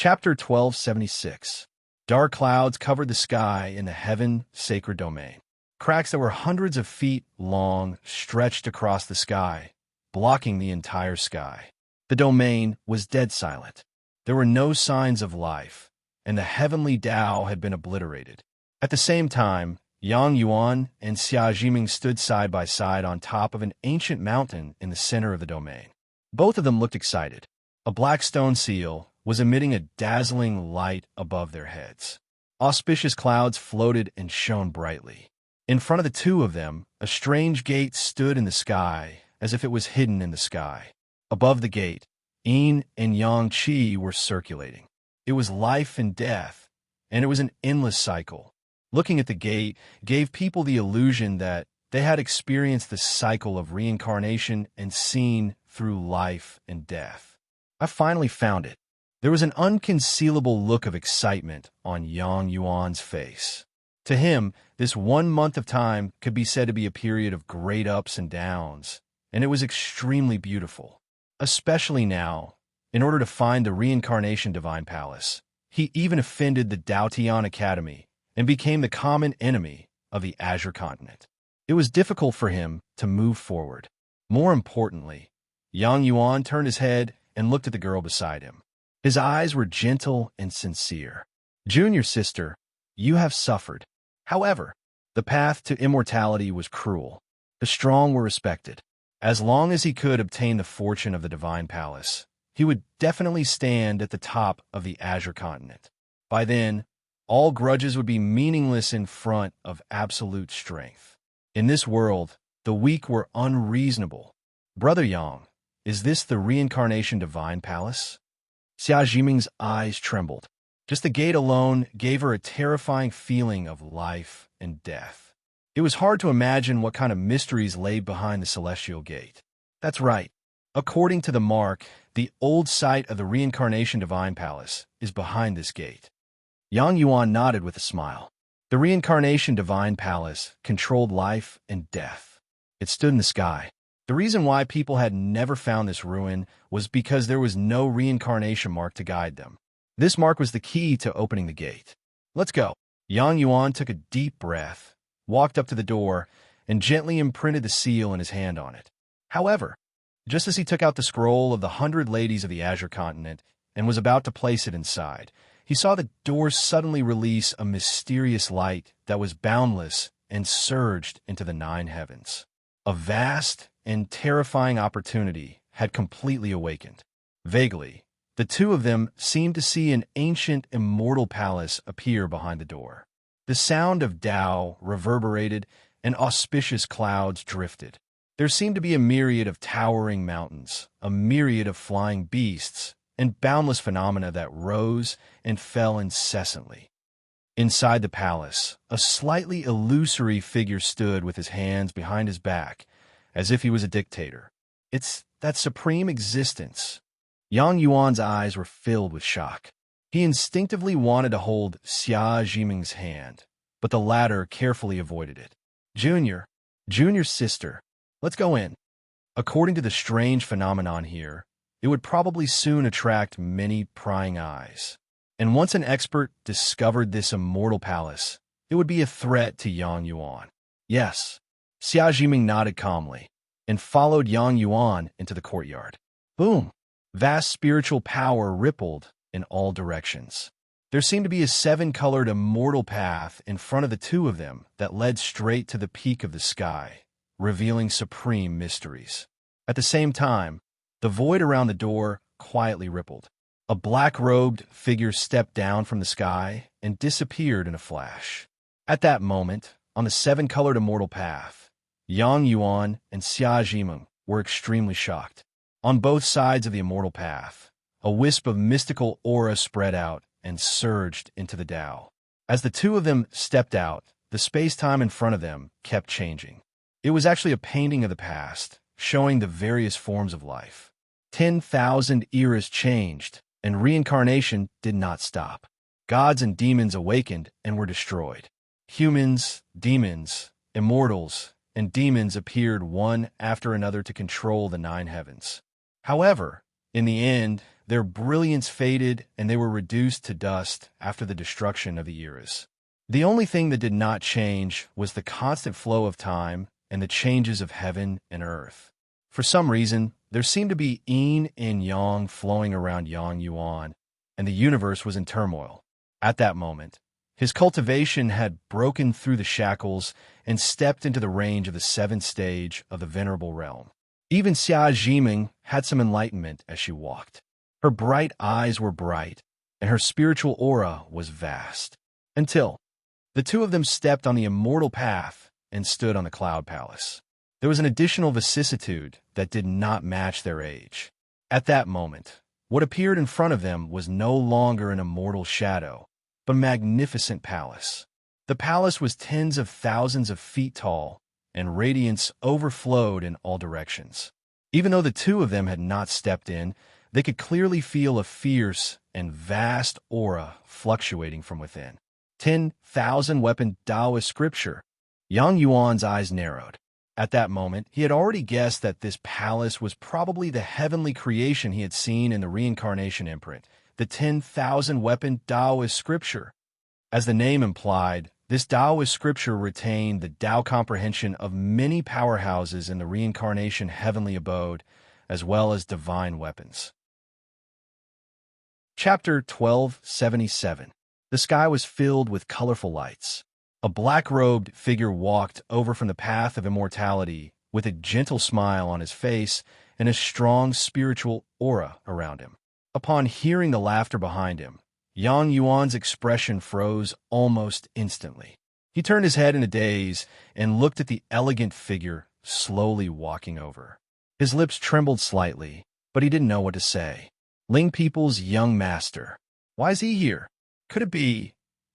Chapter 1276. Dark clouds covered the sky in the heaven-sacred domain. Cracks that were hundreds of feet long stretched across the sky, blocking the entire sky. The domain was dead silent. There were no signs of life, and the heavenly Tao had been obliterated. At the same time, Yang Yuan and Xia Jiming stood side by side on top of an ancient mountain in the center of the domain. Both of them looked excited. A black stone seal was emitting a dazzling light above their heads. Auspicious clouds floated and shone brightly. In front of the two of them, a strange gate stood in the sky, as if it was hidden in the sky. Above the gate, Yin and Yang Qi were circulating. It was life and death, and it was an endless cycle. Looking at the gate gave people the illusion that they had experienced the cycle of reincarnation and seen through life and death. I finally found it. There was an unconcealable look of excitement on Yang Yuan's face. To him, this 1 month of time could be said to be a period of great ups and downs, and it was extremely beautiful. Especially now, in order to find the reincarnation divine palace, he even offended the Daotian Academy and became the common enemy of the Azure continent. It was difficult for him to move forward. More importantly, Yang Yuan turned his head and looked at the girl beside him. His eyes were gentle and sincere. "Junior sister, you have suffered. However, the path to immortality was cruel. The strong were respected. As long as he could obtain the fortune of the divine palace, he would definitely stand at the top of the Azure continent. By then, all grudges would be meaningless in front of absolute strength. In this world, the weak were unreasonable. Brother Yang, is this the reincarnation divine palace?" Xia Jiming's eyes trembled. Just the gate alone gave her a terrifying feeling of life and death. It was hard to imagine what kind of mysteries lay behind the celestial gate. That's right. According to the mark, the old site of the reincarnation divine palace is behind this gate. Yang Yuan nodded with a smile. The reincarnation divine palace controlled life and death. It stood in the sky. The reason why people had never found this ruin was because there was no reincarnation mark to guide them. This mark was the key to opening the gate. "Let's go." Yang Yuan took a deep breath, walked up to the door, and gently imprinted the seal in his hand on it. However, just as he took out the scroll of the 100 ladies of the Azure continent and was about to place it inside, he saw the door suddenly release a mysterious light that was boundless and surged into the 9 heavens. A vast and terrifying opportunity had completely awakened. Vaguely, the two of them seemed to see an ancient, immortal palace appear behind the door. The sound of Tao reverberated, and auspicious clouds drifted. There seemed to be a myriad of towering mountains, a myriad of flying beasts, and boundless phenomena that rose and fell incessantly. Inside the palace, a slightly illusory figure stood with his hands behind his back, as if he was a dictator. It's that supreme existence. Yang Yuan's eyes were filled with shock. He instinctively wanted to hold Xia Jiming's hand, but the latter carefully avoided it. Junior sister, let's go in." According to the strange phenomenon here, it would probably soon attract many prying eyes. And once an expert discovered this immortal palace, it would be a threat to Yang Yuan. "Yes." Xia Jiming nodded calmly and followed Yang Yuan into the courtyard. Boom! Vast spiritual power rippled in all directions. There seemed to be a 7-colored immortal path in front of the two of them that led straight to the peak of the sky, revealing supreme mysteries. At the same time, the void around the door quietly rippled. A black-robed figure stepped down from the sky and disappeared in a flash. At that moment, on the 7-colored immortal path, Yang Yuan and Xia Jiming were extremely shocked. On both sides of the immortal path, a wisp of mystical aura spread out and surged into the Tao. As the two of them stepped out, the space-time in front of them kept changing. It was actually a painting of the past, showing the various forms of life. 10,000 eras changed, and reincarnation did not stop. Gods and demons awakened and were destroyed. Humans, demons, immortals, and demons appeared one after another to control the 9 heavens. However, in the end, Their brilliance faded, and they were reduced to dust after the destruction of the eras. The only thing that did not change was the constant flow of time and the changes of heaven and earth. For some reason, there seemed to be yin and yang flowing around Yang Yuan, and the universe was in turmoil. At that moment, his cultivation had broken through the shackles and stepped into the range of the seventh stage of the venerable realm. Even Xia Jiming had some enlightenment as she walked. Her bright eyes were bright, and her spiritual aura was vast. Until the two of them stepped on the immortal path and stood on the Cloud Palace. There was an additional vicissitude that did not match their age. At that moment, what appeared in front of them was no longer an immortal shadow, but a magnificent palace. The palace was tens of thousands of feet tall, and radiance overflowed in all directions. Even though the two of them had not stepped in, they could clearly feel a fierce and vast aura fluctuating from within. 10,000 weapon Taoist scripture. Yang Yuan's eyes narrowed. At that moment, he had already guessed that this palace was probably the heavenly creation he had seen in the reincarnation imprint, the 10,000 weapon Taoist scripture. As the name implied, this Taoist scripture retained the Tao comprehension of many powerhouses in the reincarnation heavenly abode, as well as divine weapons. Chapter 1277. The sky was filled with colorful lights. A black-robed figure walked over from the path of immortality with a gentle smile on his face and a strong spiritual aura around him. Upon hearing the laughter behind him, Yang Yuan's expression froze almost instantly. He turned his head in a daze and looked at the elegant figure slowly walking over. His lips trembled slightly, but he didn't know what to say. Ling People's young master. Why is he here? Could it be?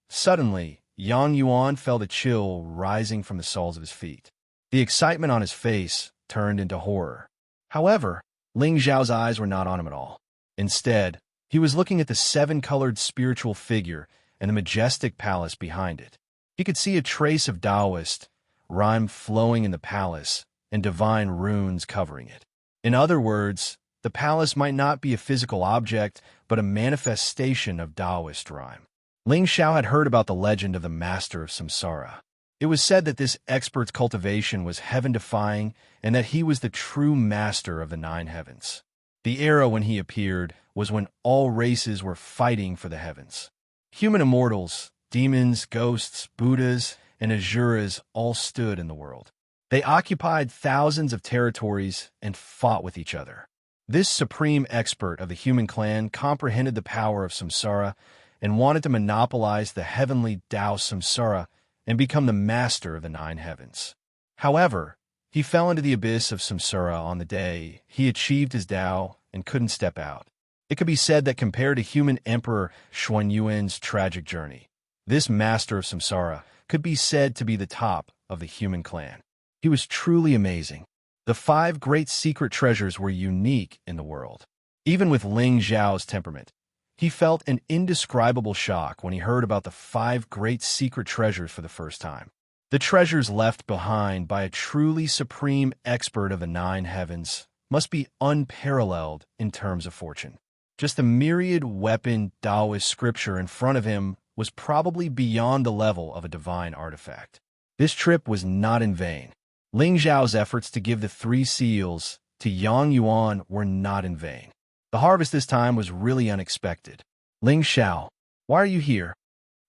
Suddenly, Yang Yuan felt a chill rising from the soles of his feet. The excitement on his face turned into horror. However, Ling Zhao's eyes were not on him at all. Instead, he was looking at the seven-colored spiritual figure and the majestic palace behind it. He could see a trace of Taoist rhyme flowing in the palace and divine runes covering it. In other words, the palace might not be a physical object, but a manifestation of Taoist rhyme. Ling Xiao had heard about the legend of the Master of Samsara. It was said that this expert's cultivation was heaven-defying and that he was the true master of the nine heavens. The era when he appeared was when all races were fighting for the heavens. Human immortals, demons, ghosts, Buddhas, and Asuras all stood in the world. They occupied thousands of territories and fought with each other. This supreme expert of the human clan comprehended the power of samsara and wanted to monopolize the heavenly Tao samsara and become the master of the nine heavens. However, he fell into the abyss of samsara on the day he achieved his Tao and couldn't step out. It could be said that compared to human emperor Xuanyuan's tragic journey, this master of samsara could be said to be the top of the human clan. He was truly amazing. The 5 great secret treasures were unique in the world. Even with Ling Zhao's temperament, he felt an indescribable shock when he heard about the 5 great secret treasures for the first time. The treasures left behind by a truly supreme expert of the nine heavens must be unparalleled in terms of fortune. Just the myriad weapon Taoist scripture in front of him was probably beyond the level of a divine artifact. This trip was not in vain. Ling Zhao's efforts to give the 3 seals to Yang Yuan were not in vain. The harvest this time was really unexpected. Ling Xiao, why are you here?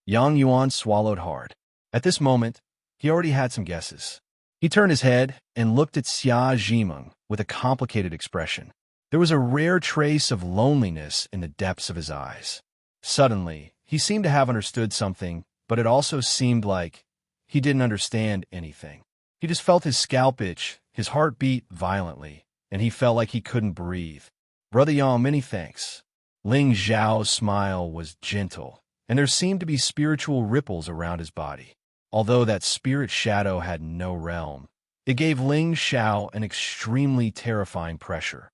Yang Yuan swallowed hard. At this moment, he already had some guesses. He turned his head and looked at Xia Jimeng with a complicated expression. There was a rare trace of loneliness in the depths of his eyes. Suddenly, he seemed to have understood something, but it also seemed like he didn't understand anything. He just felt his scalp itch, his heart beat violently, and he felt like he couldn't breathe. Brother Yang, many thanks. Ling Zhao's smile was gentle, and there seemed to be spiritual ripples around his body. Although that spirit shadow had no realm, it gave Ling Xiao an extremely terrifying pressure.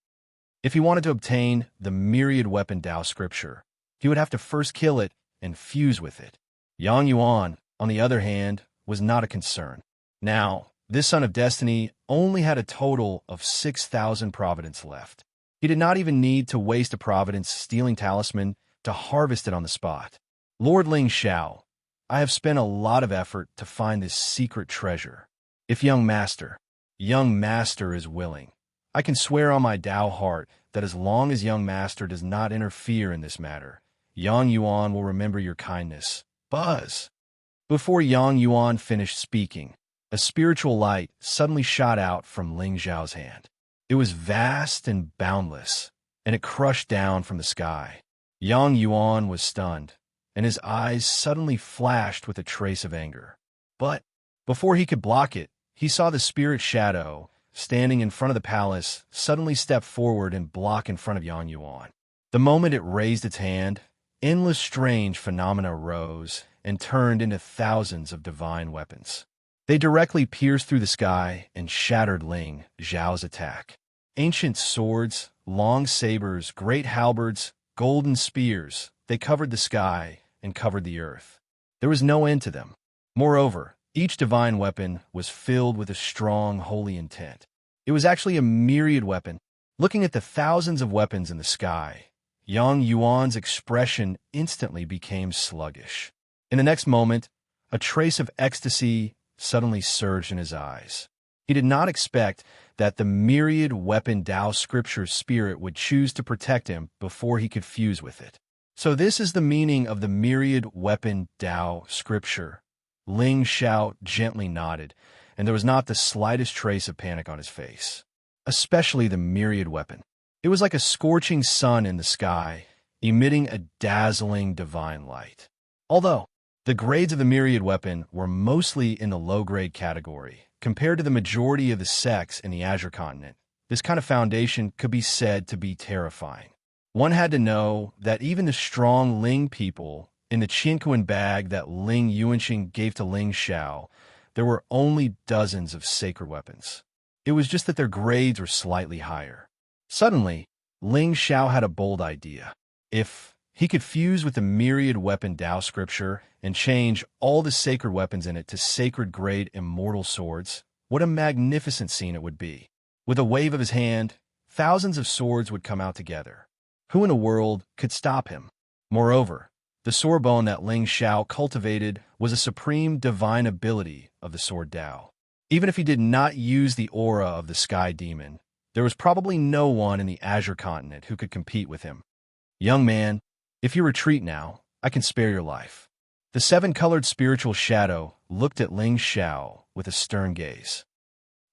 If he wanted to obtain the myriad weapon Tao scripture, he would have to first kill it and fuse with it. Yang Yuan, on the other hand, was not a concern. Now, this son of destiny only had a total of 6,000 providence left. He did not even need to waste a Providence stealing talisman to harvest it on the spot. Lord Ling Xiao, I have spent a lot of effort to find this secret treasure. If young master is willing, I can swear on my Tao heart that as long as young master does not interfere in this matter, Yang Yuan will remember your kindness. Buzz. Before Yang Yuan finished speaking, a spiritual light suddenly shot out from Ling Xiao's hand. It was vast and boundless, and it crushed down from the sky. Yang Yuan was stunned, and his eyes suddenly flashed with a trace of anger. But before he could block it, he saw the spirit shadow, standing in front of the palace, suddenly step forward and block in front of Yang Yuan. The moment it raised its hand, endless strange phenomena rose and turned into thousands of divine weapons. They directly pierced through the sky and shattered Ling Xiao's attack. Ancient swords, long sabers, great halberds, golden spears, they covered the sky and covered the earth. There was no end to them. Moreover, each divine weapon was filled with a strong, holy intent. It was actually a myriad weapon. Looking at the thousands of weapons in the sky, Yang Yuan's expression instantly became sluggish. In the next moment, a trace of ecstasy suddenly surged in his eyes. He did not expect that the myriad weapon Tao scripture spirit would choose to protect him before he could fuse with it. So this is the meaning of the myriad weapon Tao scripture. Ling Xiao gently nodded, and there was not the slightest trace of panic on his face. Especially the myriad weapon. It was like a scorching sun in the sky, emitting a dazzling divine light. Although the grades of the myriad weapon were mostly in the low-grade category, compared to the majority of the sects in the Azure continent, this kind of foundation could be said to be terrifying. One had to know that even the strong Ling people in the Qinquan bag that Ling Yuanxing gave to Ling Xiao, there were only dozens of sacred weapons. It was just that their grades were slightly higher. Suddenly, Ling Xiao had a bold idea. If he could fuse with the myriad weapon Tao scripture and change all the sacred weapons in it to sacred-grade immortal swords, what a magnificent scene it would be. With a wave of his hand, thousands of swords would come out together. Who in the world could stop him? Moreover, the sword bone that Ling Xiao cultivated was a supreme divine ability of the sword Tao. Even if he did not use the aura of the sky demon, there was probably no one in the Azure continent who could compete with him. Young man, if you retreat now, I can spare your life. The seven-colored spiritual shadow looked at Ling Xiao with a stern gaze.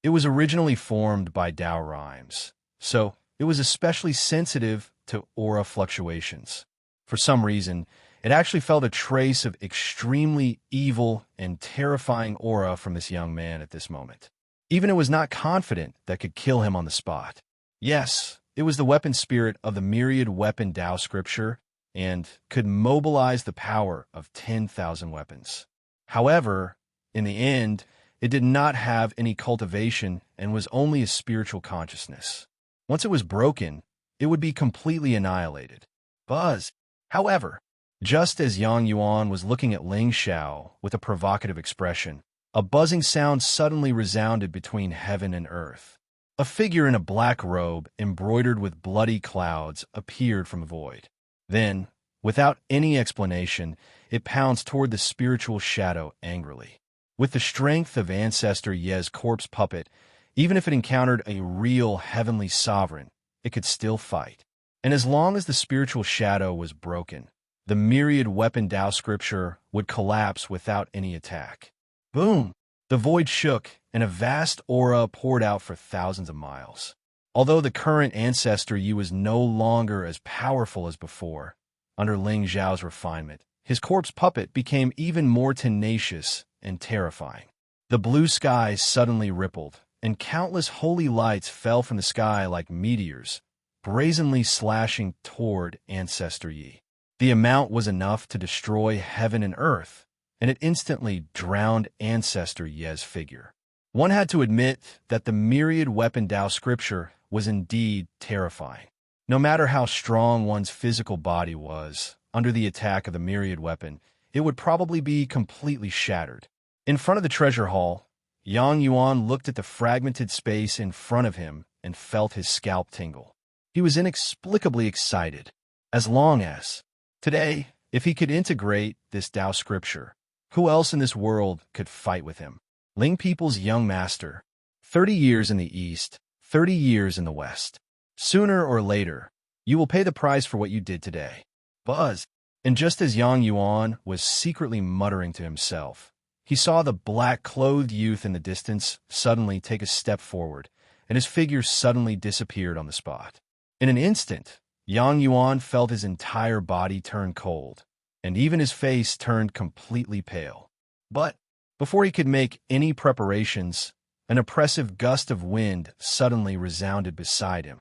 It was originally formed by Tao rhymes, so it was especially sensitive to aura fluctuations. For some reason, it actually felt a trace of extremely evil and terrifying aura from this young man at this moment. Even it was not confident that could kill him on the spot. Yes, it was the weapon spirit of the myriad weapon Tao scripture and could mobilize the power of 10,000 weapons. However, in the end, it did not have any cultivation and was only a spiritual consciousness. Once it was broken, it would be completely annihilated. Buzz. However, just as Yang Yuan was looking at Ling Xiao with a provocative expression, a buzzing sound suddenly resounded between heaven and earth. A figure in a black robe embroidered with bloody clouds appeared from the void. Then, without any explanation, it pounced toward the spiritual shadow angrily. With the strength of Ancestor Ye's corpse puppet, even if it encountered a real heavenly sovereign, it could still fight. And as long as the spiritual shadow was broken, the myriad weapon Tao scripture would collapse without any attack. Boom! The void shook, and a vast aura poured out for thousands of miles. Although the current Ancestor Yi was no longer as powerful as before, under Ling Xiao's refinement, his corpse puppet became even more tenacious and terrifying. The blue sky suddenly rippled, and countless holy lights fell from the sky like meteors, brazenly slashing toward Ancestor Yi. The amount was enough to destroy heaven and earth, and it instantly drowned Ancestor Ye's figure. One had to admit that the myriad weapon Tao scripture was indeed terrifying. No matter how strong one's physical body was, under the attack of the myriad weapon, it would probably be completely shattered. In front of the treasure hall, Yang Yuan looked at the fragmented space in front of him and felt his scalp tingle. He was inexplicably excited. As long as, today, if he could integrate this Tao scripture, who else in this world could fight with him? Ling people's young master, 30 years in the East, 30 years in the West. Sooner or later, you will pay the price for what you did today. Buzz. And just as Yang Yuan was secretly muttering to himself, he saw the black-clothed youth in the distance suddenly take a step forward, and his figure suddenly disappeared on the spot. In an instant, Yang Yuan felt his entire body turn cold, and even his face turned completely pale. But before he could make any preparations, an oppressive gust of wind suddenly resounded beside him.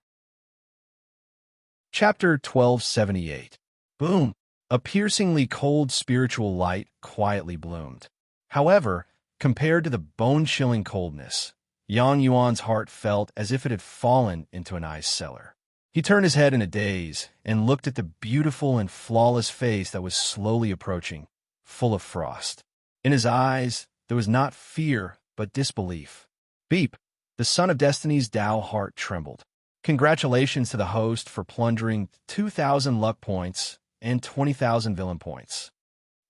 Chapter 1278. Boom! A piercingly cold spiritual light quietly bloomed. However, compared to the bone-chilling coldness, Yang Yuan's heart felt as if it had fallen into an ice cellar. He turned his head in a daze and looked at the beautiful and flawless face that was slowly approaching, full of frost. In his eyes, there was not fear, but disbelief. Beep! The Son of Destiny's Tao heart trembled. Congratulations to the host for plundering 2,000 luck points and 20,000 villain points.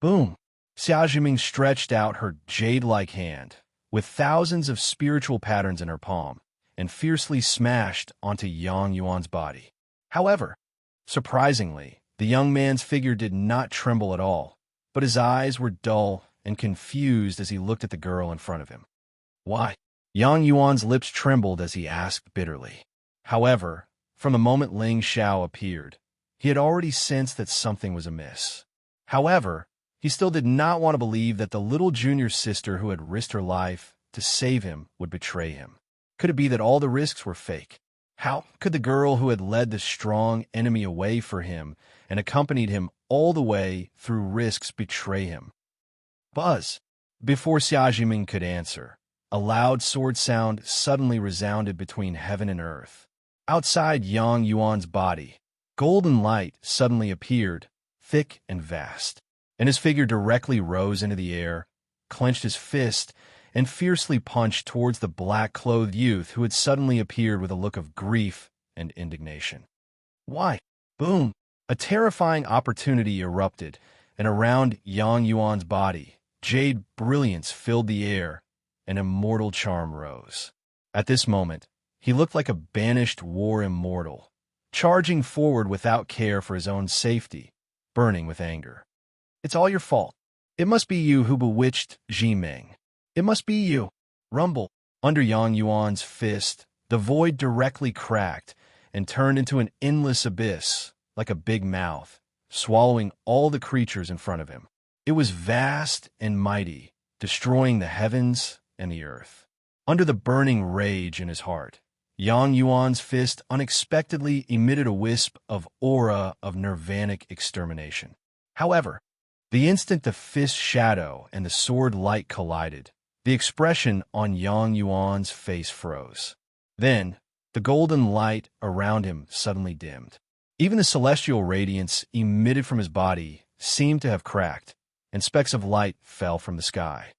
Boom! Xia Jiming stretched out her jade-like hand, with thousands of spiritual patterns in her palm, and fiercely smashed onto Yang Yuan's body. However, surprisingly, the young man's figure did not tremble at all, but his eyes were dull and confused as he looked at the girl in front of him. Why? Yang Yuan's lips trembled as he asked bitterly. However, from the moment Ling Xiao appeared, he had already sensed that something was amiss. However, he still did not want to believe that the little junior sister who had risked her life to save him would betray him. Could it be that all the risks were fake? How could the girl who had led the strong enemy away for him and accompanied him all the way through risks betray him? Buzz! Before Xia Jiming could answer, a loud sword sound suddenly resounded between heaven and earth. Outside Yang Yuan's body, golden light suddenly appeared, thick and vast, and his figure directly rose into the air, clenched his fist, and fiercely punched towards the black-clothed youth who had suddenly appeared with a look of grief and indignation. Why? Boom! A terrifying opportunity erupted, and around Yang Yuan's body, jade brilliance filled the air, and immortal charm rose. At this moment, he looked like a banished war immortal, charging forward without care for his own safety, burning with anger. It's all your fault. It must be you who bewitched Jiming. It must be you. Rumble. Under Yang Yuan's fist, the void directly cracked and turned into an endless abyss, like a big mouth, swallowing all the creatures in front of him. It was vast and mighty, destroying the heavens and the earth. Under the burning rage in his heart, Yang Yuan's fist unexpectedly emitted a wisp of aura of nirvanic extermination. However, the instant the fist shadow and the sword light collided, the expression on Yang Yuan's face froze. Then, the golden light around him suddenly dimmed. Even the celestial radiance emitted from his body seemed to have cracked, and specks of light fell from the sky.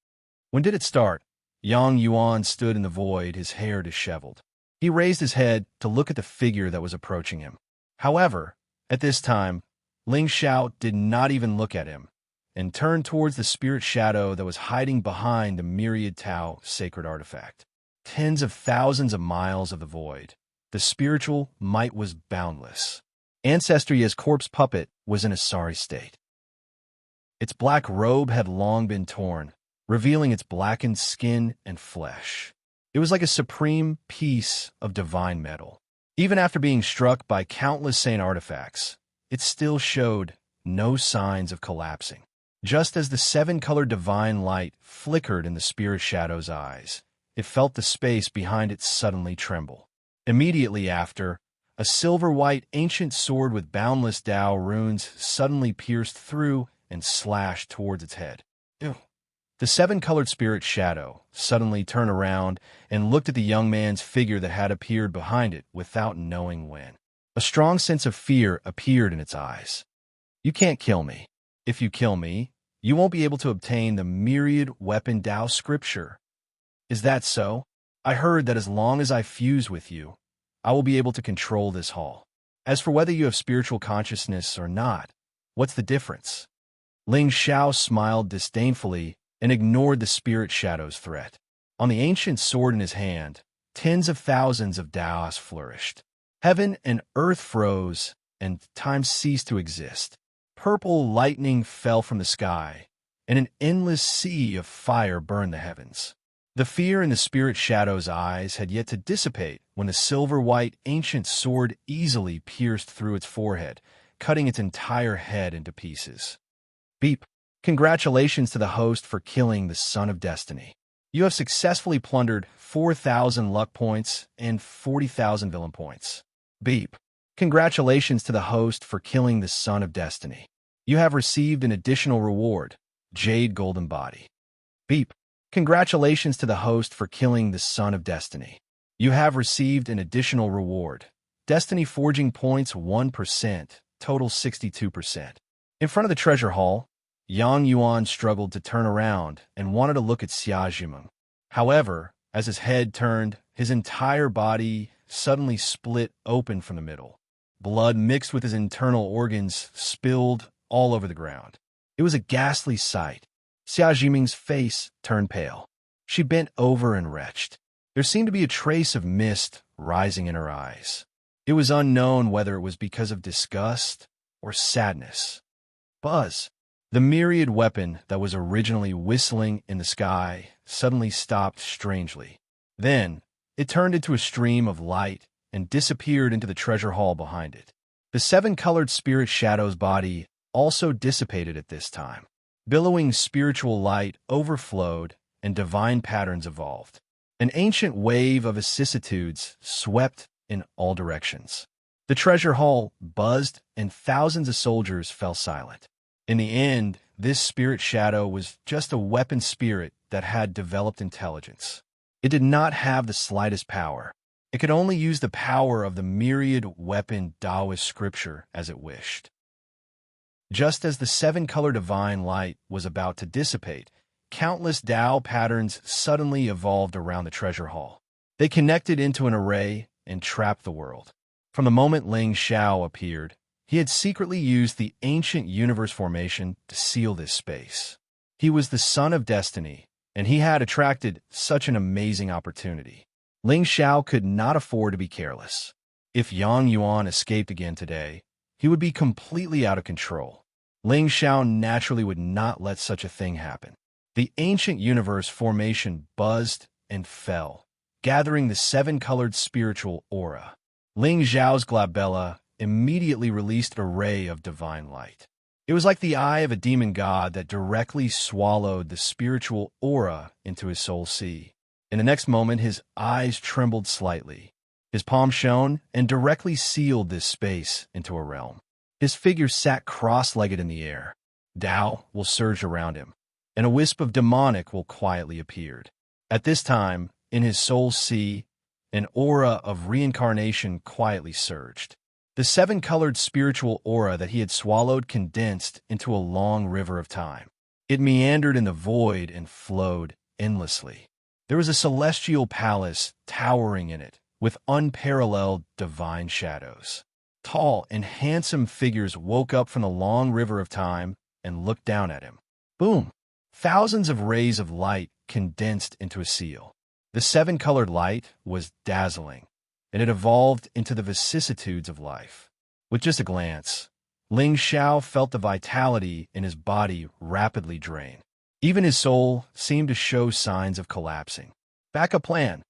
When did it start? Yang Yuan stood in the void, his hair disheveled. He raised his head to look at the figure that was approaching him. However, at this time, Ling Xiao did not even look at him, and turned towards the spirit shadow that was hiding behind the myriad Tao sacred artifact. Tens of thousands of miles of the void, the spiritual might was boundless. Ancestry as corpse puppet was in a sorry state. Its black robe had long been torn, revealing its blackened skin and flesh. It was like a supreme piece of divine metal. Even after being struck by countless saint artifacts, it still showed no signs of collapsing. Just as the seven-colored divine light flickered in the spirit shadow's eyes, it felt the space behind it suddenly tremble. Immediately after, a silver-white ancient sword with boundless Tao runes suddenly pierced through and slashed towards its head. Ew. The seven-colored spirit shadow suddenly turned around and looked at the young man's figure that had appeared behind it without knowing when. A strong sense of fear appeared in its eyes. You can't kill me. If you kill me, you won't be able to obtain the myriad weapon Tao scripture. Is that so? I heard that as long as I fuse with you, I will be able to control this hall. As for whether you have spiritual consciousness or not, what's the difference? Ling Xiao smiled disdainfully and ignored the spirit shadow's threat. On the ancient sword in his hand, tens of thousands of Daos flourished. Heaven and earth froze, and time ceased to exist. Purple lightning fell from the sky, and an endless sea of fire burned the heavens. The fear in the spirit shadow's eyes had yet to dissipate when the silver-white ancient sword easily pierced through its forehead, cutting its entire head into pieces. Beep! Congratulations to the host for killing the Son of Destiny. You have successfully plundered 4,000 luck points and 40,000 villain points. Beep! Congratulations to the host for killing the Son of Destiny. You have received an additional reward, Jade Golden Body. Beep! Congratulations to the host for killing the Son of Destiny. You have received an additional reward, Destiny Forging Points 1%, total 62%. In front of the treasure hall, Yang Yuan struggled to turn around and wanted to look at Xia Zhimeng. However, as his head turned, his entire body suddenly split open from the middle. Blood mixed with his internal organs spilled all over the ground. It was a ghastly sight. Xia Zhimeng's face turned pale. She bent over and retched. There seemed to be a trace of mist rising in her eyes. It was unknown whether it was because of disgust or sadness. Buzz! The myriad weapon that was originally whistling in the sky suddenly stopped strangely. Then, it turned into a stream of light and disappeared into the treasure hall behind it. The seven-colored spirit shadow's body also dissipated at this time. Billowing spiritual light overflowed and divine patterns evolved. An ancient wave of vicissitudes swept in all directions. The treasure hall buzzed and thousands of soldiers fell silent. In the end, this spirit shadow was just a weapon spirit that had developed intelligence. It did not have the slightest power. It could only use the power of the myriad weapon Taoist scripture as it wished. Just as the seven-color divine light was about to dissipate, countless Tao patterns suddenly evolved around the treasure hall. They connected into an array and trapped the world. From the moment Ling Xiao appeared, he had secretly used the ancient universe formation to seal this space. He was the Son of Destiny, and he had attracted such an amazing opportunity. Ling Xiao could not afford to be careless. If Yang Yuan escaped again today, he would be completely out of control. Ling Xiao naturally would not let such a thing happen. The ancient universe formation buzzed and fell, gathering the seven-colored spiritual aura. Ling Xiao's glabella immediately released a ray of divine light. It was like the eye of a demon god that directly swallowed the spiritual aura into his soul sea. In the next moment, his eyes trembled slightly. His palm shone and directly sealed this space into a realm. His figure sat cross-legged in the air. Tao will surge around him, and a wisp of demonic will quietly appear. At this time, in his soul sea, an aura of reincarnation quietly surged. The seven-colored spiritual aura that he had swallowed condensed into a long river of time. It meandered in the void and flowed endlessly. There was a celestial palace towering in it, with unparalleled divine shadows. Tall and handsome figures woke up from the long river of time and looked down at him. Boom! Thousands of rays of light condensed into a seal. The seven-colored light was dazzling, and it evolved into the vicissitudes of life. With just a glance, Ling Xiao felt the vitality in his body rapidly drain. Even his soul seemed to show signs of collapsing. Backup plan.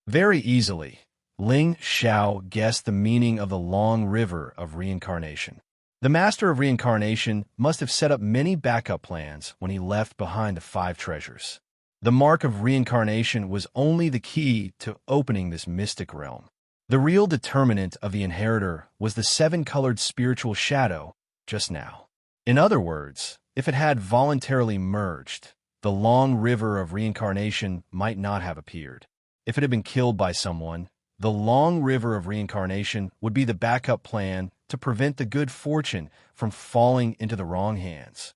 Very easily, Ling Xiao guessed the meaning of the long river of reincarnation. The master of reincarnation must have set up many backup plans when he left behind the 5 treasures. The mark of reincarnation was only the key to opening this mystic realm. The real determinant of the inheritor was the seven-colored spiritual shadow just now. In other words, if it had voluntarily merged, the long river of reincarnation might not have appeared. If it had been killed by someone, the long river of reincarnation would be the backup plan to prevent the good fortune from falling into the wrong hands.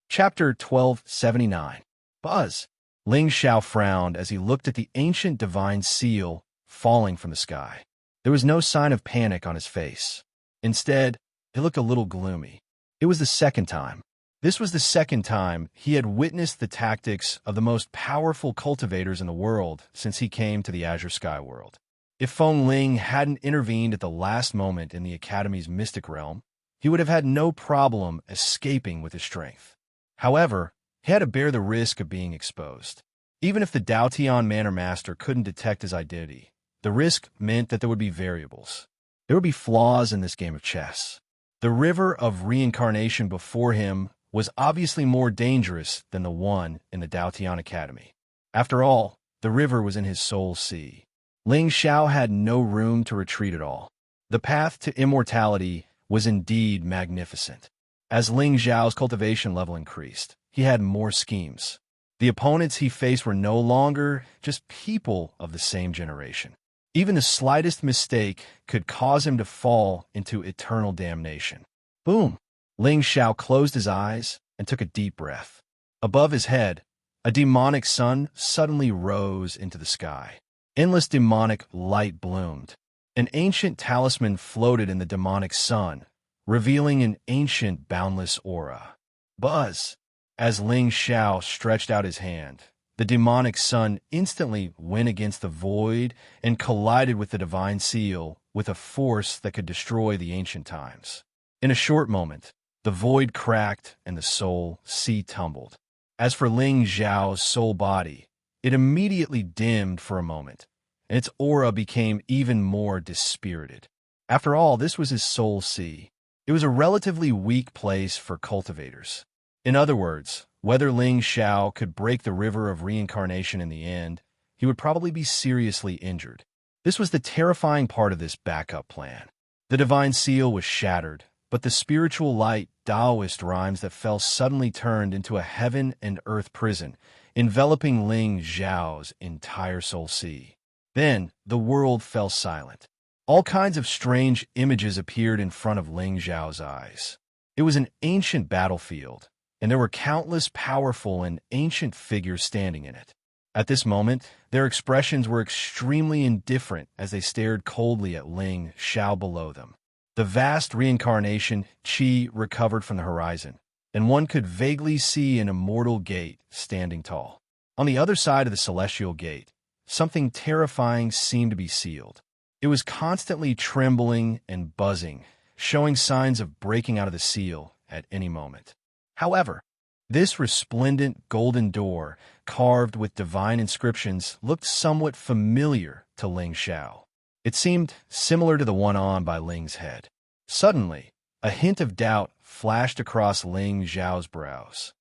Chapter 1279. Buzz. Ling Xiao frowned as he looked at the ancient divine seal falling from the sky. There was no sign of panic on his face. Instead, it looked a little gloomy. It was the second time. This was the second time he had witnessed the tactics of the most powerful cultivators in the world since he came to the Azure Sky world. If Feng Ling hadn't intervened at the last moment in the Academy's mystic realm, he would have had no problem escaping with his strength. However, he had to bear the risk of being exposed. Even if the Dao Tian Manor Master couldn't detect his identity, the risk meant that there would be variables. There would be flaws in this game of chess. The river of reincarnation before him was obviously more dangerous than the one in the Dao Tian Academy. After all, the river was in his soul sea. Ling Xiao had no room to retreat at all. The path to immortality was indeed magnificent. As Ling Xiao's cultivation level increased, he had more schemes. The opponents he faced were no longer just people of the same generation. Even the slightest mistake could cause him to fall into eternal damnation. Boom! Ling Xiao closed his eyes and took a deep breath. Above his head, a demonic sun suddenly rose into the sky. Endless demonic light bloomed. An ancient talisman floated in the demonic sun, revealing an ancient boundless aura. Buzz! As Ling Xiao stretched out his hand, the demonic sun instantly went against the void and collided with the divine seal with a force that could destroy the ancient times. In a short moment, the void cracked and the soul sea tumbled. As for Ling Xiao's soul body, it immediately dimmed for a moment, and its aura became even more dispirited. After all, this was his soul sea. It was a relatively weak place for cultivators. In other words, whether Ling Xiao could break the river of reincarnation in the end, he would probably be seriously injured. This was the terrifying part of this backup plan. The divine seal was shattered, but the spiritual light Taoist rhymes that fell suddenly turned into a heaven and earth prison, enveloping Ling Xiao's entire soul sea. Then, the world fell silent. All kinds of strange images appeared in front of Ling Xiao's eyes. It was an ancient battlefield, and there were countless powerful and ancient figures standing in it. At this moment, their expressions were extremely indifferent as they stared coldly at Ling Xiao below them. The vast reincarnation Qi recovered from the horizon, and one could vaguely see an immortal gate standing tall. On the other side of the celestial gate, something terrifying seemed to be sealed. It was constantly trembling and buzzing, showing signs of breaking out of the seal at any moment. However, this resplendent golden door, carved with divine inscriptions, looked somewhat familiar to Ling Xiao. It seemed similar to the one on by Ling's head. Suddenly, a hint of doubt flashed across Ling Xiao's brows.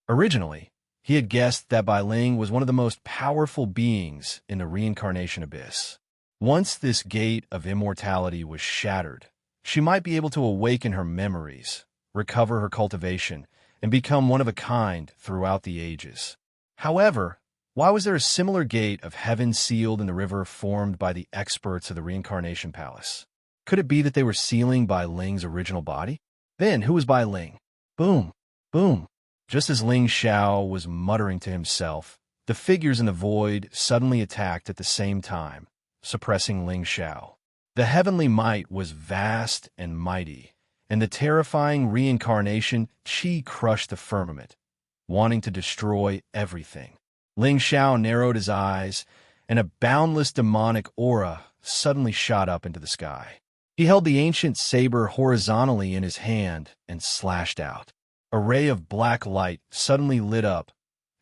Originally, he had guessed that Bai Ling was one of the most powerful beings in the reincarnation abyss. Once this gate of immortality was shattered, she might be able to awaken her memories, recover her cultivation, and become one of a kind throughout the ages. However, why was there a similar gate of heaven sealed in the river formed by the experts of the Reincarnation Palace? Could it be that they were sealing Bai Ling's original body? Then, who was Bai Ling? Boom! Boom! Just as Ling Xiao was muttering to himself, the figures in the void suddenly attacked at the same time, suppressing Ling Xiao. The heavenly might was vast and mighty, and the terrifying reincarnation Qi crushed the firmament, wanting to destroy everything. Ling Xiao narrowed his eyes, and a boundless demonic aura suddenly shot up into the sky. He held the ancient saber horizontally in his hand and slashed out. A ray of black light suddenly lit up,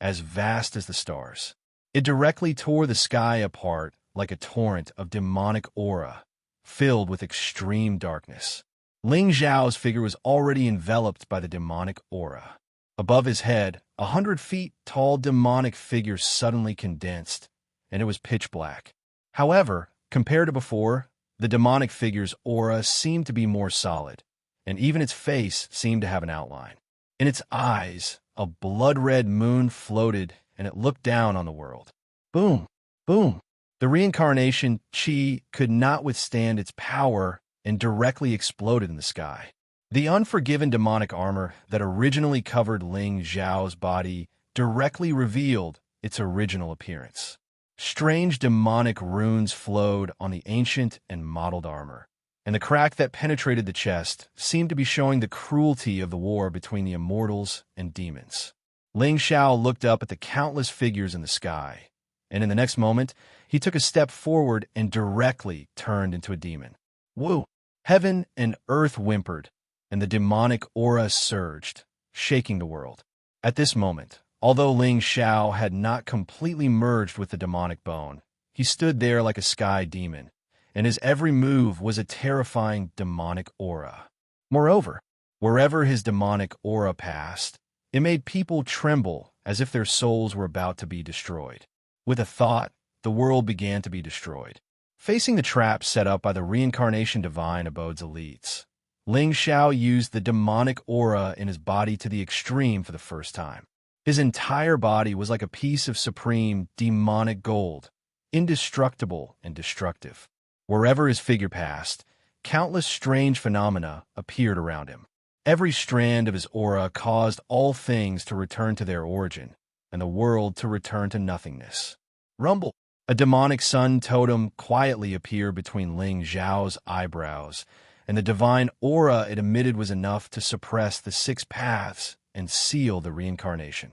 as vast as the stars. It directly tore the sky apart like a torrent of demonic aura, filled with extreme darkness. Ling Xiao's figure was already enveloped by the demonic aura. Above his head, 100 feet tall demonic figure suddenly condensed, and it was pitch black. However, compared to before, the demonic figure's aura seemed to be more solid, and even its face seemed to have an outline. In its eyes, a blood-red moon floated, and it looked down on the world. Boom! Boom! The reincarnation Qi could not withstand its power and directly exploded in the sky. The unforgiven demonic armor that originally covered Ling Xiao's body directly revealed its original appearance. Strange demonic runes flowed on the ancient and mottled armor, and the crack that penetrated the chest seemed to be showing the cruelty of the war between the immortals and demons. Ling Xiao looked up at the countless figures in the sky, and in the next moment, he took a step forward and directly turned into a demon. Woo! Heaven and earth whimpered, and the demonic aura surged, shaking the world. At this moment, although Ling Xiao had not completely merged with the demonic bone, he stood there like a sky demon, and his every move was a terrifying demonic aura. Moreover, wherever his demonic aura passed, it made people tremble as if their souls were about to be destroyed. With a thought, the world began to be destroyed. Facing the trap set up by the reincarnation divine abode's elites, Ling Xiao used the demonic aura in his body to the extreme for the first time. His entire body was like a piece of supreme demonic gold, indestructible and destructive. Wherever his figure passed, countless strange phenomena appeared around him. Every strand of his aura caused all things to return to their origin, and the world to return to nothingness. Rumble! A demonic sun totem quietly appeared between Ling Xiao's eyebrows, and the divine aura it emitted was enough to suppress the 6 paths and seal the reincarnation.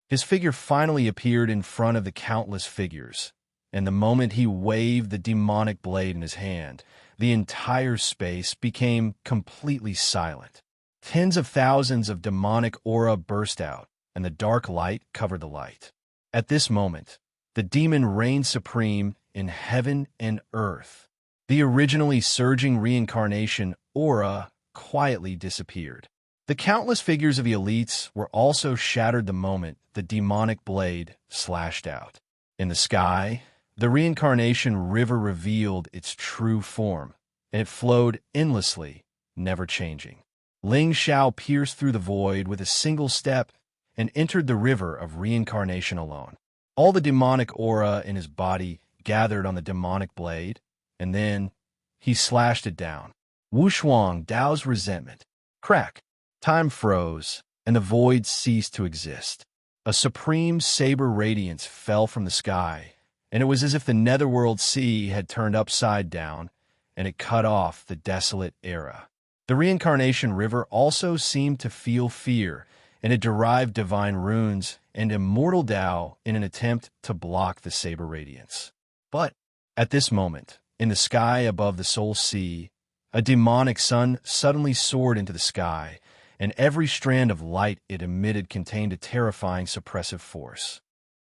His figure finally appeared in front of the countless figures, and the moment he waved the demonic blade in his hand, the entire space became completely silent. Tens of thousands of demonic aura burst out, and the dark light covered the light. At this moment, the demon reigned supreme in heaven and earth. The originally surging reincarnation aura quietly disappeared. The countless figures of the elites were also shattered the moment the demonic blade slashed out. In the sky, the reincarnation river revealed its true form, and it flowed endlessly, never changing. Ling Xiao pierced through the void with a single step and entered the river of reincarnation alone. All the demonic aura in his body gathered on the demonic blade, and then he slashed it down. Wushuang Dao's resentment. Crack. Time froze, and the void ceased to exist. A supreme saber radiance fell from the sky, and it was as if the netherworld sea had turned upside down, and it cut off the desolate era. The reincarnation river also seemed to feel fear, and it derived divine runes and immortal Tao in an attempt to block the saber radiance. But at this moment, in the sky above the soul sea, a demonic sun suddenly soared into the sky, and every strand of light it emitted contained a terrifying suppressive force.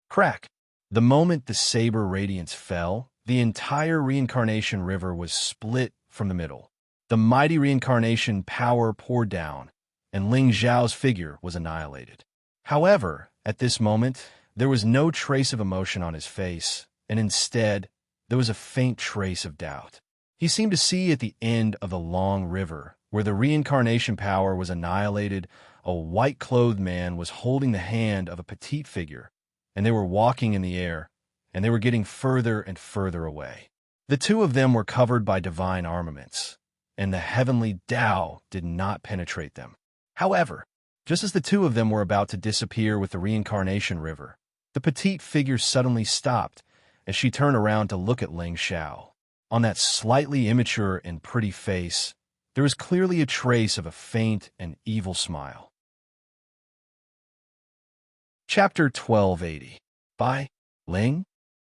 Crack! The moment the saber radiance fell, the entire reincarnation river was split from the middle. The mighty reincarnation power poured down, and Ling Xiao's figure was annihilated. However, at this moment, there was no trace of emotion on his face, and instead, there was a faint trace of doubt. He seemed to see at the end of the long river, where the reincarnation power was annihilated, a white-clothed man was holding the hand of a petite figure, and they were walking in the air, and they were getting further and further away. The two of them were covered by divine armaments, and the heavenly Tao did not penetrate them. However, just as the two of them were about to disappear with the reincarnation river, the petite figure suddenly stopped as she turned around to look at Ling Xiao. On that slightly immature and pretty face, there was clearly a trace of a faint and evil smile. Chapter 1280. By Ling?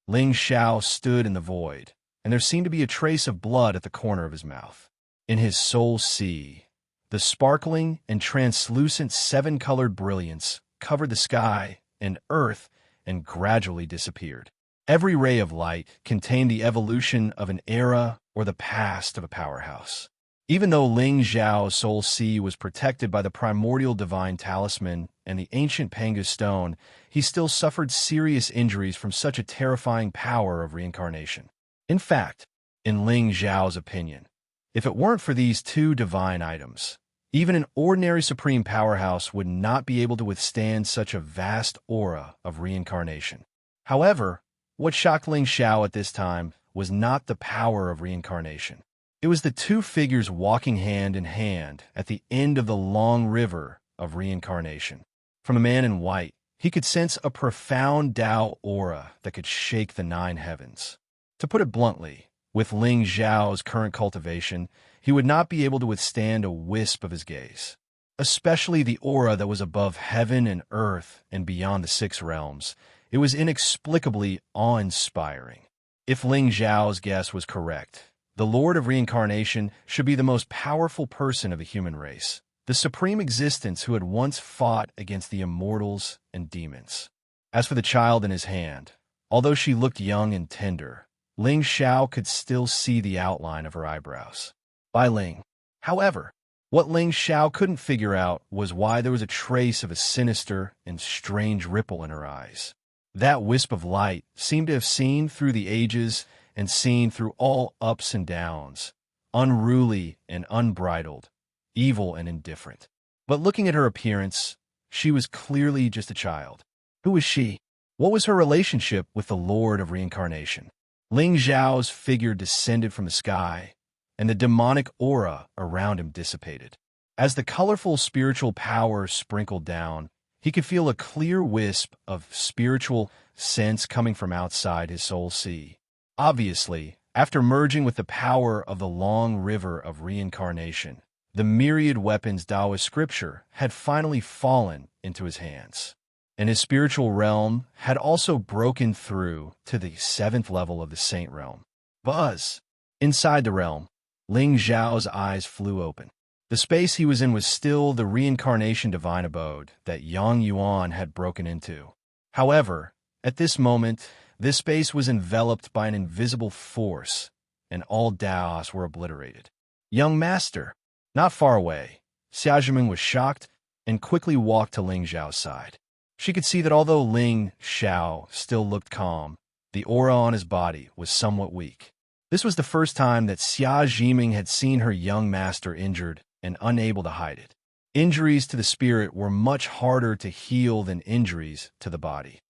Ling Xiao stood in the void, and there seemed to be a trace of blood at the corner of his mouth. In his soul sea, the sparkling and translucent 7-colored brilliance covered the sky and earth and gradually disappeared. Every ray of light contained the evolution of an era or the past of a powerhouse. Even though Ling Xiao's soul sea was protected by the primordial divine talisman and the ancient Panga stone, he still suffered serious injuries from such a terrifying power of reincarnation. In fact, in Ling Xiao's opinion, if it weren't for these two divine items, even an ordinary supreme powerhouse would not be able to withstand such a vast aura of reincarnation. However, what shocked Ling Xiao at this time was not the power of reincarnation. It was the two figures walking hand in hand at the end of the long river of reincarnation. From the man in white, he could sense a profound Tao aura that could shake the nine heavens. To put it bluntly, with Ling Xiao's current cultivation, he would not be able to withstand a wisp of his gaze. Especially the aura that was above heaven and earth and beyond the six realms. It was inexplicably awe-inspiring. If Ling Xiao's guess was correct, the Lord of Reincarnation should be the most powerful person of the human race, the supreme existence who had once fought against the immortals and demons. As for the child in his hand, although she looked young and tender, Ling Xiao could still see the outline of her eyebrows. By Ling. However, what Ling Xiao couldn't figure out was why there was a trace of a sinister and strange ripple in her eyes. That wisp of light seemed to have seen through the ages and seen through all ups and downs, unruly and unbridled, evil and indifferent. But looking at her appearance, she was clearly just a child. Who was she? What was her relationship with the Lord of Reincarnation? Ling Xiao's figure descended from the sky, and the demonic aura around him dissipated. As the colorful spiritual power sprinkled down, he could feel a clear wisp of spiritual sense coming from outside his soul sea. Obviously, after merging with the power of the long river of reincarnation, the myriad weapons Taoist scripture had finally fallen into his hands, and his spiritual realm had also broken through to the seventh level of the saint realm. Buzz! Inside the realm, Ling Xiao's eyes flew open. The space he was in was still the reincarnation divine abode that Yang Yuan had broken into. However, at this moment, this space was enveloped by an invisible force, and all Daos were obliterated. Young master! Not far away, Xia Zhiming was shocked and quickly walked to Ling Xiao's side. She could see that although Ling Xiao still looked calm, the aura on his body was somewhat weak. This was the first time that Xia Zhiming had seen her young master injured and unable to hide it. Injuries to the spirit were much harder to heal than injuries to the body.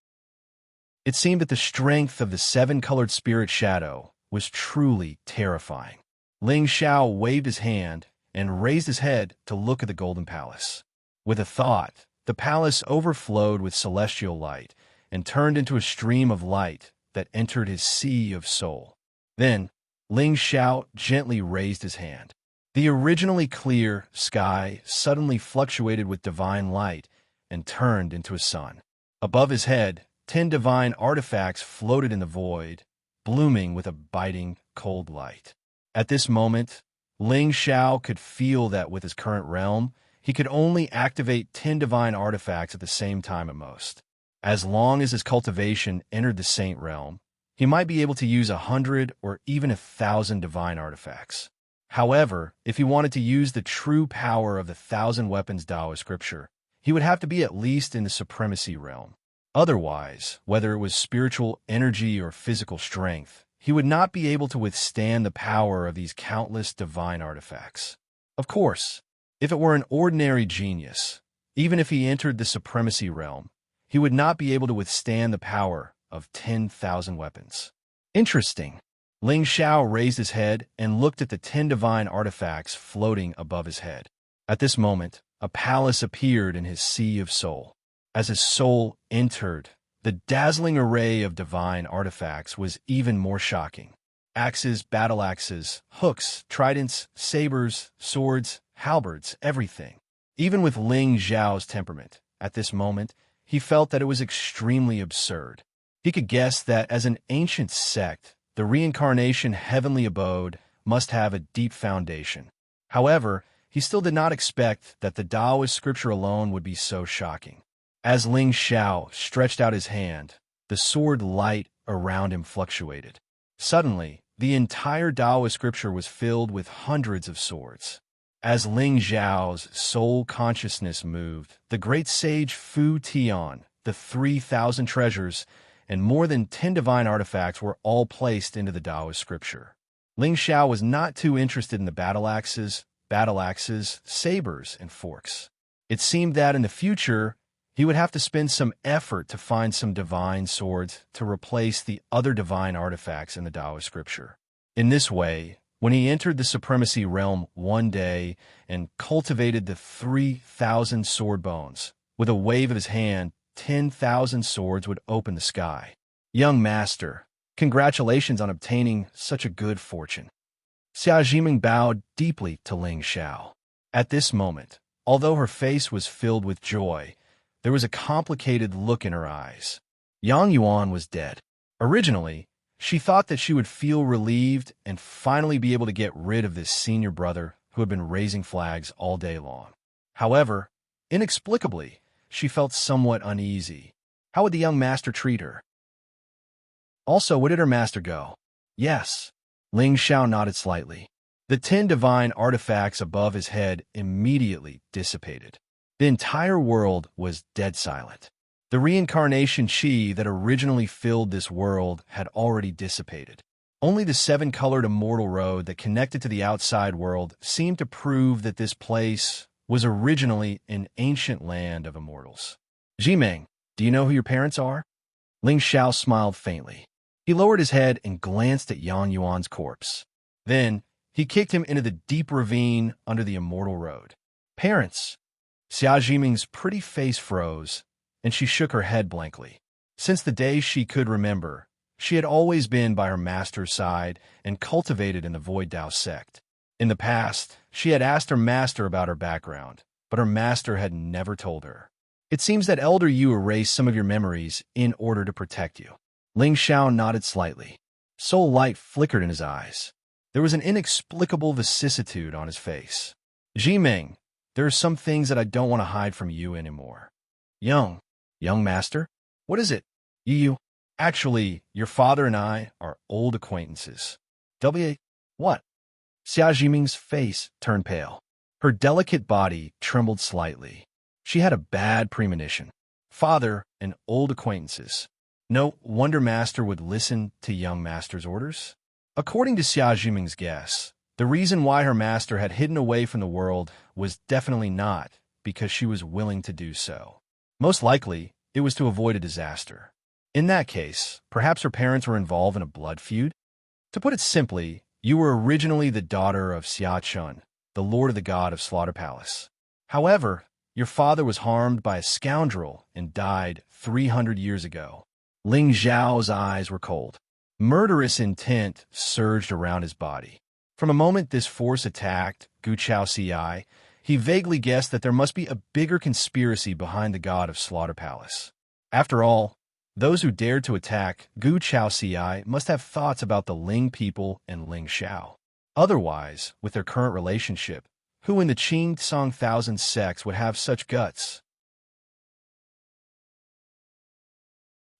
It seemed that the strength of the seven-colored spirit shadow was truly terrifying. Ling Xiao waved his hand and raised his head to look at the Golden Palace. With a thought, the palace overflowed with celestial light and turned into a stream of light that entered his sea of soul. Then, Ling Xiao gently raised his hand. The originally clear sky suddenly fluctuated with divine light and turned into a sun. Above his head, 10 divine artifacts floated in the void, blooming with a biting, cold light. At this moment, Ling Xiao could feel that with his current realm, he could only activate 10 divine artifacts at the same time at most. As long as his cultivation entered the saint realm, he might be able to use 100 or even 1,000 divine artifacts. However, if he wanted to use the true power of the 1,000 weapons Taoist scripture, he would have to be at least in the supremacy realm. Otherwise, whether it was spiritual energy or physical strength, he would not be able to withstand the power of these countless divine artifacts. Of course, if it were an ordinary genius, even if he entered the supremacy realm, he would not be able to withstand the power of 10,000 weapons. Interesting. Ling Xiao raised his head and looked at the 10 divine artifacts floating above his head. At this moment, a palace appeared in his sea of soul. As his soul entered, the dazzling array of divine artifacts was even more shocking. Axes, battle axes, hooks, tridents, sabers, swords, halberds, everything. Even with Ling Xiao's temperament, at this moment, he felt that it was extremely absurd. He could guess that as an ancient sect, the reincarnation heavenly abode must have a deep foundation. However, he still did not expect that the Taoist scripture alone would be so shocking. As Ling Xiao stretched out his hand, the sword light around him fluctuated. Suddenly, the entire Taoist scripture was filled with hundreds of swords. As Ling Xiao's soul consciousness moved, the great sage Fu Tian, the 3,000 treasures, and more than 10 divine artifacts were all placed into the Taoist scripture. Ling Xiao was not too interested in the battle axes, sabers, and forks. It seemed that in the future, he would have to spend some effort to find some divine swords to replace the other divine artifacts in the Taoist scripture. In this way, when he entered the supremacy realm one day and cultivated the 3,000 sword bones, with a wave of his hand, 10,000 swords would open the sky. Young master, congratulations on obtaining such a good fortune. Xia Jiming bowed deeply to Ling Xiao. At this moment, although her face was filled with joy, there was a complicated look in her eyes. Yang Yuan was dead. Originally, she thought that she would feel relieved and finally be able to get rid of this senior brother who had been raising flags all day long. However, inexplicably, she felt somewhat uneasy. How would the young master treat her? Also, where did her master go? Yes. Ling Xiao nodded slightly. The 10 divine artifacts above his head immediately dissipated. The entire world was dead silent. The reincarnation chi that originally filled this world had already dissipated. Only the 7-colored immortal road that connected to the outside world seemed to prove that this place was originally an ancient land of immortals. Jimeng, do you know who your parents are? Ling Xiao smiled faintly. He lowered his head and glanced at Yang Yuan's corpse. Then, he kicked him into the deep ravine under the immortal road. Parents! Xia Jiming's pretty face froze, and she shook her head blankly. Since the day she could remember, she had always been by her master's side and cultivated in the Void Dao sect. In the past, she had asked her master about her background, but her master had never told her. It seems that Elder Yu erased some of your memories in order to protect you. Ling Xiao nodded slightly. Soul light flickered in his eyes. There was an inexplicable vicissitude on his face. Jimeng, there are some things that I don't want to hide from you anymore. Young master? What is it? You. Actually, your father and I are old acquaintances. What? Xia Jiming's face turned pale. Her delicate body trembled slightly. She had a bad premonition. Father and old acquaintances. No wonder Master would listen to young Master's orders. According to Xia Jiming's guess, the reason why her master had hidden away from the world was definitely not because she was willing to do so. Most likely, it was to avoid a disaster. In that case, perhaps her parents were involved in a blood feud? To put it simply, you were originally the daughter of Xia Chun, the lord of the god of Slaughter Palace. However, your father was harmed by a scoundrel and died 300 years ago. Ling Xiao's eyes were cold. Murderous intent surged around his body. From a moment this force attacked Gu Chao Ci, he vaguely guessed that there must be a bigger conspiracy behind the god of Slaughter Palace. After all, those who dared to attack Gu Chao Ci must have thoughts about the Ling people and Ling Xiao. Otherwise, with their current relationship, who in the Qing Tsang Thousand sects would have such guts?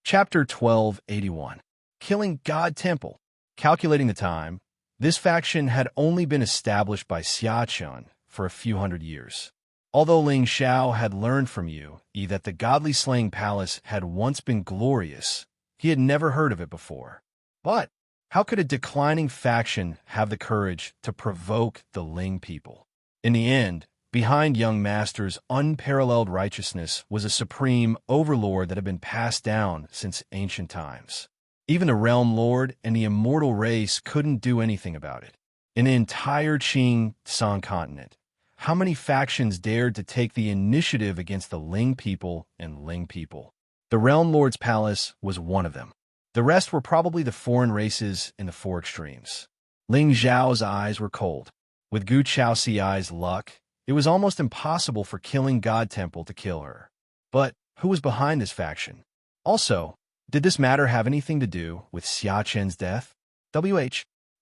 Chapter 1281. Killing God Temple. Calculating the time, this faction had only been established by Xia Chun for a few hundred years. Although Ling Xiao had learned from Yu that the godly slaying palace had once been glorious, he had never heard of it before. But how could a declining faction have the courage to provoke the Ling people? In the end, behind young Master's unparalleled righteousness was a supreme overlord that had been passed down since ancient times. Even the Realm Lord and the immortal race couldn't do anything about it. In the entire Qing Tsang continent, how many factions dared to take the initiative against the Ling people and Ling people? The Realm Lord's palace was one of them. The rest were probably the foreign races in the four extremes. Ling Zhao's eyes were cold. With Gu Chao Ci's luck, it was almost impossible for Killing God Temple to kill her. But who was behind this faction? Also, did this matter have anything to do with Xia Chen's death?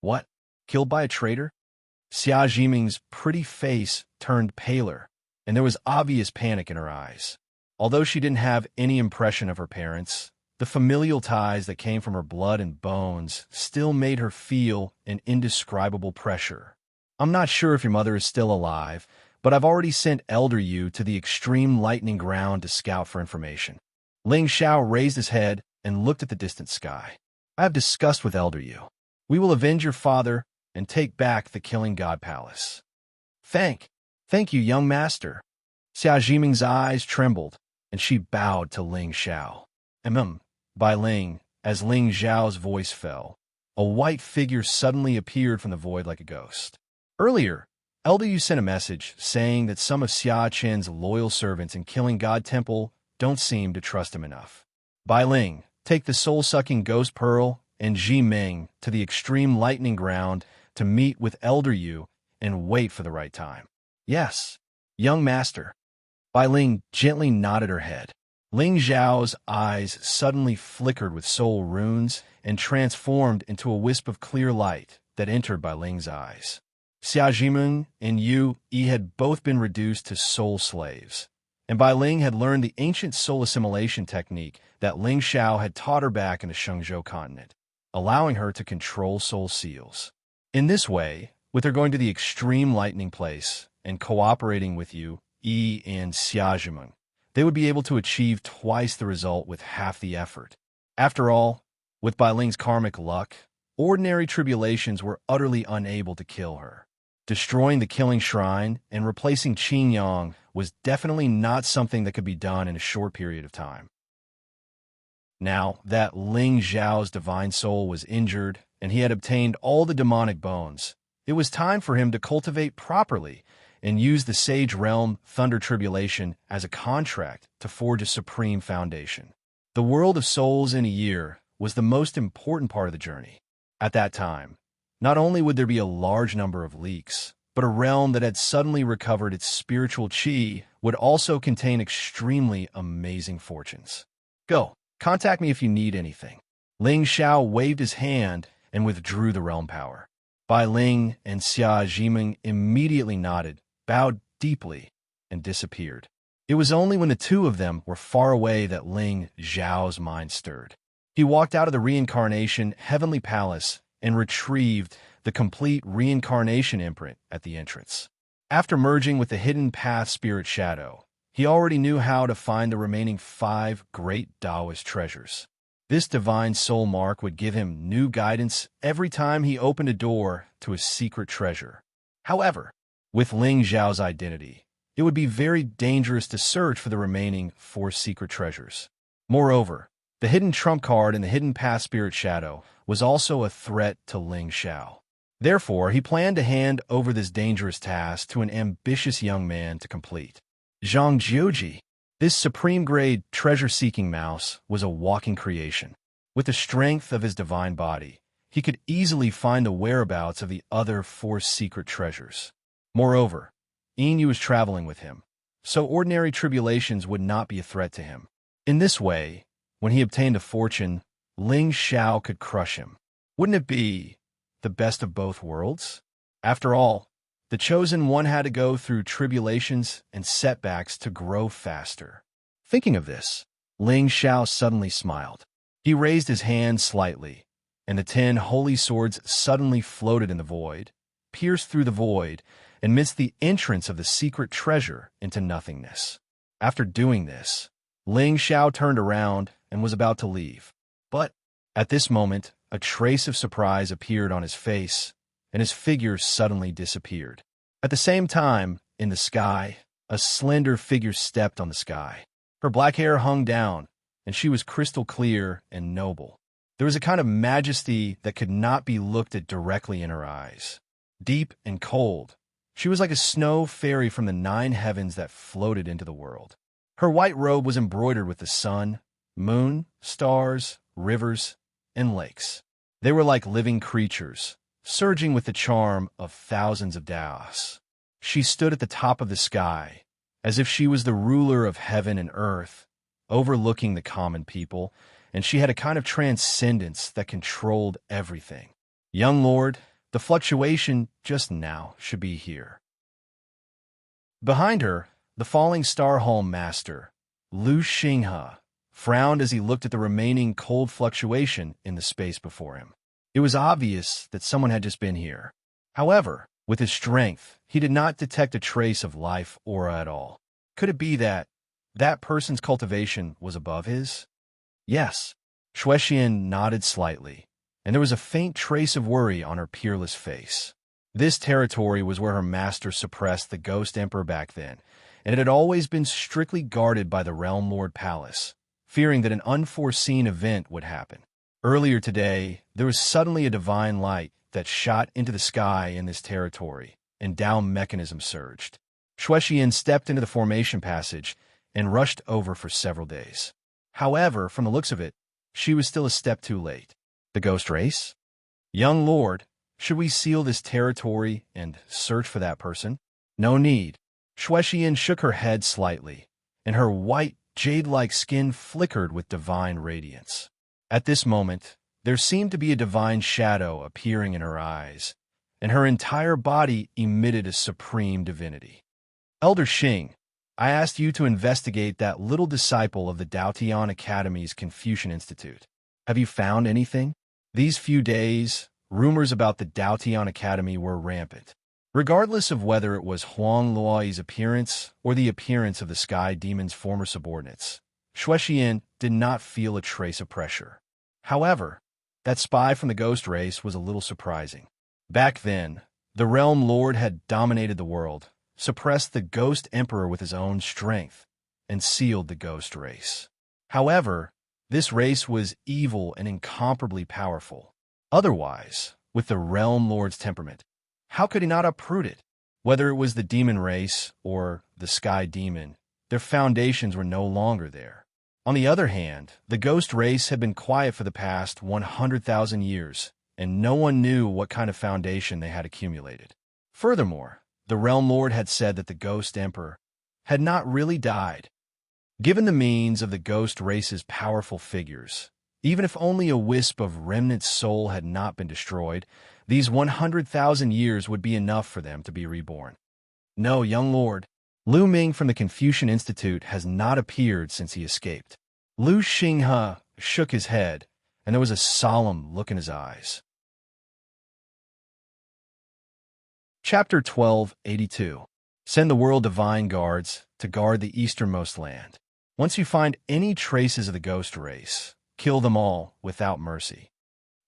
What? Killed by a traitor? Xia Jiming's pretty face turned paler, and there was obvious panic in her eyes. Although she didn't have any impression of her parents, the familial ties that came from her blood and bones still made her feel an indescribable pressure. I'm not sure if your mother is still alive, but I've already sent Elder Yu to the extreme lightning ground to scout for information. Ling Xiao raised his head and looked at the distant sky. I have discussed with Elder Yu. We will avenge your father and take back the Killing God Palace. Thank you, young master. Xia Jiming's eyes trembled, and she bowed to Ling Xiao. By Ling, as Ling Zhao's voice fell, a white figure suddenly appeared from the void like a ghost. Earlier, Elder Yu sent a message saying that some of Xia Chen's loyal servants in Killing God Temple don't seem to trust him enough. Bai Ling, take the soul-sucking ghost pearl and Ji Ming to the extreme lightning ground to meet with Elder Yu and wait for the right time. Yes, young master. Bai Ling gently nodded her head. Ling Zhao's eyes suddenly flickered with soul runes and transformed into a wisp of clear light that entered Bai Ling's eyes. Xia Jimeng and Yu Yi had both been reduced to soul slaves, and Bai Ling had learned the ancient soul assimilation technique that Ling Xiao had taught her back in the Shengzhou continent, allowing her to control soul seals. In this way, with her going to the extreme lightning place and cooperating with Yu Yi and Xia Jimeng, they would be able to achieve twice the result with half the effort. After all, with Bai Ling's karmic luck, ordinary tribulations were utterly unable to kill her. Destroying the killing shrine and replacing Qin Yang was definitely not something that could be done in a short period of time. Now that Ling Zhao's divine soul was injured and he had obtained all the demonic bones, it was time for him to cultivate properly and use the Sage Realm Thunder Tribulation as a contract to forge a supreme foundation. The world of souls in a year was the most important part of the journey. At that time, not only would there be a large number of leaks, but a realm that had suddenly recovered its spiritual qi would also contain extremely amazing fortunes. Go, contact me if you need anything. Ling Xiao waved his hand and withdrew the realm power. Bai Ling and Xia Jimeng immediately nodded, bowed deeply, and disappeared. It was only when the two of them were far away that Ling Zhao's mind stirred. He walked out of the reincarnation heavenly palace and retrieved the complete reincarnation imprint at the entrance. After merging with the hidden path spirit shadow, he already knew how to find the remaining 5 great Taoist treasures. This divine soul mark would give him new guidance every time he opened a door to a secret treasure. However, with Ling Zhao's identity, it would be very dangerous to search for the remaining 4 secret treasures. Moreover, the hidden trump card in the hidden path spirit shadow was also a threat to Ling Xiao. Therefore, he planned to hand over this dangerous task to an ambitious young man to complete. Zhang Jiuji, this supreme-grade treasure-seeking mouse, was a walking creation. With the strength of his divine body, he could easily find the whereabouts of the other 4 secret treasures. Moreover, Yin was traveling with him, so ordinary tribulations would not be a threat to him. In this way, when he obtained a fortune, Ling Xiao could crush him. Wouldn't it be the best of both worlds? After all, the chosen one had to go through tribulations and setbacks to grow faster. Thinking of this, Ling Xiao suddenly smiled. He raised his hand slightly, and the 10 holy swords suddenly floated in the void, pierced through the void, and missed the entrance of the secret treasure into nothingness. After doing this, Ling Xiao turned around and was about to leave. But at this moment, a trace of surprise appeared on his face, and his figure suddenly disappeared. At the same time, in the sky, a slender figure stepped on the sky. Her black hair hung down, and she was crystal clear and noble. There was a kind of majesty that could not be looked at directly in her eyes. Deep and cold, she was like a snow fairy from the 9 heavens that floated into the world. Her white robe was embroidered with the sun, moon, stars, rivers, and lakes. They were like living creatures, surging with the charm of thousands of Taoists. She stood at the top of the sky, as if she was the ruler of heaven and earth, overlooking the common people, and she had a kind of transcendence that controlled everything. Young lord, the fluctuation just now should be here. Behind her, the falling star home master, Lu Xinghe, frowned as he looked at the remaining cold fluctuation in the space before him. It was obvious that someone had just been here. However, with his strength, he did not detect a trace of life aura at all. Could it be that that person's cultivation was above his? Yes. Shuexian nodded slightly, and there was a faint trace of worry on her peerless face. This territory was where her master suppressed the Ghost Emperor back then, and it had always been strictly guarded by the Realm Lord Palace, fearing that an unforeseen event would happen. Earlier today, there was suddenly a divine light that shot into the sky in this territory, and Tao mechanism surged. Shuexian stepped into the formation passage and rushed over for several days. However, from the looks of it, she was still a step too late. The ghost race? Young lord, should we seal this territory and search for that person? No need. Shuexian shook her head slightly, and her white, jade-like skin flickered with divine radiance. At this moment, there seemed to be a divine shadow appearing in her eyes, and her entire body emitted a supreme divinity. Elder Xing, I asked you to investigate that little disciple of the Daotian Academy's Confucian Institute. Have you found anything? These few days, rumors about the Daotian Academy were rampant. Regardless of whether it was Huang Luoyi's appearance or the appearance of the Sky Demon's former subordinates, Shuexian did not feel a trace of pressure. However, that spy from the ghost race was a little surprising. Back then, the Realm Lord had dominated the world, suppressed the Ghost Emperor with his own strength, and sealed the ghost race. However, this race was evil and incomparably powerful. Otherwise, with the Realm Lord's temperament, how could he not uproot it? Whether it was the demon race or the Sky Demon, their foundations were no longer there. On the other hand, the ghost race had been quiet for the past 100,000 years, and no one knew what kind of foundation they had accumulated. Furthermore, the Realm Lord had said that the Ghost Emperor had not really died. Given the means of the ghost race's powerful figures, even if only a wisp of remnant soul had not been destroyed, these 100,000 years would be enough for them to be reborn. No, young lord, Lu Ming from the Confucian Institute has not appeared since he escaped. Lu Xinghe shook his head, and there was a solemn look in his eyes. Chapter 1282. Send the World Divine Guards to guard the easternmost land. Once you find any traces of the ghost race, kill them all without mercy.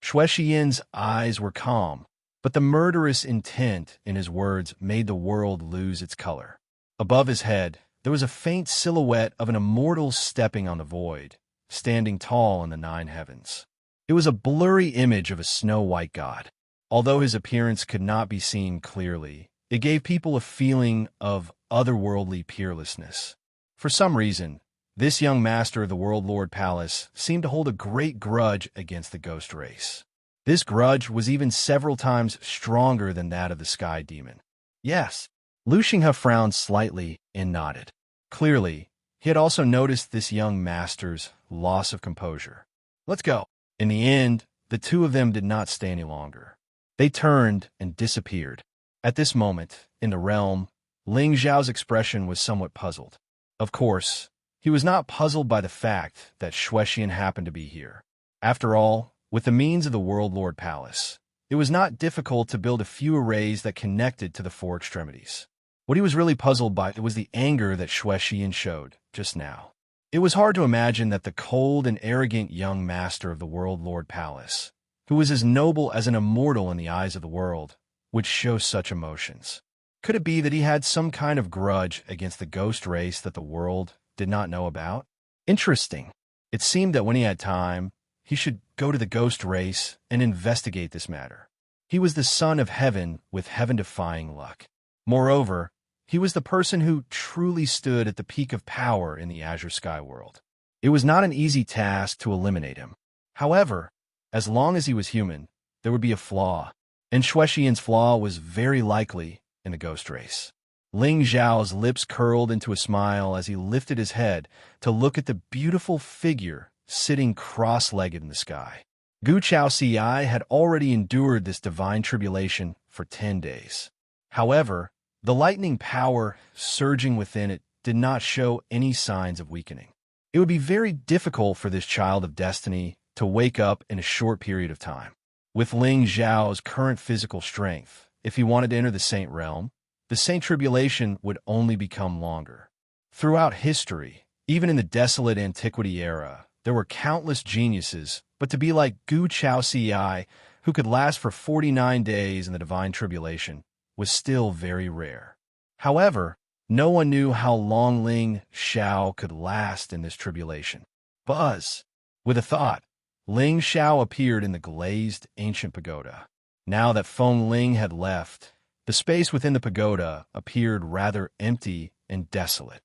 Shuexian's eyes were calm, but the murderous intent in his words made the world lose its color. Above his head, there was a faint silhouette of an immortal stepping on the void, standing tall in the nine heavens. It was a blurry image of a snow-white god. Although his appearance could not be seen clearly, it gave people a feeling of otherworldly peerlessness. For some reason, this young master of the World Lord Palace seemed to hold a great grudge against the ghost race. This grudge was even several times stronger than that of the Sky Demon. Yes, Lu Xinghe frowned slightly and nodded. Clearly, he had also noticed this young master's loss of composure. Let's go. In the end, the two of them did not stay any longer. They turned and disappeared. At this moment, in the realm, Ling Zhao's expression was somewhat puzzled. Of course, he was not puzzled by the fact that Shuexian happened to be here. After all, with the means of the World Lord Palace, it was not difficult to build a few arrays that connected to the four extremities. What he was really puzzled by was the anger that Shuexian showed just now. It was hard to imagine that the cold and arrogant young master of the World Lord Palace, who was as noble as an immortal in the eyes of the world, would show such emotions. Could it be that he had some kind of grudge against the ghost race that the world did not know about? Interesting. It seemed that when he had time, he should go to the ghost race and investigate this matter. He was the son of heaven with heaven-defying luck. Moreover, he was the person who truly stood at the peak of power in the Azure Sky world. It was not an easy task to eliminate him. However, as long as he was human, there would be a flaw, and Shuexian's flaw was very likely in the ghost race. Ling Zhao's lips curled into a smile as he lifted his head to look at the beautiful figure sitting cross-legged in the sky. Gu Chaoxiai had already endured this divine tribulation for 10 days. However, the lightning power surging within it did not show any signs of weakening. It would be very difficult for this child of destiny to wake up in a short period of time. With Ling Zhao's current physical strength, if he wanted to enter the Saint Realm, the Saint Tribulation would only become longer. Throughout history, even in the desolate antiquity era, there were countless geniuses, but to be like Gu Chaoxiai, who could last for 49 days in the Divine Tribulation, was still very rare. However, no one knew how long Ling Zhao could last in this tribulation. Buzz! With a thought, Ling Zhao appeared in the glazed ancient pagoda. Now that Feng Ling had left, the space within the pagoda appeared rather empty and desolate.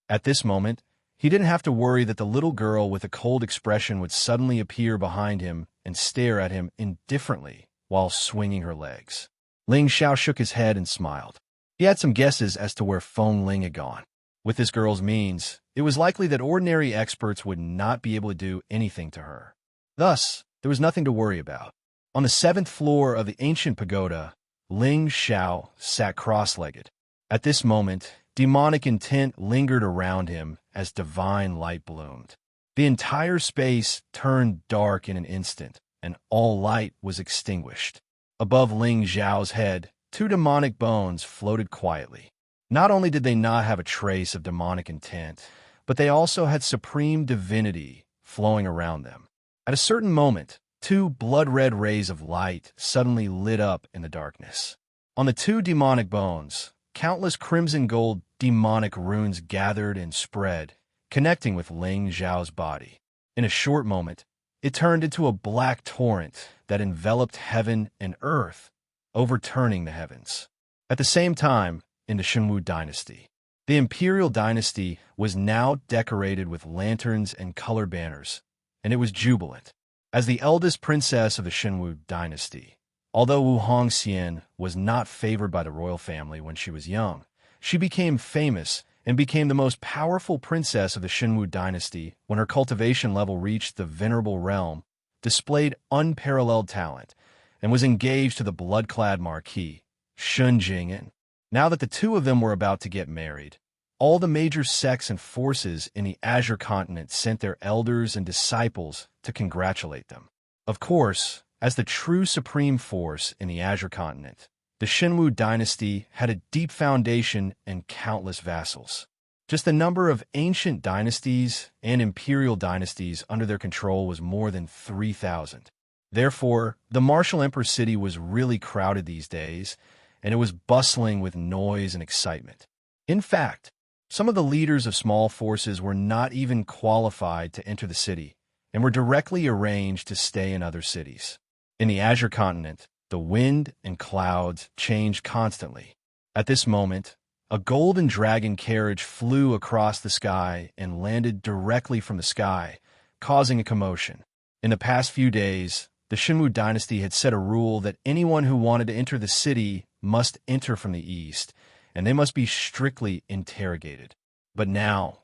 At this moment, he didn't have to worry that the little girl with a cold expression would suddenly appear behind him and stare at him indifferently while swinging her legs. Ling Xiao shook his head and smiled. He had some guesses as to where Feng Ling had gone. With this girl's means, it was likely that ordinary experts would not be able to do anything to her. Thus, there was nothing to worry about. On the 7th floor of the ancient pagoda, Ling Xiao sat cross-legged. At this moment, demonic intent lingered around him as divine light bloomed. The entire space turned dark in an instant, and all light was extinguished. Above Ling Xiao's head, 2 demonic bones floated quietly. Not only did they not have a trace of demonic intent, but they also had supreme divinity flowing around them. At a certain moment, 2 blood-red rays of light suddenly lit up in the darkness. On the 2 demonic bones, countless crimson gold demonic runes gathered and spread, connecting with Ling Xiao's body. In a short moment, it turned into a black torrent that enveloped heaven and earth, overturning the heavens. At the same time, in the Shenwu dynasty, the imperial dynasty was now decorated with lanterns and color banners, and it was jubilant. As the eldest princess of the Shenwu dynasty, although Wu Hongxian was not favored by the royal family when she was young, she became famous and became the most powerful princess of the Shenwu dynasty when her cultivation level reached the venerable realm, displayed unparalleled talent, and was engaged to the blood-clad marquis, Shun Jing'an. Now that the 2 of them were about to get married, all the major sects and forces in the Azure continent sent their elders and disciples to congratulate them. Of course, as the true supreme force in the Azure continent, the Shenwu dynasty had a deep foundation and countless vassals. Just the number of ancient dynasties and imperial dynasties under their control was more than 3,000. Therefore, the martial emperor city was really crowded these days, and it was bustling with noise and excitement. In fact, some of the leaders of small forces were not even qualified to enter the city and were directly arranged to stay in other cities. In the Azure continent, the wind and clouds changed constantly. At this moment, a golden dragon carriage flew across the sky and landed directly from the sky, causing a commotion. In the past few days, the Shenwu dynasty had set a rule that anyone who wanted to enter the city must enter from the east, and they must be strictly interrogated. But now,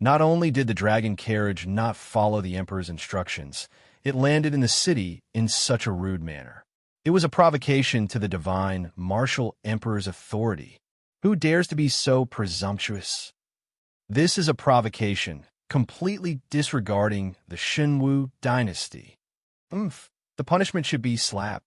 not only did the dragon carriage not follow the emperor's instructions, it landed in the city in such a rude manner. It was a provocation to the divine martial emperor's authority. Who dares to be so presumptuous? This is a provocation, completely disregarding the Shenwu dynasty. The punishment should be slapped.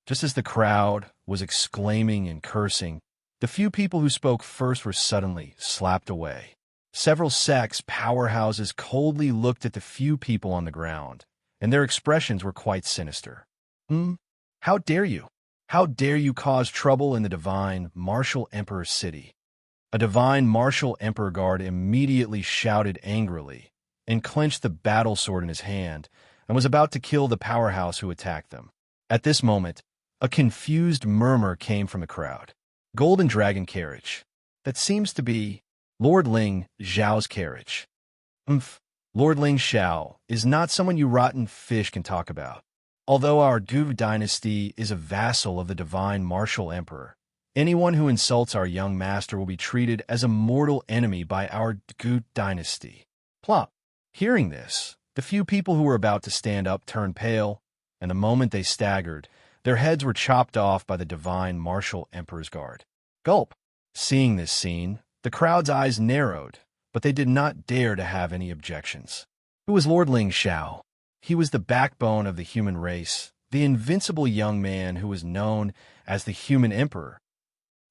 Just as the crowd was exclaiming and cursing, the few people who spoke first were suddenly slapped away. Several sects' powerhouses coldly looked at the few people on the ground, and their expressions were quite sinister. How dare you? How dare you cause trouble in the divine martial emperor's city? A divine martial emperor guard immediately shouted angrily and clenched the battle sword in his hand and was about to kill the powerhouse who attacked them. At this moment, a confused murmur came from the crowd. Golden Dragon carriage. That seems to be Lord Ling Xiao's carriage. Lord Ling Xiao is not someone you rotten fish can talk about. Although our Du dynasty is a vassal of the divine martial emperor, anyone who insults our young master will be treated as a mortal enemy by our Du dynasty. Plop. Hearing this, the few people who were about to stand up turned pale, and the moment they staggered, their heads were chopped off by the divine martial emperor's guard. Gulp. Seeing this scene, the crowd's eyes narrowed, but they did not dare to have any objections. Who was Lord Ling Xiao? He was the backbone of the human race, the invincible young man who was known as the human emperor.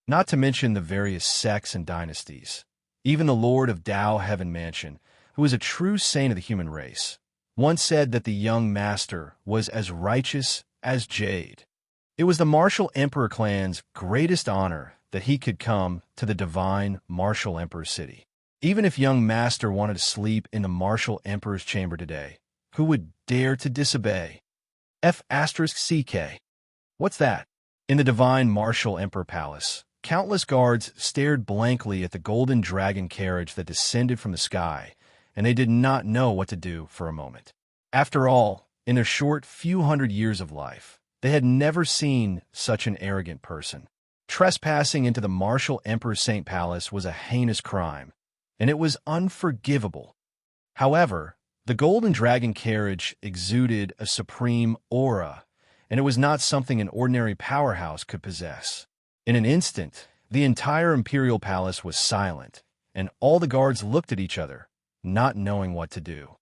Not to mention the various sects and dynasties. Even the Lord of Dao Heaven Mansion, who was a true saint of the human race, once said that the young master was as righteous as jade. It was the martial emperor clan's greatest honor that he could come to the divine martial emperor city. Even if young master wanted to sleep in the martial emperor's chamber today, who would dare to disobey? F***CK. What's that? In the divine martial emperor palace, Countless guards stared blankly at the golden dragon carriage that descended from the sky, and they did not know what to do for a moment. After all, in their short few hundred years of life, they had never seen such an arrogant person. Trespassing into the martial Emperor's St. Palace was a heinous crime, and it was unforgivable. However, the golden dragon carriage exuded a supreme aura, and it was not something an ordinary powerhouse could possess. In an instant, the entire imperial palace was silent, and all the guards looked at each other, not knowing what to do.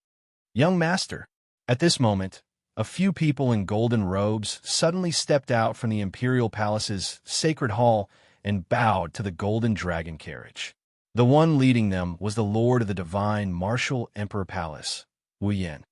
Young master. At this moment, a few people in golden robes suddenly stepped out from the imperial palace's sacred hall and bowed to the golden dragon carriage. The one leading them was the lord of the divine martial emperor palace, Wu Yan.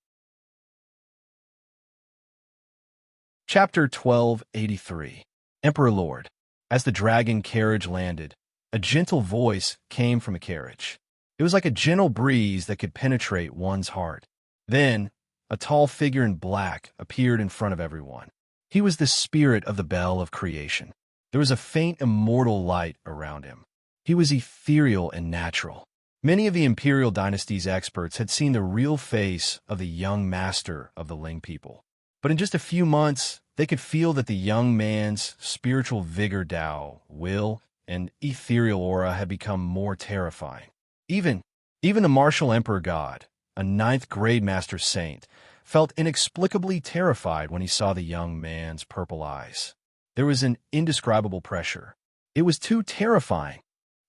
Chapter 1283. Emperor Lord. As the dragon carriage landed, a gentle voice came from the carriage. It was like a gentle breeze that could penetrate one's heart. Then, a tall figure in black appeared in front of everyone. He was the spirit of the bell of creation. There was a faint immortal light around him. He was ethereal and natural. Many of the imperial dynasty's experts had seen the real face of the young master of the Ling people. But in just a few months, they could feel that the young man's spiritual vigor, Tao, will, and ethereal aura had become more terrifying. Even the martial emperor god, a ninth-grade master saint, felt inexplicably terrified when he saw the young man's purple eyes. There was an indescribable pressure. It was too terrifying.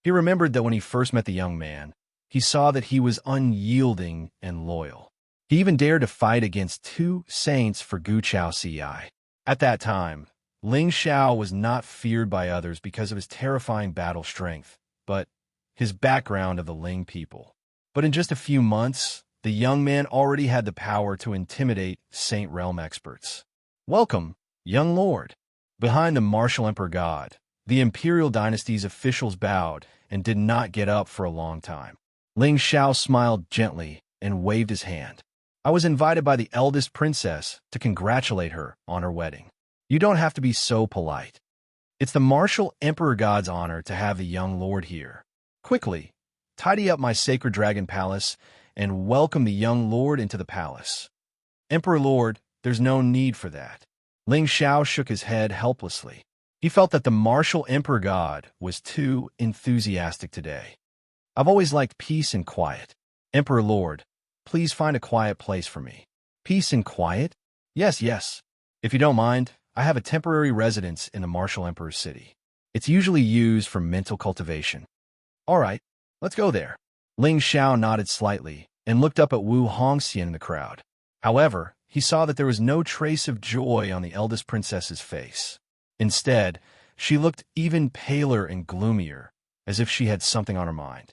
He remembered that when he first met the young man, he saw that he was unyielding and loyal. He even dared to fight against two saints for Gu Chao Ci. At that time, Ling Xiao was not feared by others because of his terrifying battle strength, but his background of the Ling people. But in just a few months, the young man already had the power to intimidate Saint Realm experts. Welcome, young lord. Behind the martial emperor god, the imperial dynasty's officials bowed and did not get up for a long time. Ling Xiao smiled gently and waved his hand. I was invited by the eldest princess to congratulate her on her wedding. You don't have to be so polite. It's the martial emperor god's honor to have the young lord here. Quickly, tidy up my sacred dragon palace and welcome the young lord into the palace. Emperor Lord, there's no need for that. Ling Xiao shook his head helplessly. He felt that the martial emperor god was too enthusiastic today. I've always liked peace and quiet. Emperor Lord, please find a quiet place for me. Peace and quiet? Yes. If you don't mind, I have a temporary residence in the martial emperor's city. It's usually used for mental cultivation. All right, let's go there. Ling Xiao nodded slightly and looked up at Wu Hongxian in the crowd. However, he saw that there was no trace of joy on the eldest princess's face. Instead, she looked even paler and gloomier, as if she had something on her mind.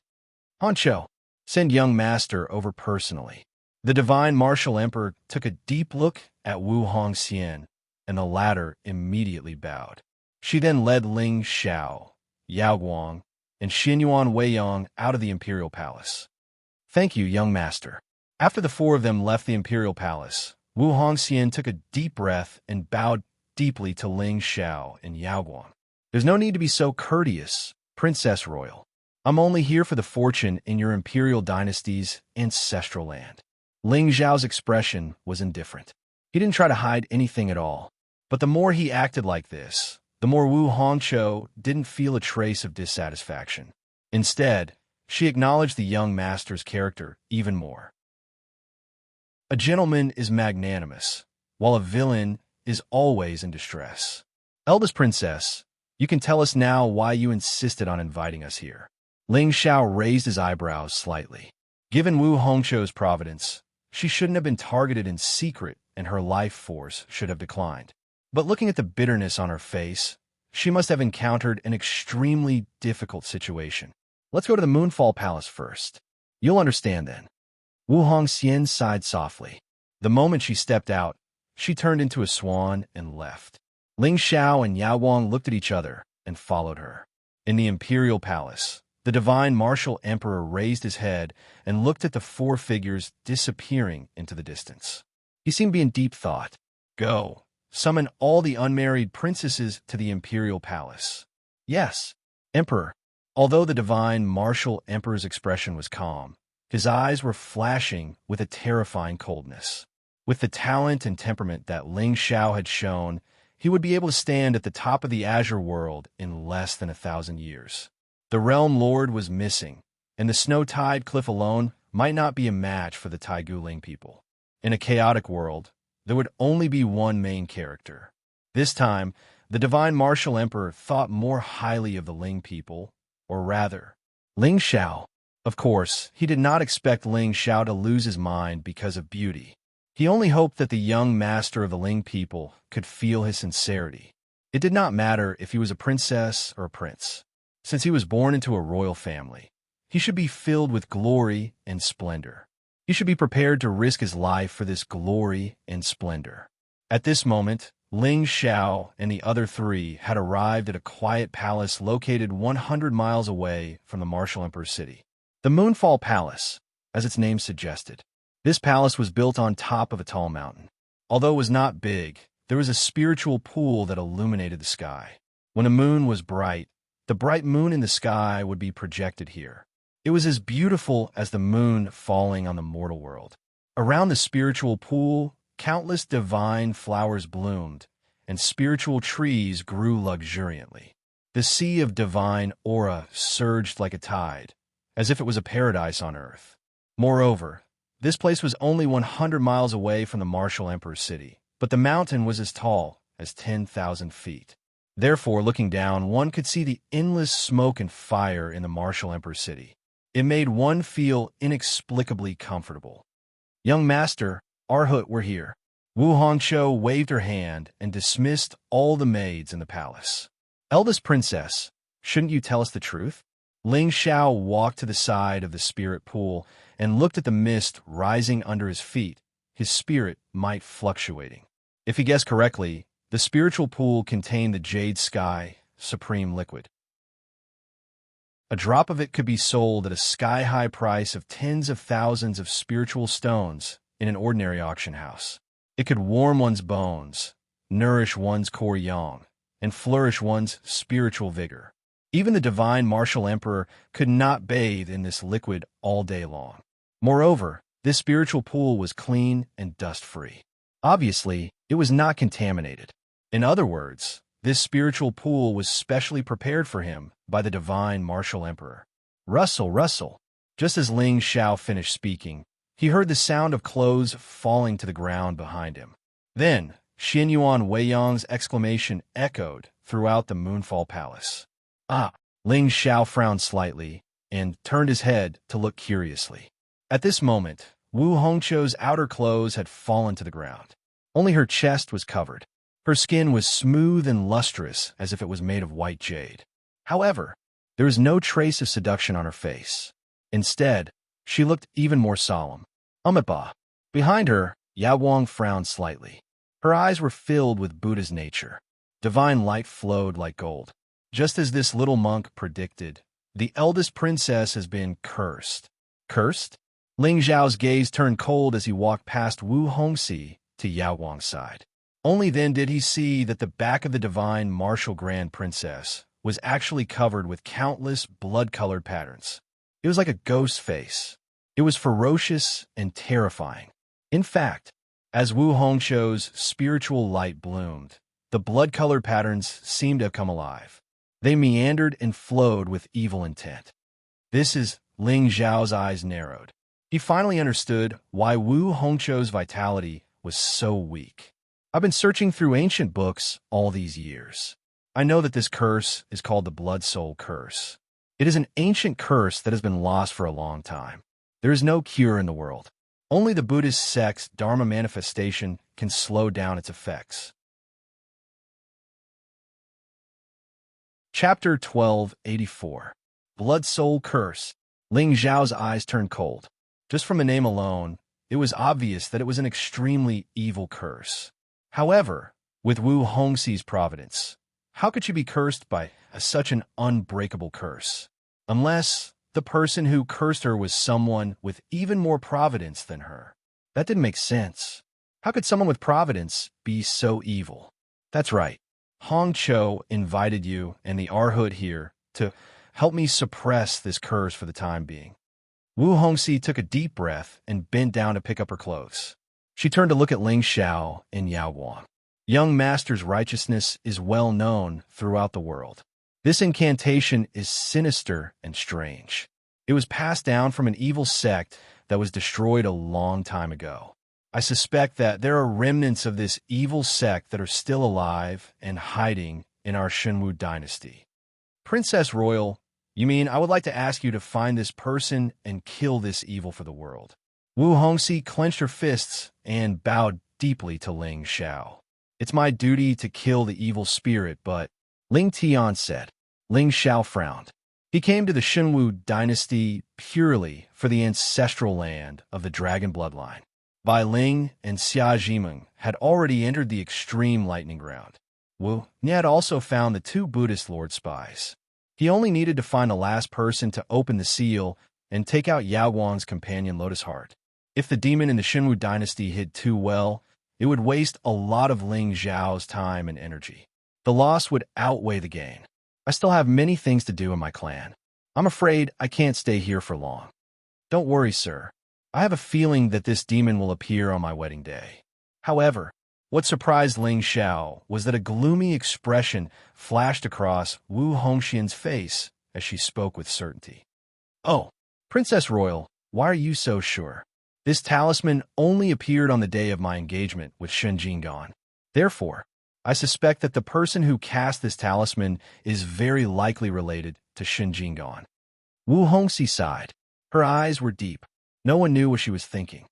Honcho, send young master over personally. The divine martial emperor took a deep look at Wu Hongxian, and the latter immediately bowed. She then led Ling Xiao, Yao Guang, and Xinyuan Weiyang out of the imperial palace. Thank you, young master. After the four of them left the imperial palace, Wu Hongxian took a deep breath and bowed deeply to Ling Xiao and Yao Guang. There's no need to be so courteous, Princess Royal. I'm only here for the fortune in your imperial dynasty's ancestral land. Ling Xiao's expression was indifferent. He didn't try to hide anything at all. But the more he acted like this, the more Wu Hongqiu didn't feel a trace of dissatisfaction. Instead, she acknowledged the young master's character even more. A gentleman is magnanimous, while a villain is always in distress. Eldest princess, you can tell us now why you insisted on inviting us here. Ling Xiao raised his eyebrows slightly. Given Wu Hongqiu's providence, she shouldn't have been targeted in secret and her life force should have declined. But looking at the bitterness on her face, she must have encountered an extremely difficult situation. Let's go to the Moonfall Palace first. You'll understand then. Wu Hongxian sighed softly. The moment she stepped out, she turned into a swan and left. Ling Xiao and Yao Guang looked at each other and followed her. In the imperial palace, the divine martial emperor raised his head and looked at the four figures disappearing into the distance. He seemed to be in deep thought. Go, summon all the unmarried princesses to the imperial palace. Yes, Emperor. Although the divine martial emperor's expression was calm, his eyes were flashing with a terrifying coldness. With the talent and temperament that Ling Xiao had shown, he would be able to stand at the top of the Azure world in less than 1,000 years. The Realm Lord was missing, and the snow-tide cliff alone might not be a match for the Taigu Ling people. In a chaotic world, there would only be one main character. This time, the divine martial emperor thought more highly of the Ling people, or rather, Ling Xiao. Of course, he did not expect Ling Xiao to lose his mind because of beauty. He only hoped that the young master of the Ling people could feel his sincerity. It did not matter if he was a princess or a prince. Since he was born into a royal family, he should be filled with glory and splendor. He should be prepared to risk his life for this glory and splendor. At this moment, Ling Xiao and the other three had arrived at a quiet palace located 100 miles away from the martial emperor's city. The Moonfall Palace, as its name suggested. This palace was built on top of a tall mountain. Although it was not big, there was a spiritual pool that illuminated the sky. When a moon was bright, the bright moon in the sky would be projected here. It was as beautiful as the moon falling on the mortal world. Around the spiritual pool, countless divine flowers bloomed, and spiritual trees grew luxuriantly. The sea of divine aura surged like a tide, as if it was a paradise on earth. Moreover, this place was only 100 miles away from the martial emperor's city, but the mountain was as tall as 10,000 feet. Therefore, looking down, one could see the endless smoke and fire in the martial emperor's city. It made one feel inexplicably comfortable. "Young master, Arhut, we're here." Wu Hongqiu waved her hand and dismissed all the maids in the palace. "Eldest princess, shouldn't you tell us the truth?" Ling Xiao walked to the side of the spirit pool and looked at the mist rising under his feet, his spirit might fluctuating. If he guessed correctly, the spiritual pool contained the jade sky, supreme liquid. A drop of it could be sold at a sky-high price of tens of thousands of spiritual stones in an ordinary auction house. It could warm one's bones, nourish one's core yang, and flourish one's spiritual vigor. Even the divine martial emperor could not bathe in this liquid all day long. Moreover, this spiritual pool was clean and dust-free. Obviously, it was not contaminated. In other words, this spiritual pool was specially prepared for him by the divine martial emperor. Rustle, rustle. Just as Ling Xiao finished speaking, he heard the sound of clothes falling to the ground behind him. Then, Xin Yuan Weiyang's exclamation echoed throughout the Moonfall Palace. "Ah!" Ling Xiao frowned slightly and turned his head to look curiously. At this moment, Wu Hongqiu's outer clothes had fallen to the ground. Only her chest was covered. Her skin was smooth and lustrous as if it was made of white jade. However, there was no trace of seduction on her face. Instead, she looked even more solemn. Amitabha. Behind her, Yao Wang frowned slightly. Her eyes were filled with Buddha's nature. Divine light flowed like gold. Just as this little monk predicted, the eldest princess has been cursed. Cursed? Ling Zhao's gaze turned cold as he walked past Wu Hongxi to Yao Wang's side. Only then did he see that the back of the divine martial grand princess was actually covered with countless blood-colored patterns. It was like a ghost face. It was ferocious and terrifying. In fact, as Wu Hongqiu's spiritual light bloomed, the blood-colored patterns seemed to have come alive. They meandered and flowed with evil intent. This is Ling Zhao's eyes narrowed. He finally understood why Wu Hongqiu's vitality was so weak. I've been searching through ancient books all these years. I know that this curse is called the Blood Soul Curse. It is an ancient curse that has been lost for a long time. There is no cure in the world. Only the Buddhist sect's Dharma manifestation can slow down its effects. Chapter 1284. Blood Soul Curse. Ling Zhao's eyes turned cold. Just from the name alone, it was obvious that it was an extremely evil curse. However, with Wu Hongxi's providence, how could she be cursed by such an unbreakable curse? Unless the person who cursed her was someone with even more providence than her. That didn't make sense. How could someone with providence be so evil? That's right. Hongqiu invited you and the Arhut here to help me suppress this curse for the time being. Wu Hongxi took a deep breath and bent down to pick up her clothes. She turned to look at Ling Xiao and Yao Guang. Young master's righteousness is well known throughout the world. This incantation is sinister and strange. It was passed down from an evil sect that was destroyed a long time ago. I suspect that there are remnants of this evil sect that are still alive and hiding in our Shenwu dynasty. Princess Royal, you mean I would like to ask you to find this person and kill this evil for the world? Wu Hongxi clenched her fists and bowed deeply to Ling Xiao. It's my duty to kill the evil spirit, but Ling Tian said. Ling Xiao frowned. He came to the Shenwu dynasty purely for the ancestral land of the dragon bloodline. Bai Ling and Xia Jimeng had already entered the extreme lightning ground. Wu had also found the two Buddhist lord spies. He only needed to find the last person to open the seal and take out Yao Guang's companion Lotus Heart. If the demon in the Shenwu dynasty hid too well, it would waste a lot of Ling Xiao's time and energy. The loss would outweigh the gain. I still have many things to do in my clan. I'm afraid I can't stay here for long. Don't worry, sir. I have a feeling that this demon will appear on my wedding day. However, what surprised Ling Xiao was that a gloomy expression flashed across Wu Hongxian's face as she spoke with certainty. Oh, Princess Royal, why are you so sure? This talisman only appeared on the day of my engagement with Shen Jingan. Therefore, I suspect that the person who cast this talisman is very likely related to Shen Jingan. Wu Hongxi sighed. Her eyes were deep. No one knew what she was thinking.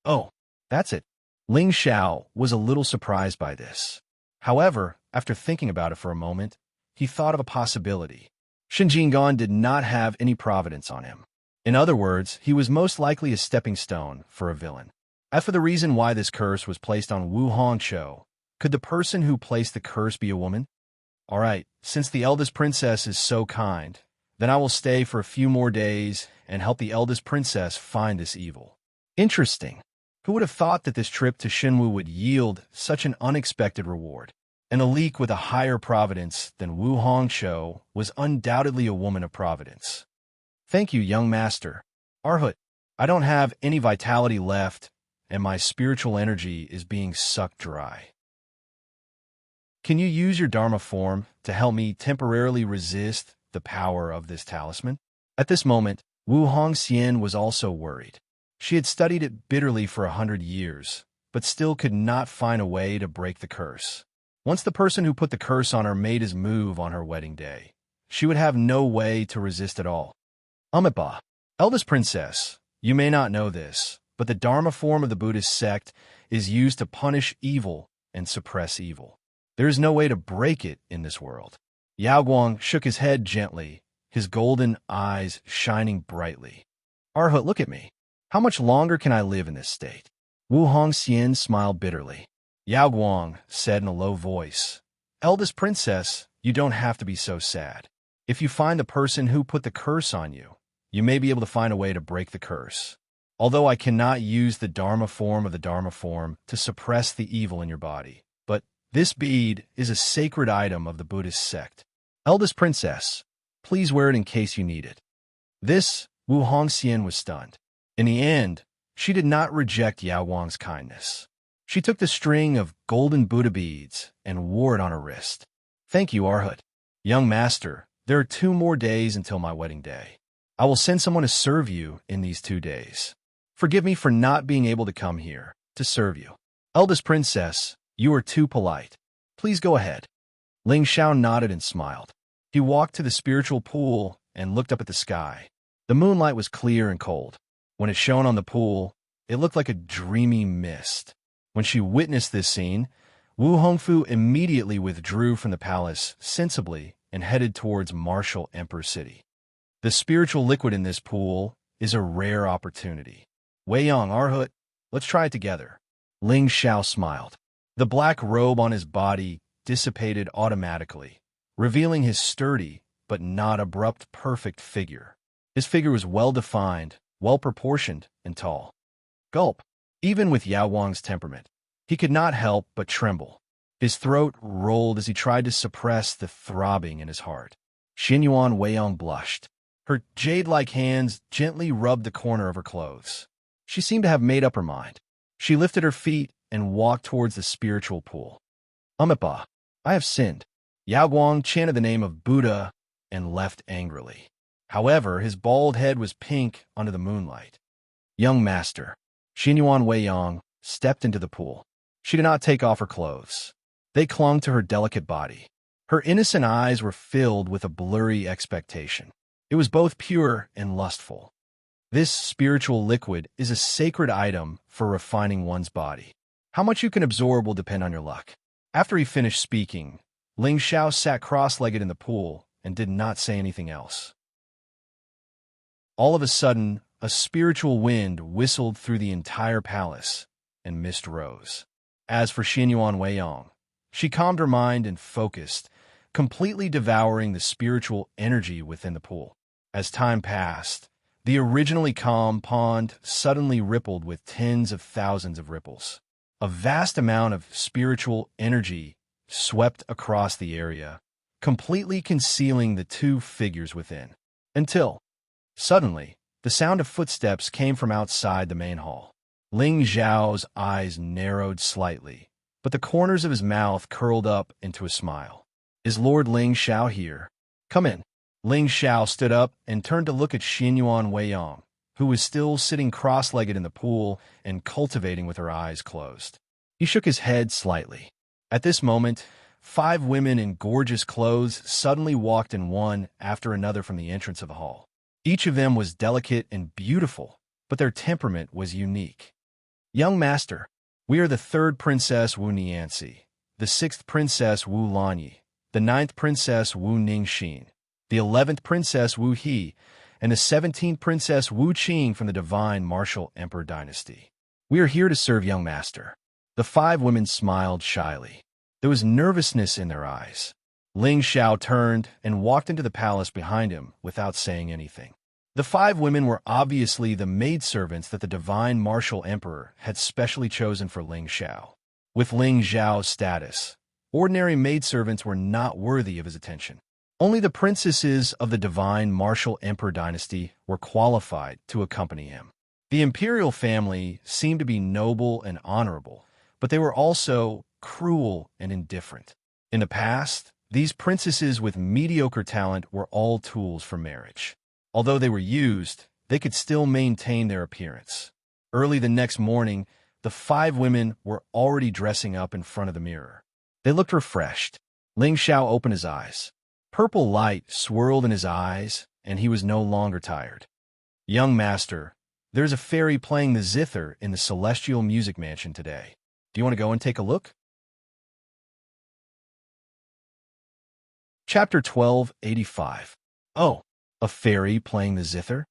Oh, that's it. Ling Xiao was a little surprised by this. However, after thinking about it for a moment, he thought of a possibility. Shen Jingan did not have any providence on him. In other words, he was most likely a stepping stone for a villain. As for the reason why this curse was placed on Wu Hongqiu, could the person who placed the curse be a woman? All right, since the eldest princess is so kind, then I will stay for a few more days and help the eldest princess find this evil. Interesting. Who would have thought that this trip to Shenwu would yield such an unexpected reward? And a leak with a higher providence than Wu Hongqiu was undoubtedly a woman of providence. Thank you, young master. Arhut, I don't have any vitality left, and my spiritual energy is being sucked dry. Can you use your Dharma form to help me temporarily resist the power of this talisman? At this moment, Wu Hongxian was also worried. She had studied it bitterly for 100 years, but still could not find a way to break the curse. Once the person who put the curse on her made his move on her wedding day, she would have no way to resist at all. Amitabha, eldest princess, you may not know this, but the Dharma form of the Buddhist sect is used to punish evil and suppress evil. There is no way to break it in this world. Yao Guang shook his head gently, his golden eyes shining brightly. Arhut, look at me. How much longer can I live in this state? Wu Hongxian smiled bitterly. Yao Guang said in a low voice, Eldest princess, you don't have to be so sad. If you find the person who put the curse on you, you may be able to find a way to break the curse. Although I cannot use the Dharma form of the Dharma form to suppress the evil in your body, but this bead is a sacred item of the Buddhist sect. Eldest princess, please wear it in case you need it. This, Wu Hongxian was stunned. In the end, she did not reject Yao Guang's kindness. She took the string of golden Buddha beads and wore it on her wrist. Thank you, Arhut. Young master, there are 2 more days until my wedding day. I will send someone to serve you in these 2 days. Forgive me for not being able to come here to serve you. Eldest princess, you are too polite. Please go ahead. Ling Xiao nodded and smiled. He walked to the spiritual pool and looked up at the sky. The moonlight was clear and cold. When it shone on the pool, it looked like a dreamy mist. When she witnessed this scene, Wu Hongfu immediately withdrew from the palace sensibly and headed towards Martial Emperor City. The spiritual liquid in this pool is a rare opportunity. Wei Yang, Arhut, let's try it together. Ling Xiao smiled. The black robe on his body dissipated automatically, revealing his sturdy but not abrupt perfect figure. His figure was well-defined, well-proportioned, and tall. Gulp. Even with Yao Guang's temperament, he could not help but tremble. His throat rolled as he tried to suppress the throbbing in his heart. Xinyuan Weiyang blushed. Her jade-like hands gently rubbed the corner of her clothes. She seemed to have made up her mind. She lifted her feet and walked towards the spiritual pool. Amipa, I have sinned. Yao Guang chanted the name of Buddha and left angrily. However, his bald head was pink under the moonlight. Young master, Xinyuan Weiyang, stepped into the pool. She did not take off her clothes. They clung to her delicate body. Her innocent eyes were filled with a blurry expectation. It was both pure and lustful. This spiritual liquid is a sacred item for refining one's body. How much you can absorb will depend on your luck. After he finished speaking, Ling Xiao sat cross-legged in the pool and did not say anything else. All of a sudden, a spiritual wind whistled through the entire palace, and mist rose. As for Xinyuan Weiyang, she calmed her mind and focused, completely devouring the spiritual energy within the pool. As time passed, the originally calm pond suddenly rippled with tens of thousands of ripples. A vast amount of spiritual energy swept across the area, completely concealing the two figures within. Until, suddenly, the sound of footsteps came from outside the main hall. Ling Zhao's eyes narrowed slightly, but the corners of his mouth curled up into a smile. Is Lord Ling Xiao here? Come in. Ling Xiao stood up and turned to look at Xinyuan Weiyang, who was still sitting cross-legged in the pool and cultivating with her eyes closed. He shook his head slightly. At this moment, 5 women in gorgeous clothes suddenly walked in one after another from the entrance of the hall. Each of them was delicate and beautiful, but their temperament was unique. Young master, we are the 3rd Princess Wu Nianxi, the 6th Princess Wu Lanyi, the 9th Princess Wu Ningxin, the 11th Princess Wu He, and the 17th Princess Wu Qing from the divine martial emperor dynasty. We are here to serve young master. The 5 women smiled shyly. There was nervousness in their eyes. Ling Xiao turned and walked into the palace behind him without saying anything. The 5 women were obviously the maidservants that the divine martial emperor had specially chosen for Ling Xiao. With Ling Xiao's status, ordinary maidservants were not worthy of his attention. Only the princesses of the divine martial emperor dynasty were qualified to accompany him. The imperial family seemed to be noble and honorable, but they were also cruel and indifferent. In the past, these princesses with mediocre talent were all tools for marriage. Although they were used, they could still maintain their appearance. Early the next morning, the 5 women were already dressing up in front of the mirror. They looked refreshed. Ling Xiao opened his eyes. Purple light swirled in his eyes, and he was no longer tired. Young master, there's a fairy playing the zither in the celestial music mansion today. Do you want to go and take a look? Chapter 1285. Oh, a fairy playing the zither?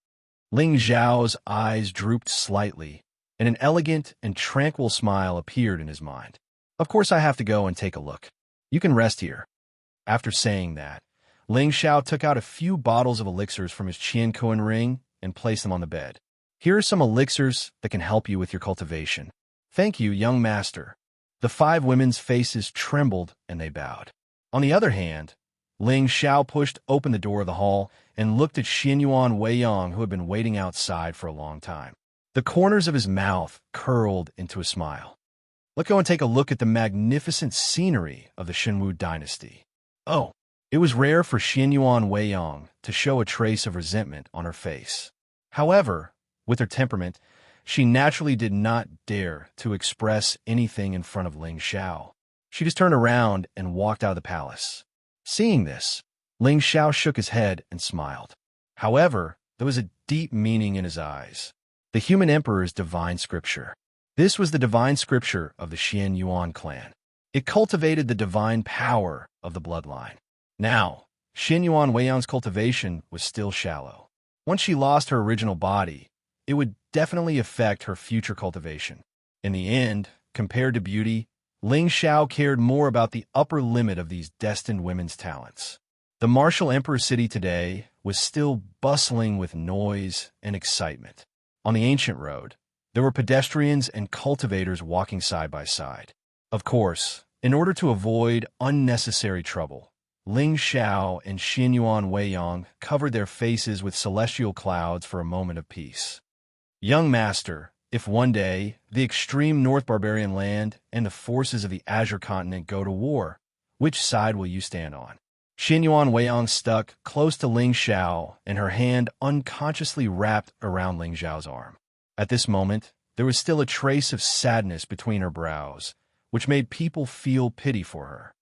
Ling Zhao's eyes drooped slightly, and an elegant and tranquil smile appeared in his mind. Of course I have to go and take a look. You can rest here. After saying that, Ling Xiao took out a few bottles of elixirs from his Qiankuan ring and placed them on the bed. Here are some elixirs that can help you with your cultivation. Thank you, young master. The 5 women's faces trembled and they bowed. On the other hand, Ling Xiao pushed open the door of the hall and looked at Xinyuan Weiyang, who had been waiting outside for a long time. The corners of his mouth curled into a smile. Let's go and take a look at the magnificent scenery of the Shenwu dynasty. Oh, it was rare for Xinyuan Weiyang to show a trace of resentment on her face. However, with her temperament, she naturally did not dare to express anything in front of Ling Xiao. She just turned around and walked out of the palace. Seeing this, Ling Xiao shook his head and smiled. However, there was a deep meaning in his eyes. The human emperor's divine scripture. This was the divine scripture of the Xian Yuan clan. It cultivated the divine power of the bloodline. Now, Xinyuan Weiyang's cultivation was still shallow. Once she lost her original body, it would definitely affect her future cultivation. In the end, compared to beauty, Ling Xiao cared more about the upper limit of these destined women's talents. The martial emperor city today was still bustling with noise and excitement. On the ancient road, there were pedestrians and cultivators walking side by side. Of course, in order to avoid unnecessary trouble, Ling Xiao and Xin Yuan Weiyang covered their faces with celestial clouds for a moment of peace. Young master, if one day the extreme North Barbarian land and the forces of the Azure continent go to war, which side will you stand on? Xin Yuan Weiyang stuck close to Ling Xiao, and her hand unconsciously wrapped around Ling Xiao's arm. At this moment, there was still a trace of sadness between her brows, which made people feel pity for her.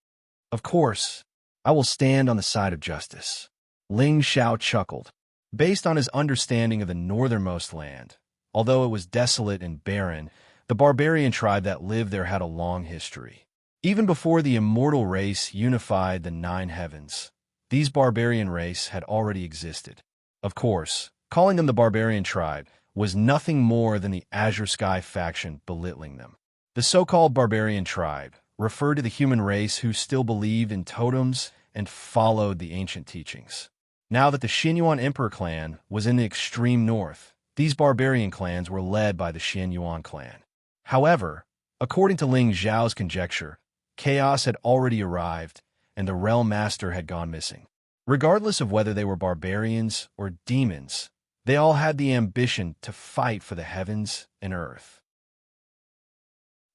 Of course, I will stand on the side of justice. Ling Xiao chuckled. Based on his understanding of the northernmost land, although it was desolate and barren, the barbarian tribe that lived there had a long history. Even before the immortal race unified the 9 heavens, these barbarian race had already existed. Of course, calling them the barbarian tribe was nothing more than the Azure Sky faction belittling them. The so-called barbarian tribe referred to the human race who still believed in totems and followed the ancient teachings. Now that the Xianyuan Emperor clan was in the extreme north, these barbarian clans were led by the Xianyuan clan. However, according to Ling Xiao's conjecture, chaos had already arrived and the realm master had gone missing. Regardless of whether they were barbarians or demons, they all had the ambition to fight for the heavens and earth.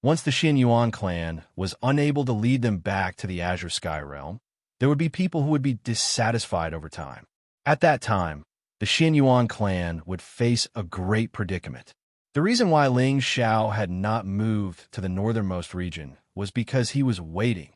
Once the Xianyuan clan was unable to lead them back to the Azure Sky realm, there would be people who would be dissatisfied over time. At that time, the Xianyuan clan would face a great predicament. The reason why Ling Xiao had not moved to the northernmost region was because he was waiting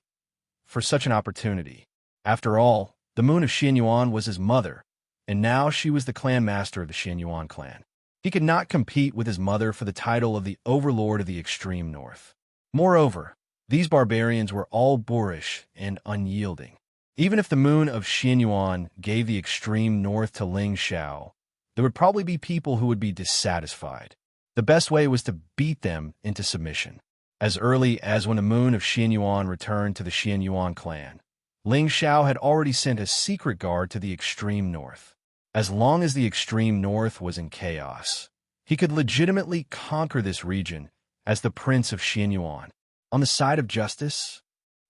for such an opportunity. After all, the moon of Xianyuan was his mother, and now she was the clan master of the Xianyuan clan. He could not compete with his mother for the title of the overlord of the extreme north. Moreover, these barbarians were all boorish and unyielding. Even if the moon of Xianyuan gave the extreme north to Ling Xiao, there would probably be people who would be dissatisfied. The best way was to beat them into submission. As early as when the moon of Xianyuan returned to the Xianyuan clan, Ling Xiao had already sent a secret guard to the extreme north. As long as the extreme north was in chaos, he could legitimately conquer this region as the prince of Xianyuan. On the side of justice,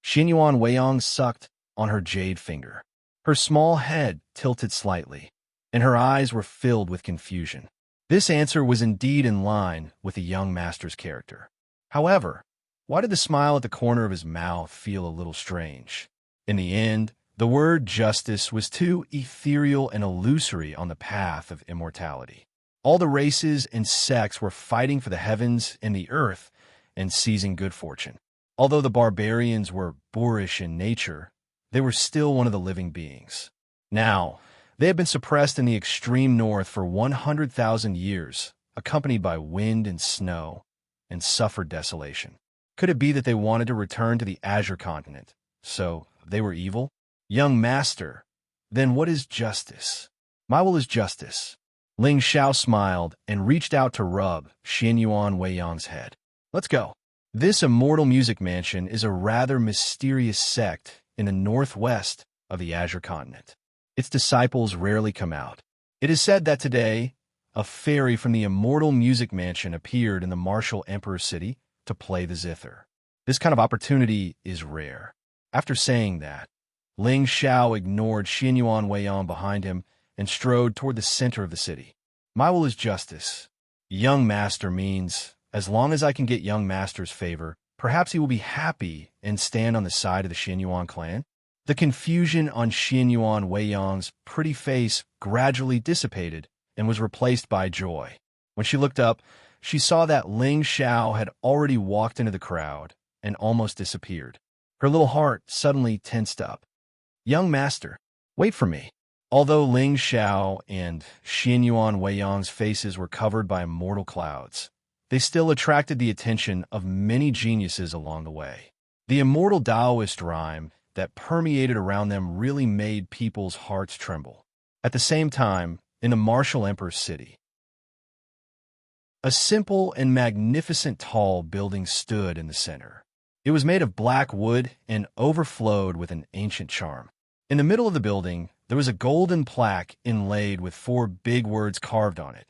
Xianyuan Weiyang sucked on her jade finger. Her small head tilted slightly, and her eyes were filled with confusion. This answer was indeed in line with the young master's character. However, why did the smile at the corner of his mouth feel a little strange? In the end, the word justice was too ethereal and illusory on the path of immortality. All the races and sects were fighting for the heavens and the earth and seizing good fortune. Although the barbarians were boorish in nature, they were still one of the living beings. Now, they had been suppressed in the extreme north for 100,000 years, accompanied by wind and snow, and suffered desolation. Could it be that they wanted to return to the Azure continent, so they were evil? Young master, then what is justice? My will is justice. Ling Xiao smiled and reached out to rub Xianyuan Weiyang's head. Let's go. This immortal music mansion is a rather mysterious sect in the northwest of the Azure continent. Its disciples rarely come out. It is said that today, a fairy from the immortal music mansion appeared in the martial emperor's city to play the zither. This kind of opportunity is rare. After saying that, Ling Xiao ignored Xianyuan Weiyang behind him and strode toward the center of the city. My will is justice. Young master means, as long as I can get young master's favor, perhaps he will be happy and stand on the side of the Xianyuan clan. The confusion on Xianyuan Weiyang's pretty face gradually dissipated and was replaced by joy. When she looked up, she saw that Ling Xiao had already walked into the crowd and almost disappeared. Her little heart suddenly tensed up. Young master, wait for me. Although Ling Xiao and Xianyuan Weiyang's faces were covered by immortal clouds, they still attracted the attention of many geniuses along the way. The immortal Taoist rhyme that permeated around them really made people's hearts tremble. At the same time, in the martial emperor's city, a simple and magnificent tall building stood in the center. It was made of black wood and overflowed with an ancient charm. In the middle of the building, there was a golden plaque inlaid with 4 big words carved on it.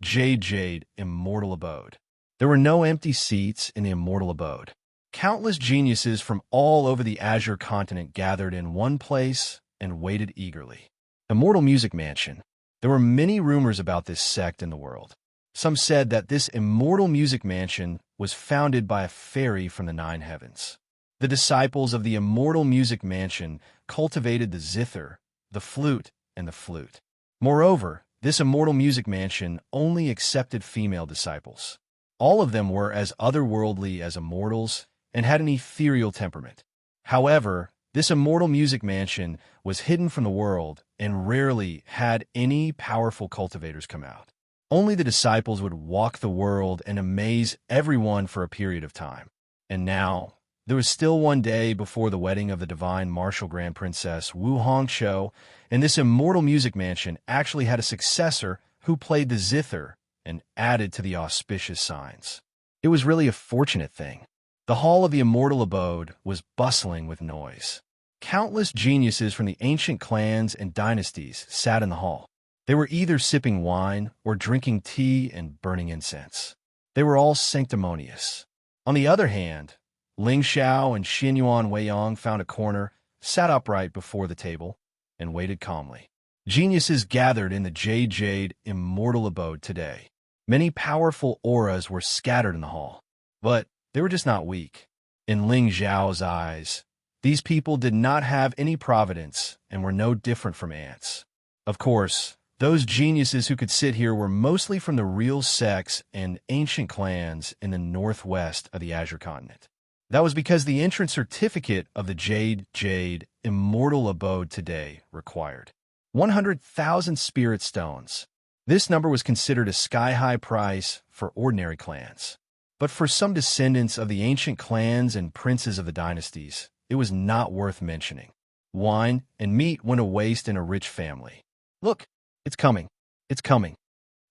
Jade, Jade, Immortal Abode. There were no empty seats in the immortal abode. Countless geniuses from all over the Azure continent gathered in one place and waited eagerly. Immortal Music Mansion. There were many rumors about this sect in the world. Some said that this immortal music mansion was founded by a fairy from the nine heavens. The disciples of the immortal music mansion cultivated the zither, the flute, and the flute. Moreover, this immortal music mansion only accepted female disciples. All of them were as otherworldly as immortals and had an ethereal temperament. However, this immortal music mansion was hidden from the world and rarely had any powerful cultivators come out. Only the disciples would walk the world and amaze everyone for a period of time. And now, there was still one day before the wedding of the divine martial grand princess Wu Hongshou, and this immortal music mansion actually had a successor who played the zither and added to the auspicious signs. It was really a fortunate thing. The hall of the immortal abode was bustling with noise. Countless geniuses from the ancient clans and dynasties sat in the hall. They were either sipping wine or drinking tea and burning incense. They were all sanctimonious. On the other hand, Ling Xiao and Xinyuan Weiyang found a corner, sat upright before the table, and waited calmly. Geniuses gathered in the Jade immortal abode today. Many powerful auras were scattered in the hall, but they were just not weak. In Ling Xiao's eyes, these people did not have any providence and were no different from ants. Of course, those geniuses who could sit here were mostly from the real sects and ancient clans in the northwest of the Azure continent. That was because the entrance certificate of the Jade immortal abode today required 100,000 spirit stones. This number was considered a sky-high price for ordinary clans. But for some descendants of the ancient clans and princes of the dynasties, it was not worth mentioning. Wine and meat went to waste in a rich family. Look, it's coming. It's coming.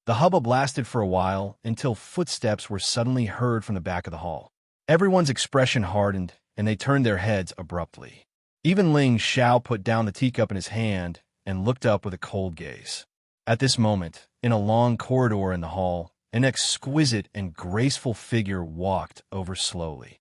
The hubbub lasted for a while until footsteps were suddenly heard from the back of the hall. Everyone's expression hardened, and they turned their heads abruptly. Even Ling Xiao put down the teacup in his hand and looked up with a cold gaze. At this moment, in a long corridor in the hall, an exquisite and graceful figure walked over slowly.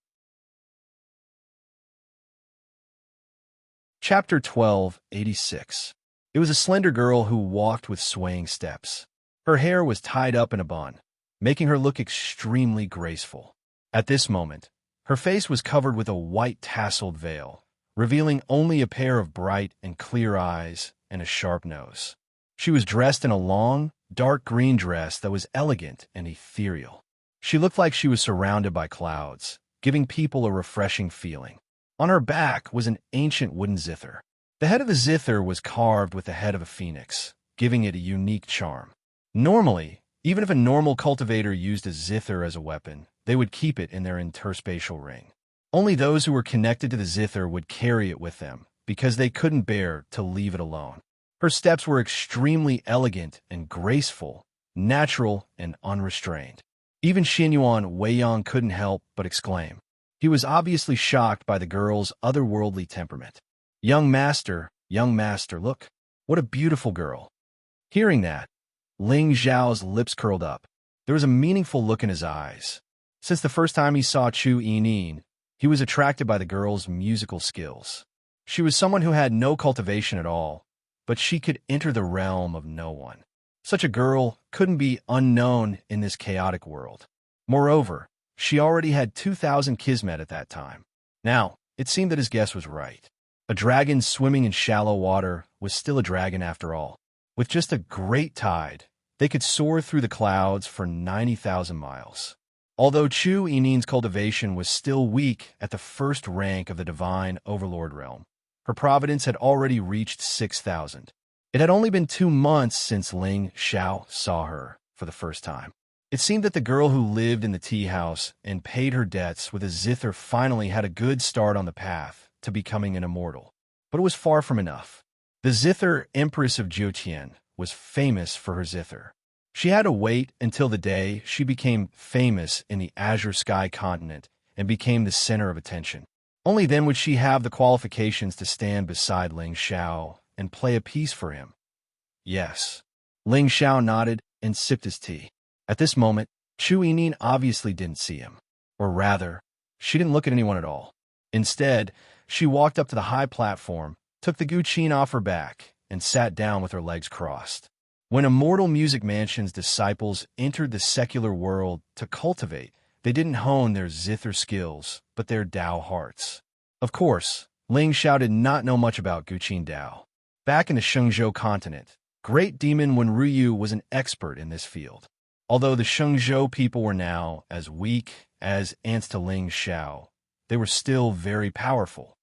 Chapter 1286. It was a slender girl who walked with swaying steps. Her hair was tied up in a bun, making her look extremely graceful. At this moment, her face was covered with a white tasseled veil, revealing only a pair of bright and clear eyes and a sharp nose. She was dressed in a long, dark green dress that was elegant and ethereal. She looked like she was surrounded by clouds, giving people a refreshing feeling. On her back was an ancient wooden zither. The head of the zither was carved with the head of a phoenix, giving it a unique charm. Normally, even if a normal cultivator used a zither as a weapon, they would keep it in their interspatial ring. Only those who were connected to the zither would carry it with them, because they couldn't bear to leave it alone. Her steps were extremely elegant and graceful, natural and unrestrained. Even Xinyuan Weiyang couldn't help but exclaim. He was obviously shocked by the girl's otherworldly temperament. Young master, look, what a beautiful girl." Hearing that, Ling Zhao's lips curled up. There was a meaningful look in his eyes. Since the first time he saw Chu Yining, he was attracted by the girl's musical skills. She was someone who had no cultivation at all, but she could enter the realm of no one. Such a girl couldn't be unknown in this chaotic world. Moreover, she already had 2,000 kismet at that time. Now, it seemed that his guess was right. A dragon swimming in shallow water was still a dragon after all. With just a great tide, they could soar through the clouds for 90,000 miles. Although Chu Yining's cultivation was still weak at the first rank of the divine overlord realm, her providence had already reached 6,000. It had only been 2 months since Ling Xiao saw her for the first time. It seemed that the girl who lived in the tea house and paid her debts with a zither finally had a good start on the path to becoming an immortal. But it was far from enough. The zither Empress of Jiutian was famous for her zither. She had to wait until the day she became famous in the Azure Sky continent and became the center of attention. Only then would she have the qualifications to stand beside Ling Xiao and play a piece for him. Yes. Ling Xiao nodded and sipped his tea. At this moment, Chu Yining obviously didn't see him. Or rather, She didn't look at anyone at all. Instead, she walked up to the high platform, took the guqin off her back, and sat down with her legs crossed. When Immortal Music Mansion's disciples entered the secular world to cultivate, they didn't hone their zither skills, but their Tao hearts. Of course, Ling Xiao did not know much about Guqin Tao. Back in the Shenzhou continent, Great Demon Wenruyu was an expert in this field. Although the Shenzhou people were now as weak as ants to Ling Xiao, they were still very powerful.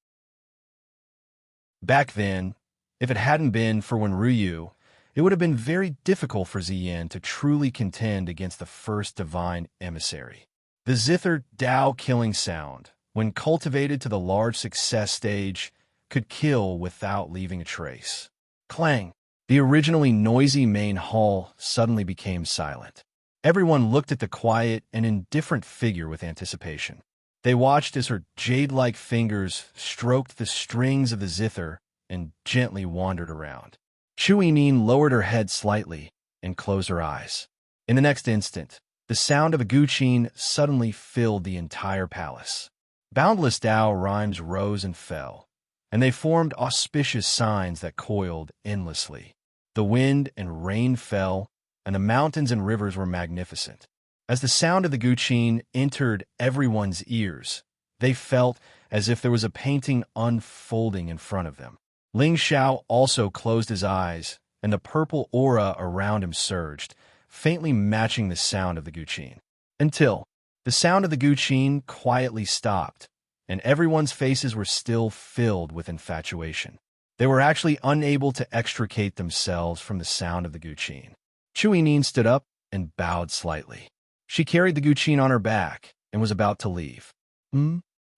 Back then, if it hadn't been for Wenruyu, it would have been very difficult for Ziyan to truly contend against the first divine emissary. The zither Tao killing sound, when cultivated to the large success stage, could kill without leaving a trace. Clang! The originally noisy main hall suddenly became silent. Everyone looked at the quiet and indifferent figure with anticipation. They watched as her jade-like fingers stroked the strings of the zither and gently wandered around. Chu Yinin lowered her head slightly and closed her eyes. In the next instant, the sound of a guqin suddenly filled the entire palace. Boundless Tao rhymes rose and fell, and they formed auspicious signs that coiled endlessly. The wind and rain fell, and the mountains and rivers were magnificent. As the sound of the guqin entered everyone's ears, they felt as if there was a painting unfolding in front of them. Ling Xiao also closed his eyes, and the purple aura around him surged, faintly matching the sound of the guqin. Until the sound of the guqin quietly stopped, and everyone's faces were still filled with infatuation. They were actually unable to extricate themselves from the sound of the guqin. Chu Yinin stood up and bowed slightly. She carried the guqin on her back and was about to leave.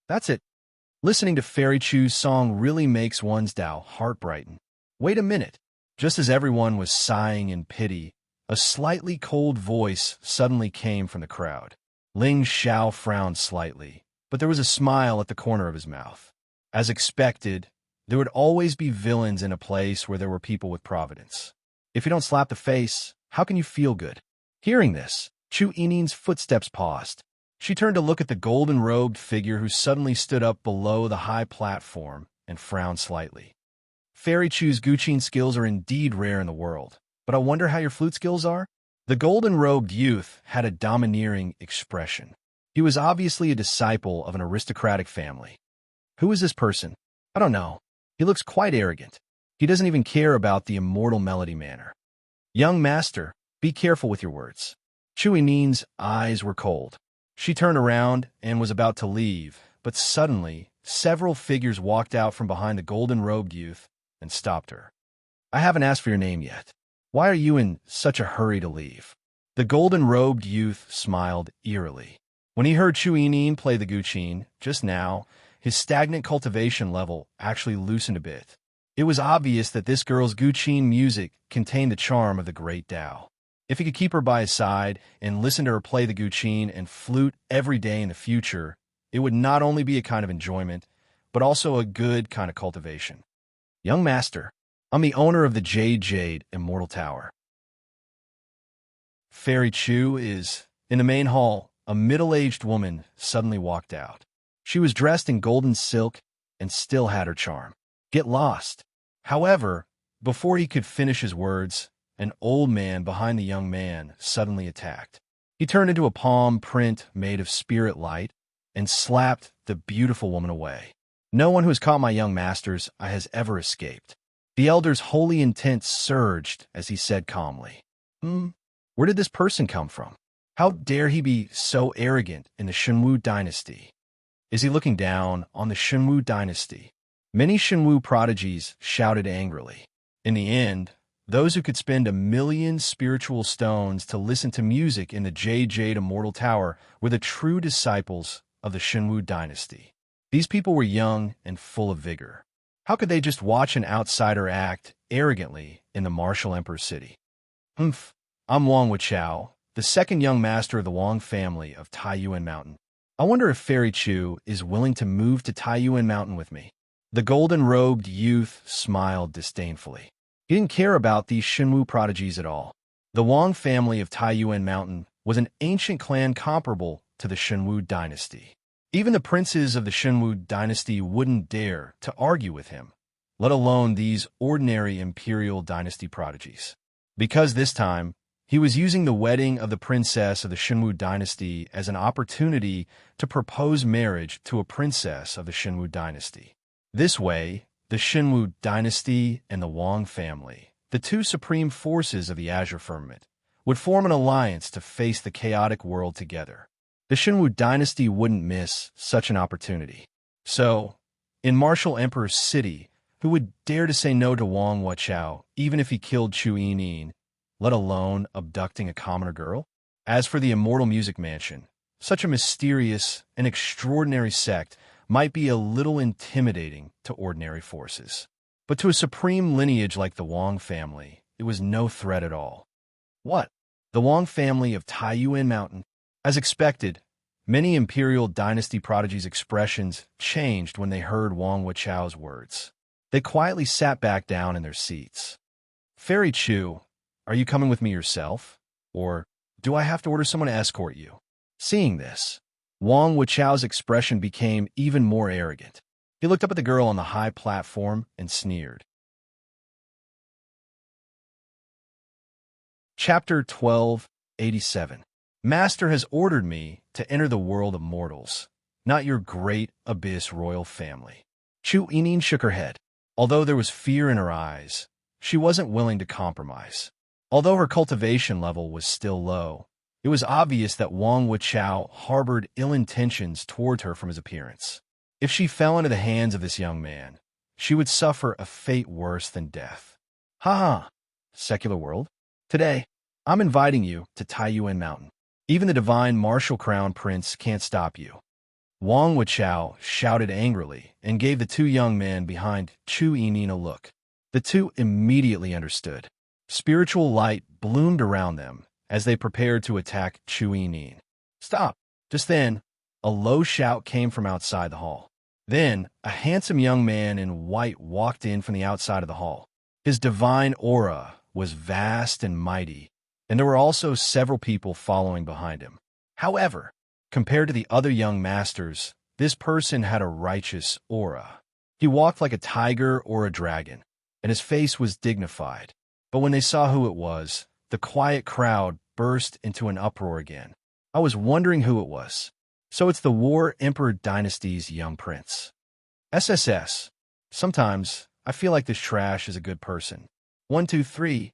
That's it. Listening to Fairy Chu's song really makes one's Tao heart brighten. Wait a minute. Just as everyone was sighing in pity, a slightly cold voice suddenly came from the crowd. Ling Xiao frowned slightly, but there was a smile at the corner of his mouth. As expected, there would always be villains in a place where there were people with providence. If you don't slap the face, how can you feel good? Hearing this, Chu Yinin's footsteps paused. She turned to look at the golden-robed figure who suddenly stood up below the high platform and frowned slightly. Fairy Chu's guqin skills are indeed rare in the world, but I wonder how your flute skills are? The golden-robed youth had a domineering expression. He was obviously a disciple of an aristocratic family. Who is this person? I don't know. He looks quite arrogant. He doesn't even care about the immortal melody manner. Young master, be careful with your words. Chu Yinin's eyes were cold. She turned around and was about to leave, but suddenly, several figures walked out from behind the golden-robed youth and stopped her. I haven't asked for your name yet. Why are you in such a hurry to leave? The golden-robed youth smiled eerily. When he heard Chu Yinin play the guqin just now, his stagnant cultivation level actually loosened a bit. It was obvious that this girl's guqin music contained the charm of the great Tao. If he could keep her by his side and listen to her play the guqin and flute every day in the future, it would not only be a kind of enjoyment, but also a good kind of cultivation. Young master, I'm the owner of the Jade Immortal Tower. Fairy Chu is in the main hall. A middle-aged woman suddenly walked out. She was dressed in golden silk and still had her charm. Get lost. However, before he could finish his words, an old man behind the young man suddenly attacked. He turned into a palm print made of spirit light and slapped the beautiful woman away. No one who has caught my young master's eye has ever escaped. The elder's holy intent surged as he said calmly, Where did this person come from? How dare he be so arrogant in the Shenwu dynasty? Is he looking down on the Shenwu dynasty? Many Shenwu prodigies shouted angrily. In the end, those who could spend 1,000,000 spiritual stones to listen to music in the Jade Immortal Tower were the true disciples of the Shenwu dynasty. These people were young and full of vigor. How could they just watch an outsider act arrogantly in the martial emperor's city? I'm Wang Wuchao, the second young master of the Wang family of Taiyuan Mountain. I wonder if Fairy Chu is willing to move to Taiyuan Mountain with me. The golden-robed youth smiled disdainfully. He didn't care about these Shenwu prodigies at all. The Wang family of Taiyuan Mountain was an ancient clan comparable to the Shenwu dynasty. Even the princes of the Shenwu dynasty wouldn't dare to argue with him, let alone these ordinary imperial dynasty prodigies. Because this time, he was using the wedding of the princess of the Shenwu dynasty as an opportunity to propose marriage to a princess of the Shenwu dynasty. This way, the Shenwu dynasty and the Wang family, the two supreme forces of the Azure Firmament, would form an alliance to face the chaotic world together. The Shenwu dynasty wouldn't miss such an opportunity. So, in Martial Emperor's city, who would dare to say no to Wang Wuchao even if he killed Chu Yining, let alone abducting a commoner girl? As for the Immortal Music Mansion, such a mysterious and extraordinary sect might be a little intimidating to ordinary forces. But to a supreme lineage like the Wang family, it was no threat at all. What? The Wang family of Taiyuan Mountain? As expected, many imperial dynasty prodigies' expressions changed when they heard Wang Wuchao's words. They quietly sat back down in their seats. Fairy Chu, are you coming with me yourself? Or do I have to order someone to escort you? Seeing this, Wang Wuchao's expression became even more arrogant. He looked up at the girl on the high platform and sneered. Chapter 1287. Master has ordered me to enter the world of mortals, not your great abyss royal family. Chu Yining shook her head. Although there was fear in her eyes, she wasn't willing to compromise. Although her cultivation level was still low, it was obvious that Wang Wuchao harbored ill intentions toward her from his appearance. If she fell into the hands of this young man, she would suffer a fate worse than death. Ha! Secular world. Today, I'm inviting you to Taiyuan Mountain. Even the divine martial crown prince can't stop you. Wang Wuchao shouted angrily and gave the two young men behind Chu Yining a look. The two immediately understood. Spiritual light bloomed around them as they prepared to attack Chu Yining. Stop! Just then, a low shout came from outside the hall. Then, a handsome young man in white walked in from the outside of the hall. His divine aura was vast and mighty, and there were also several people following behind him. However, compared to the other young masters, this person had a righteous aura. He walked like a tiger or a dragon, and his face was dignified. But when they saw who it was, the quiet crowd burst into an uproar again. I was wondering who it was. So it's the War Emperor Dynasty's young prince. SSS. Sometimes, I feel like this trash is a good person. 1, 2, 3.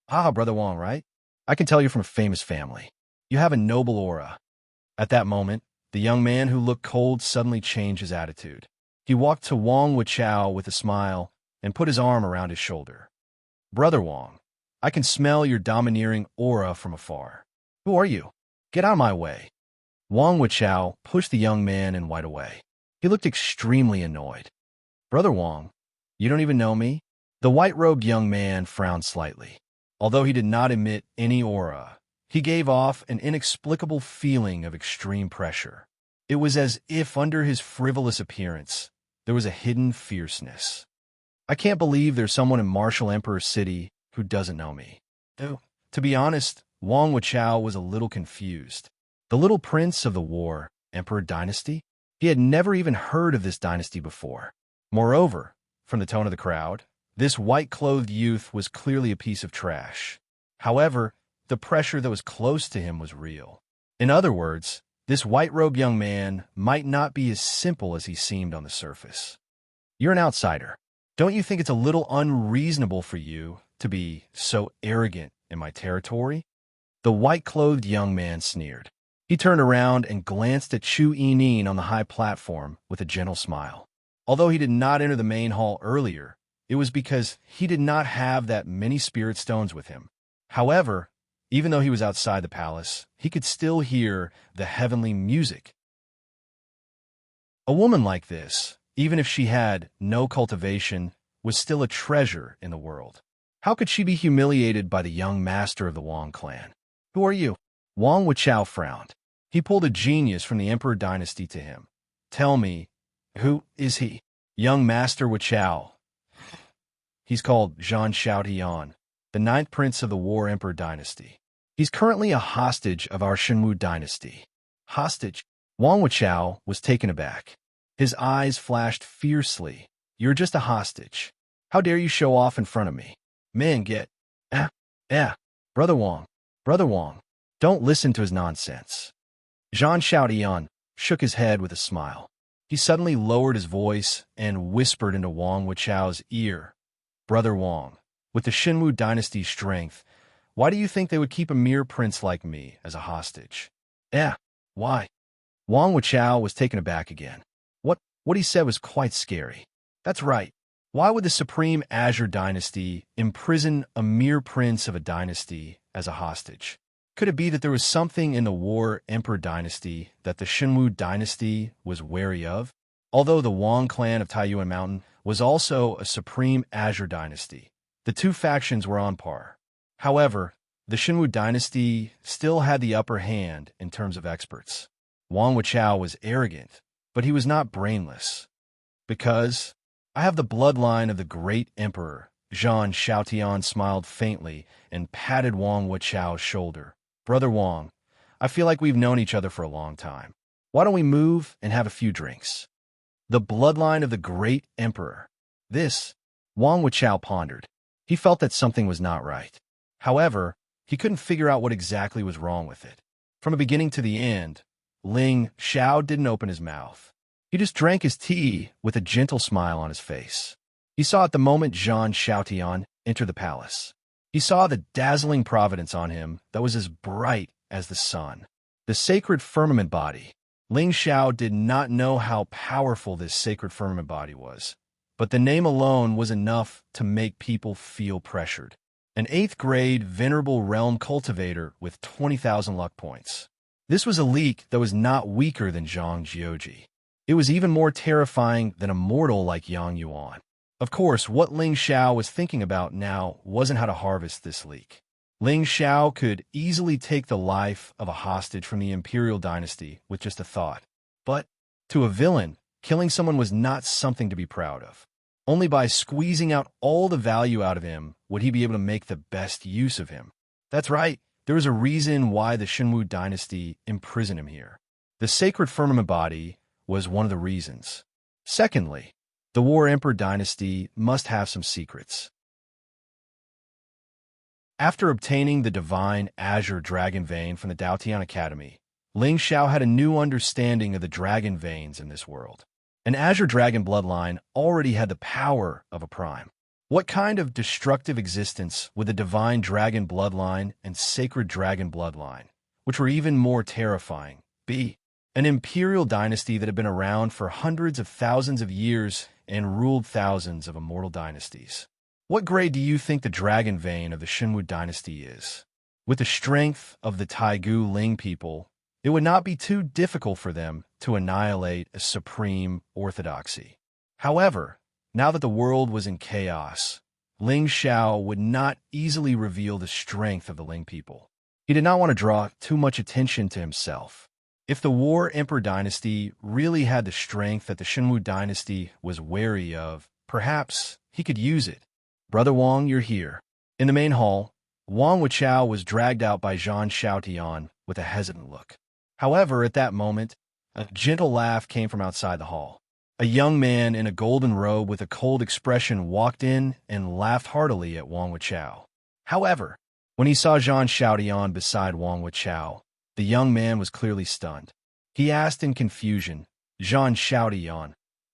Ah, Brother Wang, right? I can tell you're from a famous family. You have a noble aura. At that moment, the young man who looked cold suddenly changed his attitude. He walked to Wang Wuchao with a smile and put his arm around his shoulder. Brother Wang, I can smell your domineering aura from afar. Who are you? Get out of my way. Wang Wuchao pushed the young man in white away. He looked extremely annoyed. Brother Wang, you don't even know me? The white-robed young man frowned slightly. Although he did not emit any aura, he gave off an inexplicable feeling of extreme pressure. It was as if under his frivolous appearance, there was a hidden fierceness. I can't believe there's someone in Martial Emperor City who doesn't know me. Though, to be honest, Wang Wuchao was a little confused. The little prince of the War Emperor Dynasty? He had never even heard of this dynasty before. Moreover, from the tone of the crowd, this white-clothed youth was clearly a piece of trash. However, the pressure that was close to him was real. In other words, this white-robed young man might not be as simple as he seemed on the surface. You're an outsider. Don't you think it's a little unreasonable for you to be so arrogant in my territory? The white-clothed young man sneered. He turned around and glanced at Chu Yining on the high platform with a gentle smile. Although he did not enter the main hall earlier, it was because he did not have that many spirit stones with him. However, even though he was outside the palace, he could still hear the heavenly music. A woman like this, even if she had no cultivation, was still a treasure in the world. How could she be humiliated by the young master of the Wang clan? Who are you? Wang Wuchao frowned. He pulled a genius from the Emperor Dynasty to him. Tell me, who is he? Young Master Wuchao. He's called Zhan Xiaotian, the 9th prince of the War Emperor Dynasty. He's currently a hostage of our Shenwu Dynasty. Hostage? Wang Wuchao was taken aback. His eyes flashed fiercely. You're just a hostage. How dare you show off in front of me? Man, get... Eh, eh. Brother Wang. Brother Wang. Don't listen to his nonsense. Zhang Xiaotian shook his head with a smile. He suddenly lowered his voice and whispered into Wang Wuchao's ear. Brother Wang, with the Xinwu dynasty's strength, why do you think they would keep a mere prince like me as a hostage? Why? Wang Wuchao was taken aback again. What he said was quite scary. That's right. Why would the Supreme Azure Dynasty imprison a mere prince of a dynasty as a hostage? Could it be that there was something in the War Emperor dynasty that the Xinwu dynasty was wary of? Although the Wang clan of Taiyuan Mountain was also a Supreme Azure dynasty, the two factions were on par. However, the Xinwu dynasty still had the upper hand in terms of experts. Wang Wuchao was arrogant, but he was not brainless. Because I have the bloodline of the great emperor, Zhang Xiaotian smiled faintly and patted Wang Wuchao's shoulder. Brother Wang, I feel like we've known each other for a long time. Why don't we move and have a few drinks? The bloodline of the great emperor. This, Wang Wuchao pondered. He felt that something was not right. However, he couldn't figure out what exactly was wrong with it. From the beginning to the end, Ling Xiao didn't open his mouth. He just drank his tea with a gentle smile on his face. He saw at the moment Zhang Xiaotian enter the palace. He saw the dazzling providence on him that was as bright as the sun. The sacred firmament body. Ling Xiao did not know how powerful this sacred firmament body was, but the name alone was enough to make people feel pressured. An 8th grade venerable realm cultivator with 20,000 luck points. This was a leak that was not weaker than Zhang Jiuji. It was even more terrifying than a mortal like Yang Yuan. Of course, what Ling Xiao was thinking about now wasn't how to harvest this leak. Ling Xiao could easily take the life of a hostage from the imperial dynasty with just a thought. But to a villain, killing someone was not something to be proud of. Only by squeezing out all the value out of him would he be able to make the best use of him. That's right, there was a reason why the Xinwu dynasty imprisoned him here. The sacred firmament body was one of the reasons. Secondly, the War Emperor dynasty must have some secrets. After obtaining the divine Azure Dragon Vein from the Daotian Academy, Ling Xiao had a new understanding of the dragon veins in this world. An Azure Dragon bloodline already had the power of a prime. What kind of destructive existence would the divine dragon bloodline and sacred dragon bloodline, which were even more terrifying, be? An imperial dynasty that had been around for hundreds of thousands of years and ruled thousands of immortal dynasties. What grade do you think the dragon vein of the Xinwu dynasty is? With the strength of the Taigu Ling people, it would not be too difficult for them to annihilate a supreme orthodoxy. However, now that the world was in chaos, Ling Xiao would not easily reveal the strength of the Ling people. He did not want to draw too much attention to himself. If the War Emperor dynasty really had the strength that the Xinwu dynasty was wary of, perhaps he could use it. Brother Wang, you're here. In the main hall, Wang Wuchao was dragged out by Zhang Xiaotian with a hesitant look. However, at that moment, a gentle laugh came from outside the hall. A young man in a golden robe with a cold expression walked in and laughed heartily at Wang Wuchao. However, when he saw Zhang Xiaotian beside Wang Wuchao, the young man was clearly stunned. He asked in confusion, Zhang Xiaotian,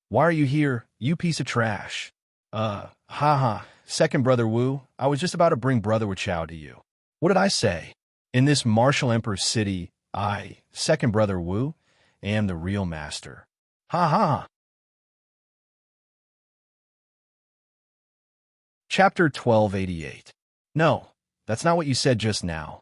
why are you here, you piece of trash? Second Brother Wu, I was just about to bring Brother Wuchao to you. What did I say? In this martial emperor's city, I, Second Brother Wu, am the real master. Chapter 1288. No, that's not what you said just now.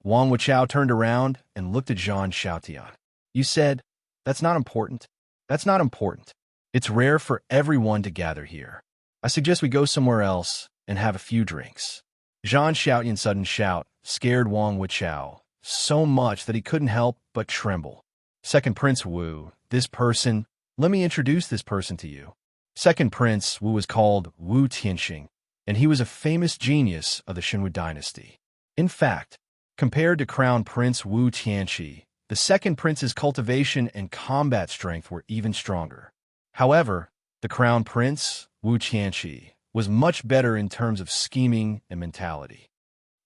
Wang Wuchao turned around and looked at Zhang Xiaotian. You said, that's not important. That's not important. It's rare for everyone to gather here. I suggest we go somewhere else and have a few drinks. Zhang Xiaotian's sudden shout scared Wang Wuchao so much that he couldn't help but tremble. Second Prince Wu, this person, let me introduce this person to you. Second Prince Wu was called Wu Tianxing, and he was a famous genius of the Xinwu dynasty. In fact, compared to Crown Prince Wu Tianxi, The second prince's cultivation and combat strength were even stronger. However, the crown prince, Wu Tianqi, was much better in terms of scheming and mentality.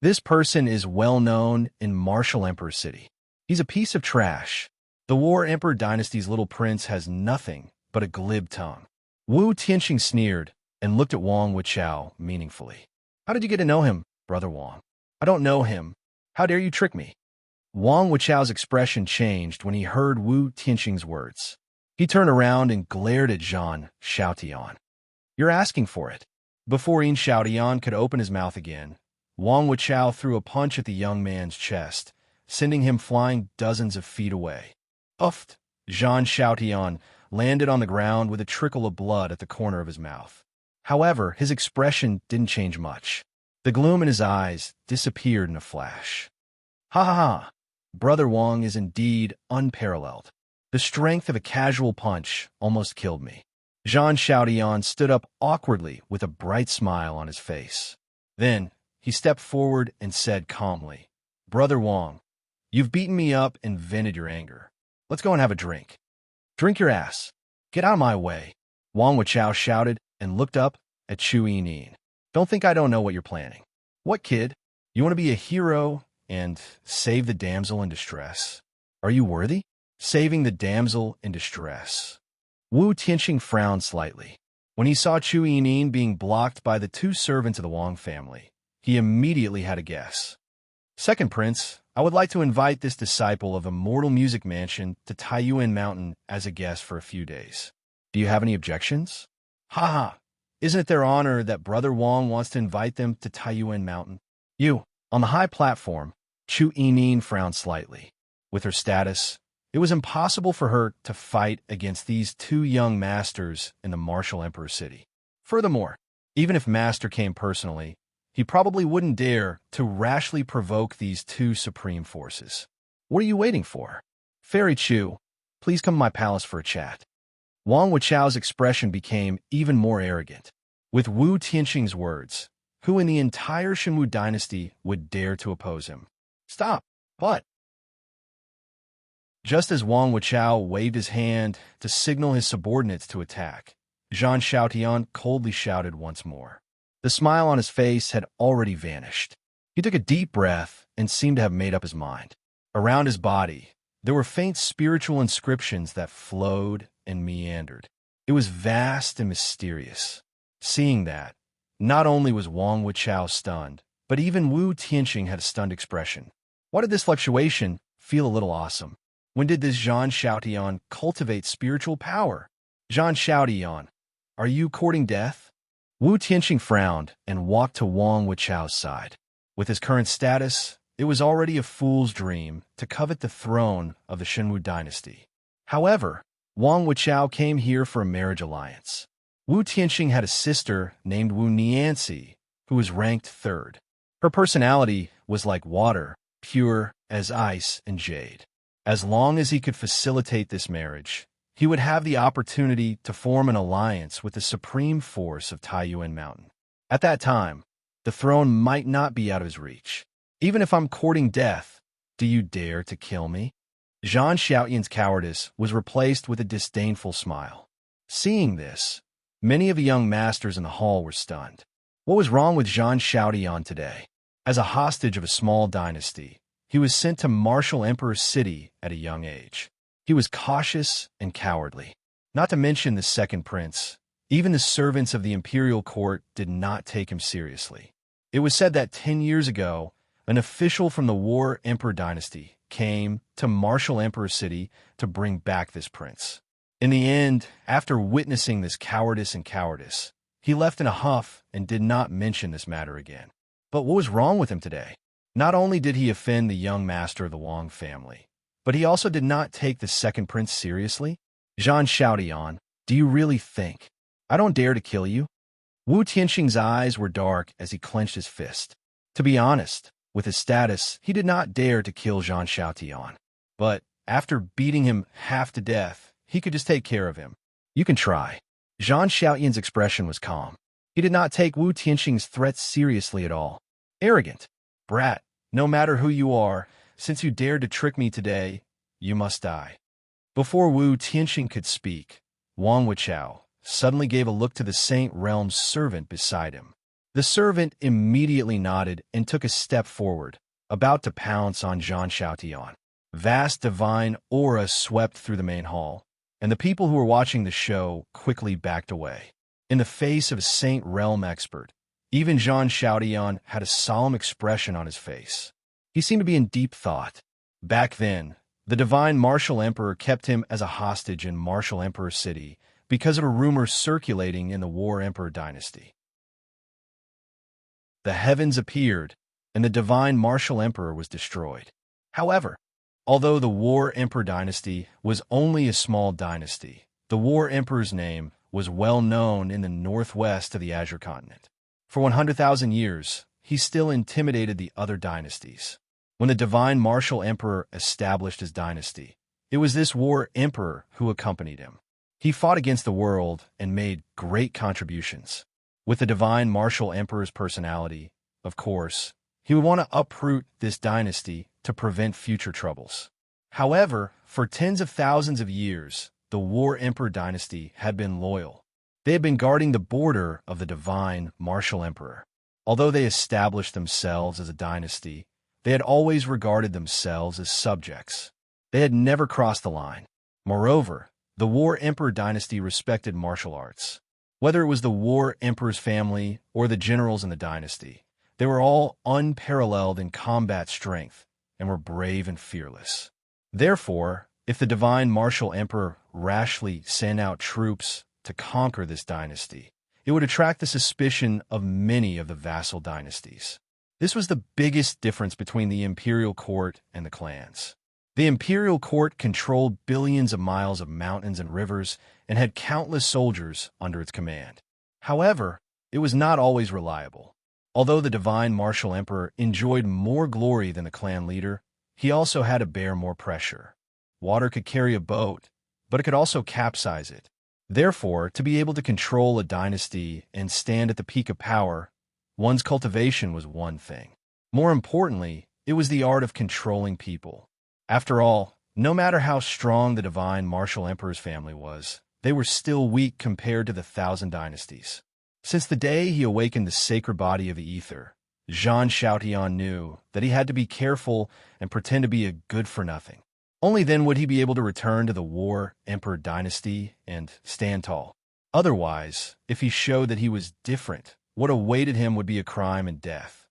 This person is well known in Martial Emperor City. He's a piece of trash. The War Emperor dynasty's little prince has nothing but a glib tongue. Wu Tianqi sneered and looked at Wang Wuchao meaningfully. How did you get to know him, Brother Wang? I don't know him. How dare you trick me? Wang Wuchao's expression changed when he heard Wu Tianqi's words. He turned around and glared at Zhan Xiaotian. You're asking for it. Before Yin Xiaotian could open his mouth again, Wang Wuchao threw a punch at the young man's chest, sending him flying dozens of feet away. Uffed! Zhan Xiaotian landed on the ground with a trickle of blood at the corner of his mouth. However, his expression didn't change much. The gloom in his eyes disappeared in a flash. Ha ha ha! Brother Wang is indeed unparalleled. The strength of a casual punch almost killed me. Zhan Xiaotian stood up awkwardly with a bright smile on his face. Then, he stepped forward and said calmly, Brother Wang, you've beaten me up and vented your anger. Let's go and have a drink. Drink your ass. Get out of my way. Wang Wuchao shouted and looked up at Chu Yinin. Don't think I don't know what you're planning. What, kid? You want to be a hero and save the damsel in distress? Are you worthy? Saving the damsel in distress. Wu Tianqi frowned slightly. When he saw Chu Yinin being blocked by the two servants of the Wang family, he immediately had a guess. Second prince, I would like to invite this disciple of Immortal Music Mansion to Taiyuan Mountain as a guest for a few days. Do you have any objections? Ha ha! Isn't it their honor that Brother Wang wants to invite them to Taiyuan Mountain? You, on the high platform, Chu Yinin frowned slightly. With her status, it was impossible for her to fight against these two young masters in the Martial Emperor City. Furthermore, even if Master came personally, he probably wouldn't dare to rashly provoke these two supreme forces. What are you waiting for? Fairy Chu, please come to my palace for a chat. Wang Wuchao's expression became even more arrogant. With Wu Tianqi's words, who in the entire Shenwu dynasty would dare to oppose him? Stop! What? Just as Wang Wuchao waved his hand to signal his subordinates to attack, Zhan Xiaotian coldly shouted once more. The smile on his face had already vanished. He took a deep breath and seemed to have made up his mind. Around his body, there were faint spiritual inscriptions that flowed and meandered. It was vast and mysterious. Seeing that, not only was Wang Wuchao stunned, but even Wu Tianqi had a stunned expression. Why did this fluctuation feel a little awesome? When did this Zhan Xiaotian cultivate spiritual power? Zhan Xiaotian, are you courting death? Wu Tianqi frowned and walked to Wang Wuchao's side. With his current status, it was already a fool's dream to covet the throne of the Shenwu dynasty. However, Wang Wuchao came here for a marriage alliance. Wu Tianqi had a sister named Wu Nianxi, who was ranked third. Her personality was like water, pure as ice and jade. As long as he could facilitate this marriage, he would have the opportunity to form an alliance with the supreme force of Taiyuan Mountain. At that time, the throne might not be out of his reach. Even if I'm courting death, do you dare to kill me? Zhan Xiaotian's cowardice was replaced with a disdainful smile. Seeing this, many of the young masters in the hall were stunned. What was wrong with Zhan Xiaotian today? As a hostage of a small dynasty, he was sent to Martial Emperor City at a young age. He was cautious and cowardly. Not to mention the second prince. Even the servants of the imperial court did not take him seriously. It was said that 10 years ago, an official from the War Emperor dynasty came to Martial Emperor City to bring back this prince. In the end, after witnessing this cowardice, he left in a huff and did not mention this matter again. But what was wrong with him today? Not only did he offend the young master of the Wang family, but he also did not take the second prince seriously. Zhan Xiaotian, do you really think I don't dare to kill you? Wu Tianqi's eyes were dark as he clenched his fist. To be honest, with his status, he did not dare to kill Zhan Xiaotian. But after beating him half to death, he could just take care of him. You can try. Zhan Xiaotian's expression was calm. He did not take Wu Tianqi's threats seriously at all. Arrogant. Brat, no matter who you are, since you dared to trick me today, you must die." Before Wu Tianxing could speak, Wang Wuchao suddenly gave a look to the Saint Realm's servant beside him. The servant immediately nodded and took a step forward, about to pounce on Zhang Xiaotian. Vast divine aura swept through the main hall, and the people who were watching the show quickly backed away. In the face of a Saint Realm expert, even Zhang Xiaotian had a solemn expression on his face. He seemed to be in deep thought. Back then, the divine martial emperor kept him as a hostage in Martial Emperor City because of a rumor circulating in the War Emperor dynasty. The heavens appeared, and the divine martial emperor was destroyed. However, although the War Emperor dynasty was only a small dynasty, the War Emperor's name was well known in the northwest of the Azure continent. For 100,000 years, he still intimidated the other dynasties. When the divine martial emperor established his dynasty, it was this War Emperor who accompanied him. He fought against the world and made great contributions. With the divine martial emperor's personality, of course, he would want to uproot this dynasty to prevent future troubles. However, for tens of thousands of years, the War Emperor dynasty had been loyal. They had been guarding the border of the divine martial emperor. Although they established themselves as a dynasty, they had always regarded themselves as subjects. They had never crossed the line. Moreover, the War Emperor dynasty respected martial arts. Whether it was the War Emperor's family or the generals in the dynasty, they were all unparalleled in combat strength and were brave and fearless. Therefore, if the divine martial emperor rashly sent out troops to conquer this dynasty, it would attract the suspicion of many of the vassal dynasties. This was the biggest difference between the imperial court and the clans. The imperial court controlled billions of miles of mountains and rivers and had countless soldiers under its command. However, it was not always reliable. Although the divine martial emperor enjoyed more glory than the clan leader, he also had to bear more pressure. Water could carry a boat, but it could also capsize it. Therefore, to be able to control a dynasty and stand at the peak of power, one's cultivation was one thing. More importantly, it was the art of controlling people. After all, no matter how strong the divine martial emperor's family was, they were still weak compared to the 1,000 dynasties. Since the day he awakened the sacred body of the ether, Zhang Xiaotian knew that he had to be careful and pretend to be a good-for-nothing. Only then would he be able to return to the War Emperor dynasty and stand tall. Otherwise, if he showed that he was different, what awaited him would be a crime and death.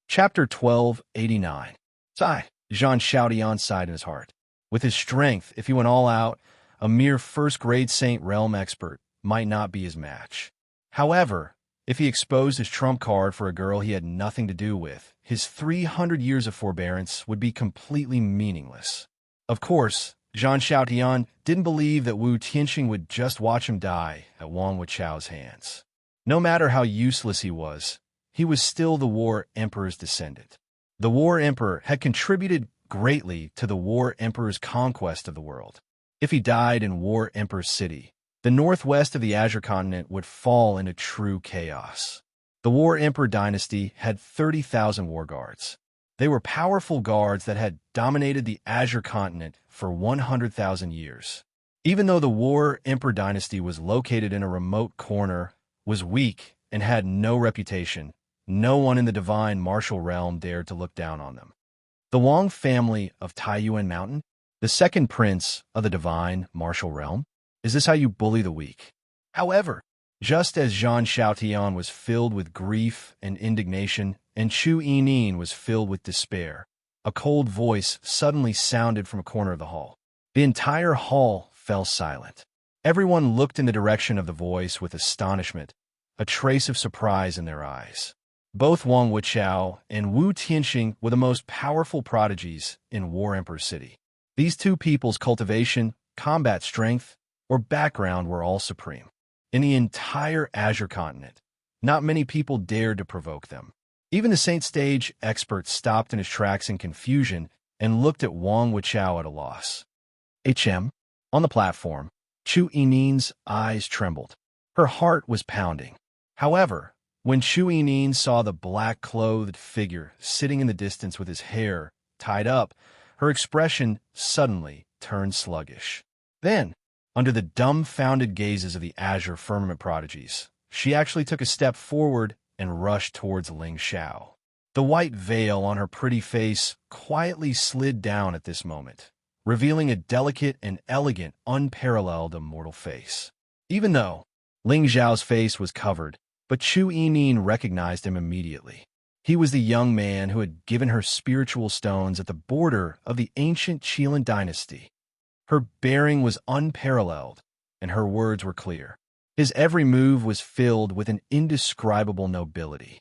Chapter 1289. Sigh. Zhang Xiaotian sighed in his heart. With his strength, if he went all out, a mere first-grade Saint Realm expert might not be his match. However, if he exposed his trump card for a girl he had nothing to do with, his 300 years of forbearance would be completely meaningless. Of course, Zhang Xiaotian didn't believe that Wu Tianxing would just watch him die at Wang Wuchao's hands. No matter how useless he was still the War Emperor's descendant. The War Emperor had contributed greatly to the War Emperor's conquest of the world. If he died in War Emperor City, the northwest of the Azure continent would fall into true chaos. The War Emperor dynasty had 30,000 war guards. They were powerful guards that had dominated the Azure continent for 100,000 years. Even though the War Emperor dynasty was located in a remote corner, was weak, and had no reputation, no one in the divine martial realm dared to look down on them. The Wang family of Taiyuan Mountain, the second prince of the divine martial realm? Is this how you bully the weak? However, just as Zhang Xiaotian was filled with grief and indignation, and Chu Yining was filled with despair, a cold voice suddenly sounded from a corner of the hall. The entire hall fell silent. Everyone looked in the direction of the voice with astonishment, a trace of surprise in their eyes. Both Wang Wuchao and Wu Tianxing were the most powerful prodigies in War Emperor City. These two people's cultivation, combat strength, or background were all supreme. In the entire Azure continent, not many people dared to provoke them. Even the Saint Stage expert stopped in his tracks in confusion and looked at Wang Wuchao at a loss. On the platform, Chu Yining's eyes trembled. Her heart was pounding. However, When Chu Yining saw the black-clothed figure sitting in the distance with his hair tied up, her expression suddenly turned sluggish. Then, under the dumbfounded gazes of the azure firmament prodigies, she actually took a step forward and rushed towards Ling Xiao. The white veil on her pretty face quietly slid down at this moment, revealing a delicate and elegant, unparalleled immortal face. Even though Ling Xiao's face was covered, but Chu Yining recognized him immediately. He was the young man who had given her spiritual stones at the border of the ancient Qilin dynasty. Her bearing was unparalleled, and her words were clear. His every move was filled with an indescribable nobility.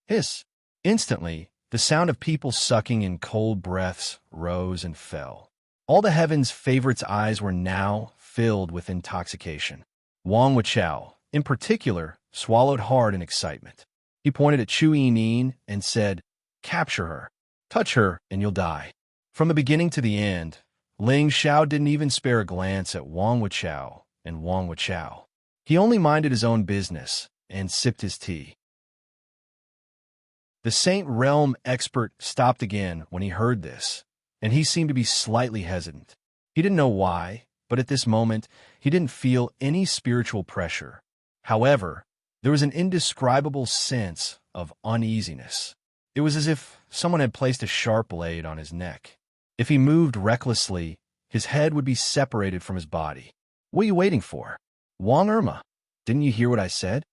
Hiss! Instantly, the sound of people sucking in cold breaths rose and fell. All the heaven's favorites' eyes were now filled with intoxication. Wang Wuchao, in particular, swallowed hard in excitement. He pointed at Chu Yining and said, "Capture her. Touch her, and you'll die." From the beginning to the end, Ling Xiao didn't even spare a glance at Wang Wuchao and Wang Wuchao. He only minded his own business and sipped his tea. The Saint Realm expert stopped again when he heard this, and he seemed to be slightly hesitant. He didn't know why, but at this moment, he didn't feel any spiritual pressure. However, there was an indescribable sense of uneasiness. It was as if someone had placed a sharp blade on his neck. If he moved recklessly, his head would be separated from his body. "What are you waiting for? Wang Irma, didn't you hear what I said?"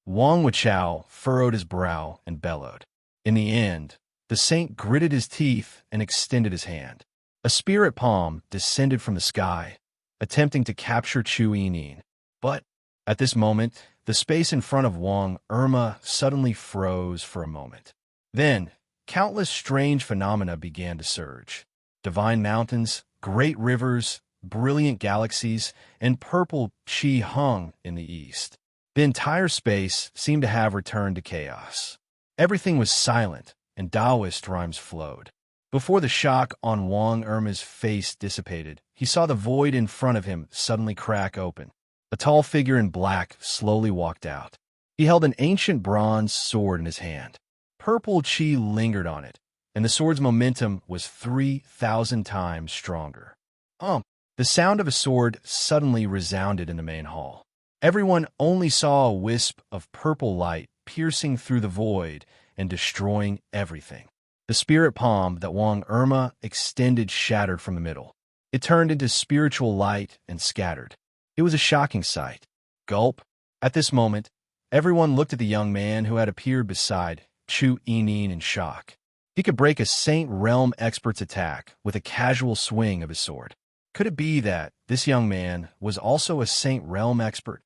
Wang Wuchao furrowed his brow and bellowed. In the end, the saint gritted his teeth and extended his hand. A spirit palm descended from the sky, attempting to capture Chu Yining. But at this moment, the space in front of Wang Irma suddenly froze for a moment. Then, countless strange phenomena began to surge. Divine mountains, great rivers, brilliant galaxies, and purple qi hung in the east. The entire space seemed to have returned to chaos. Everything was silent, and Taoist rhymes flowed. Before the shock on Wang Irma's face dissipated, he saw the void in front of him suddenly crack open. A tall figure in black slowly walked out. He held an ancient bronze sword in his hand. Purple qi lingered on it, and the sword's momentum was 3,000 times stronger. The sound of a sword suddenly resounded in the main hall. Everyone only saw a wisp of purple light piercing through the void and destroying everything. The spirit palm that Wang Irma extended shattered from the middle. It turned into spiritual light and scattered. It was a shocking sight. Gulp. At this moment, everyone looked at the young man who had appeared beside Chu Yining in shock. He could break a Saint Realm expert's attack with a casual swing of his sword. Could it be that this young man was also a Saint Realm expert?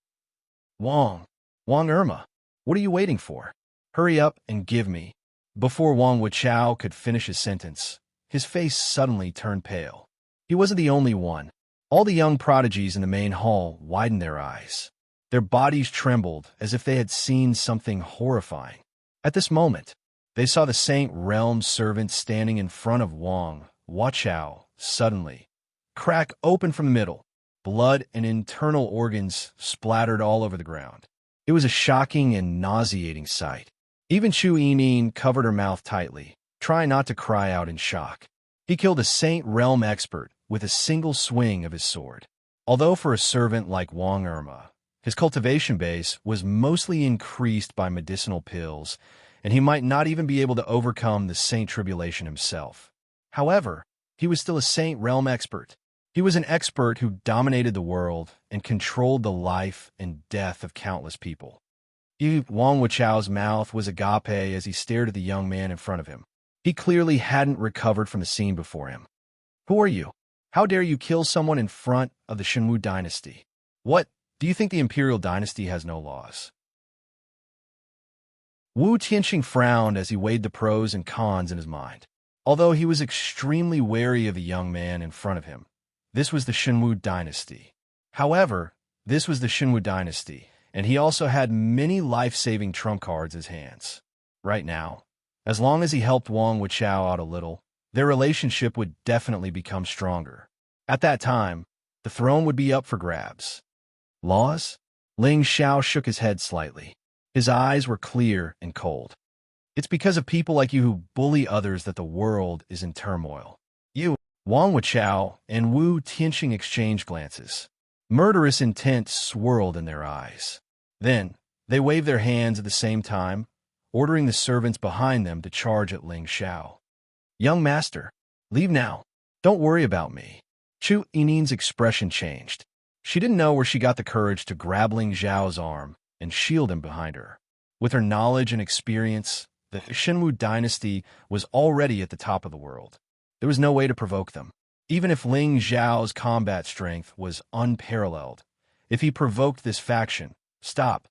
Wang Irma, what are you waiting for? Hurry up and give me. Before Wang Wuchao could finish his sentence, his face suddenly turned pale. He wasn't the only one. All the young prodigies in the main hall widened their eyes. Their bodies trembled as if they had seen something horrifying. At this moment, they saw the Saint Realm servant standing in front of Wang Wuchao suddenly crack open from the middle. Blood and internal organs splattered all over the ground. It was a shocking and nauseating sight. Even Chu Yining covered her mouth tightly, trying not to cry out in shock. He killed a Saint Realm expert with a single swing of his sword. Although for a servant like Wang Irma, his cultivation base was mostly increased by medicinal pills, and he might not even be able to overcome the Saint Tribulation himself. However, he was still a Saint Realm expert. He was an expert who dominated the world and controlled the life and death of countless people. Wang Wuchao's mouth was agape as he stared at the young man in front of him. He clearly hadn't recovered from the scene before him. "Who are you? How dare you kill someone in front of the Shenwu dynasty? What, do you think the imperial dynasty has no laws?" Wu Tianxing frowned as he weighed the pros and cons in his mind. Although he was extremely wary of the young man in front of him, this was the Shenwu dynasty. However, this was the Shenwu dynasty, and he also had many life-saving trump cards in his hands. Right now, as long as he helped Wang Wuchao out a little, their relationship would definitely become stronger. At that time, the throne would be up for grabs. Laws? Ling Xiao shook his head slightly. His eyes were clear and cold. It's because of people like you who bully others that the world is in turmoil. You, Wang Wuchao and Wu Tianqing exchanged glances. Murderous intent swirled in their eyes. Then, they waved their hands at the same time, ordering the servants behind them to charge at Ling Xiao. Young master, leave now. Don't worry about me. Chu Yinin's expression changed. She didn't know where she got the courage to grab Ling Xiao's arm and shield him behind her. With her knowledge and experience, the Shenwu dynasty was already at the top of the world. There was no way to provoke them. Even if Ling Xiao's combat strength was unparalleled, if he provoked this faction, stop.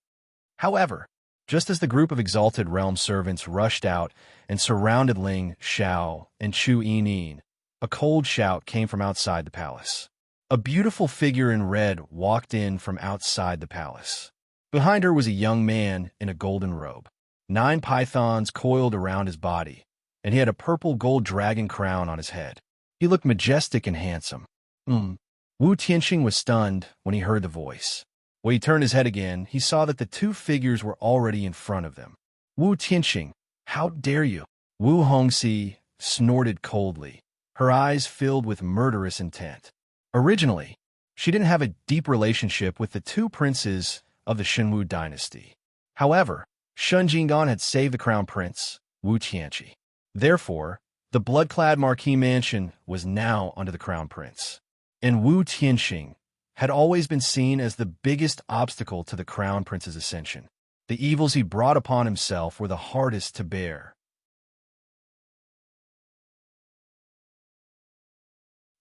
However, just as the group of exalted realm servants rushed out and surrounded Ling Xiao and Chu Yinin, a cold shout came from outside the palace. A beautiful figure in red walked in from outside the palace. Behind her was a young man in a golden robe. 9 pythons coiled around his body, and he had a purple gold dragon crown on his head. He looked majestic and handsome. Wu Tianqing was stunned when he heard the voice. When he turned his head again, he saw that the 2 figures were already in front of them. Wu Tianqing, how dare you? Wu Hongxi snorted coldly, her eyes filled with murderous intent. Originally, she didn't have a deep relationship with the 2 princes of the Shenwu dynasty. However, Shun Jinggan had saved the crown prince, Wu Tianqi. Therefore, the blood-clad marquis mansion was now under the crown prince. And Wu Tianqing had always been seen as the biggest obstacle to the crown prince's ascension. The evils he brought upon himself were the hardest to bear.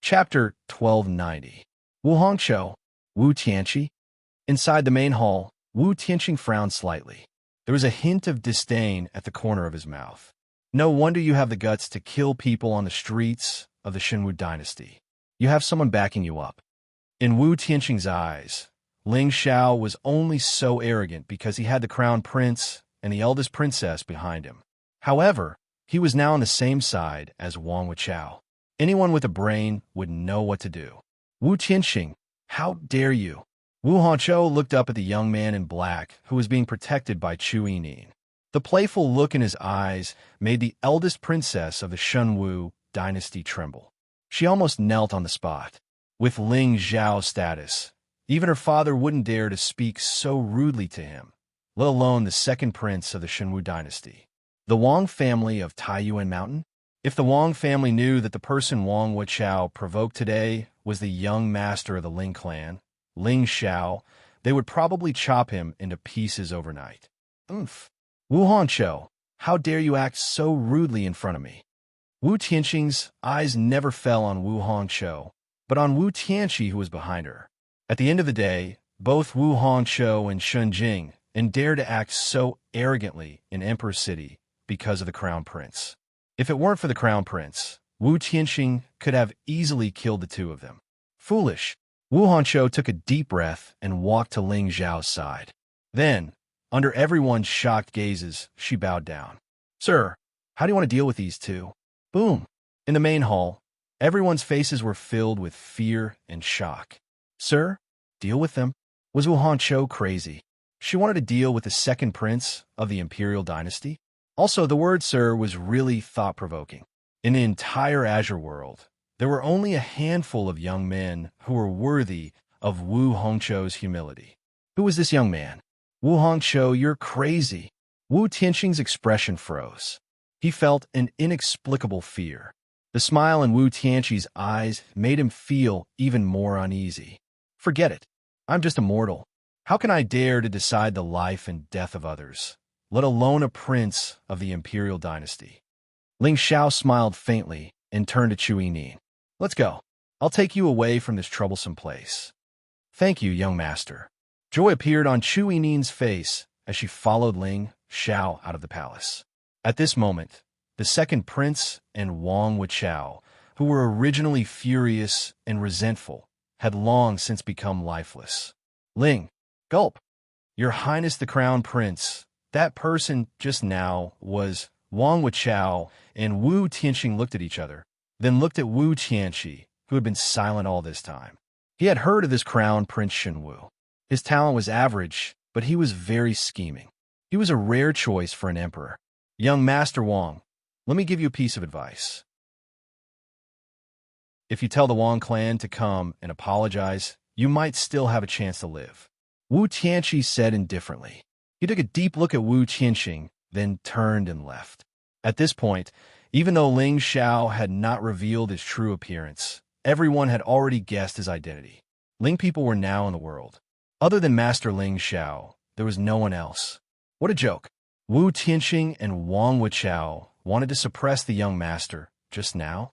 Chapter 1290. Wu Hongqiu, Wu Tianqi. Inside the main hall, Wu Tianqing frowned slightly. There was a hint of disdain at the corner of his mouth. No wonder you have the guts to kill people on the streets of the Shenwu dynasty. You have someone backing you up. In Wu Tianqing's eyes, Ling Xiao was only so arrogant because he had the crown prince and the eldest princess behind him. However, he was now on the same side as Wang Wuchao. Anyone with a brain would know what to do. Wu Tianqing, how dare you? Wu Hongqiu looked up at the young man in black who was being protected by Chu Yinin. The playful look in his eyes made the eldest princess of the Shenwu dynasty tremble. She almost knelt on the spot. With Ling Xiao's status, even her father wouldn't dare to speak so rudely to him, let alone the second prince of the Shenwu dynasty. The Wang family of Taiyuan Mountain? If the Wang family knew that the person Wang Wuchao provoked today was the young master of the Ling clan, Ling Xiao, they would probably chop him into pieces overnight. Oomph. Wu Hongqiu, how dare you act so rudely in front of me? Wu Tianqing's eyes never fell on Wu Hongqiu, but on Wu Tianqi who was behind her. At the end of the day, both Wu Hongqiu and Shun Jing dared to act so arrogantly in Emperor City because of the crown prince. If it weren't for the crown prince, Wu Tianqing could have easily killed the 2 of them. Foolish. Wu Hongqiu took a deep breath and walked to Ling Xiao's side. Then, under everyone's shocked gazes, she bowed down. Sir, how do you want to deal with these 2? Boom. In the main hall, everyone's faces were filled with fear and shock. Sir, deal with them. Was Wu Hongqiu crazy? She wanted to deal with the second prince of the imperial dynasty? Also, the word sir was really thought-provoking. In the entire Azure world, there were only a handful of young men who were worthy of Wu Hongqiu's humility. Who was this young man? Wu Hongqiu, you're crazy. Wu Tianqing's expression froze. He felt an inexplicable fear. The smile in Wu Tianqi's eyes made him feel even more uneasy. Forget it. I'm just a mortal. How can I dare to decide the life and death of others, let alone a prince of the imperial dynasty? Ling Xiao smiled faintly and turned to Chu Yinin. Let's go. I'll take you away from this troublesome place. Thank you, young master. Joy appeared on Chu Yinin's face as she followed Ling Xiao out of the palace. At this moment, the second prince and Wang Wuchao, who were originally furious and resentful, had long since become lifeless. Ling, gulp. Your Highness the Crown Prince, that person just now was Wang Wuchao, and Wu Tianqing looked at each other, then looked at Wu Tianqi, who had been silent all this time. He had heard of this crown Prince Shenwu. His talent was average, but he was very scheming. He was a rare choice for an emperor. Young Master Wang, let me give you a piece of advice. If you tell the Wang clan to come and apologize, you might still have a chance to live. Wu Tianqi said indifferently. He took a deep look at Wu Qianxing, then turned and left. At this point, even though Ling Xiao had not revealed his true appearance, everyone had already guessed his identity. Ling people were now in the world. Other than Master Ling Xiao, there was no one else. What a joke. Wu Tianxing and Wang Wuchao wanted to suppress the young master just now?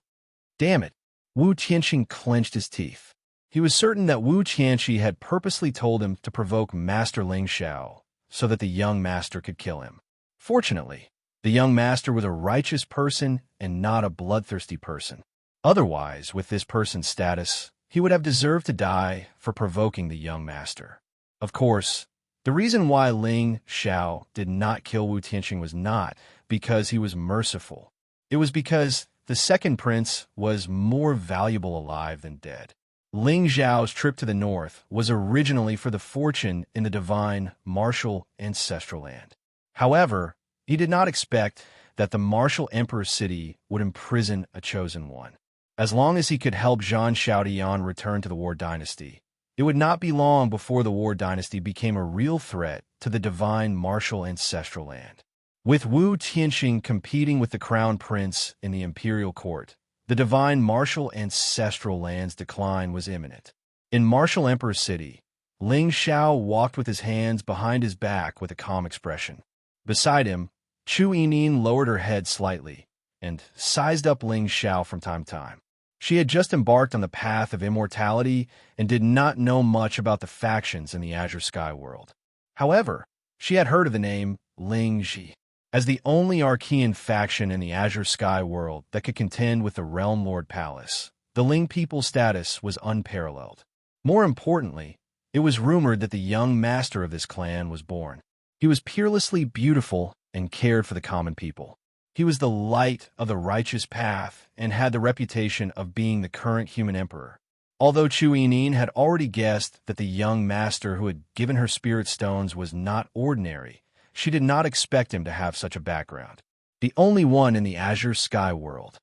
Damn it. Wu Tianxing clenched his teeth. He was certain that Wu Qianxi had purposely told him to provoke Master Ling Xiao so that the young master could kill him. Fortunately, the young master was a righteous person and not a bloodthirsty person. Otherwise, with this person's status, he would have deserved to die for provoking the young master. Of course, the reason why Ling Xiao did not kill Wu Tianxing was not because he was merciful. It was because the second prince was more valuable alive than dead. Ling Xiao's trip to the north was originally for the fortune in the divine, martial, ancestral land. However, he did not expect that the martial emperor's city would imprison a chosen one. As long as he could help Zhang Xiaodian return to the War Dynasty, it would not be long before the War Dynasty became a real threat to the divine, martial, ancestral land. With Wu Tianxing competing with the crown prince in the imperial court, the divine martial ancestral land's decline was imminent. In Martial Emperor City, Ling Xiao walked with his hands behind his back with a calm expression. Beside him, Chu Yining lowered her head slightly and sized up Ling Xiao from time to time. She had just embarked on the path of immortality and did not know much about the factions in the Azure Sky world. However, she had heard of the name Ling Ji. As the only Archean faction in the Azure Sky world that could contend with the Realm Lord Palace, the Ling people's status was unparalleled. More importantly, it was rumored that the young master of this clan was born. He was peerlessly beautiful and cared for the common people. He was the light of the righteous path and had the reputation of being the current human emperor. Although Chu Yining had already guessed that the young master who had given her spirit stones was not ordinary, she did not expect him to have such a background. The only one in the Azure Sky world.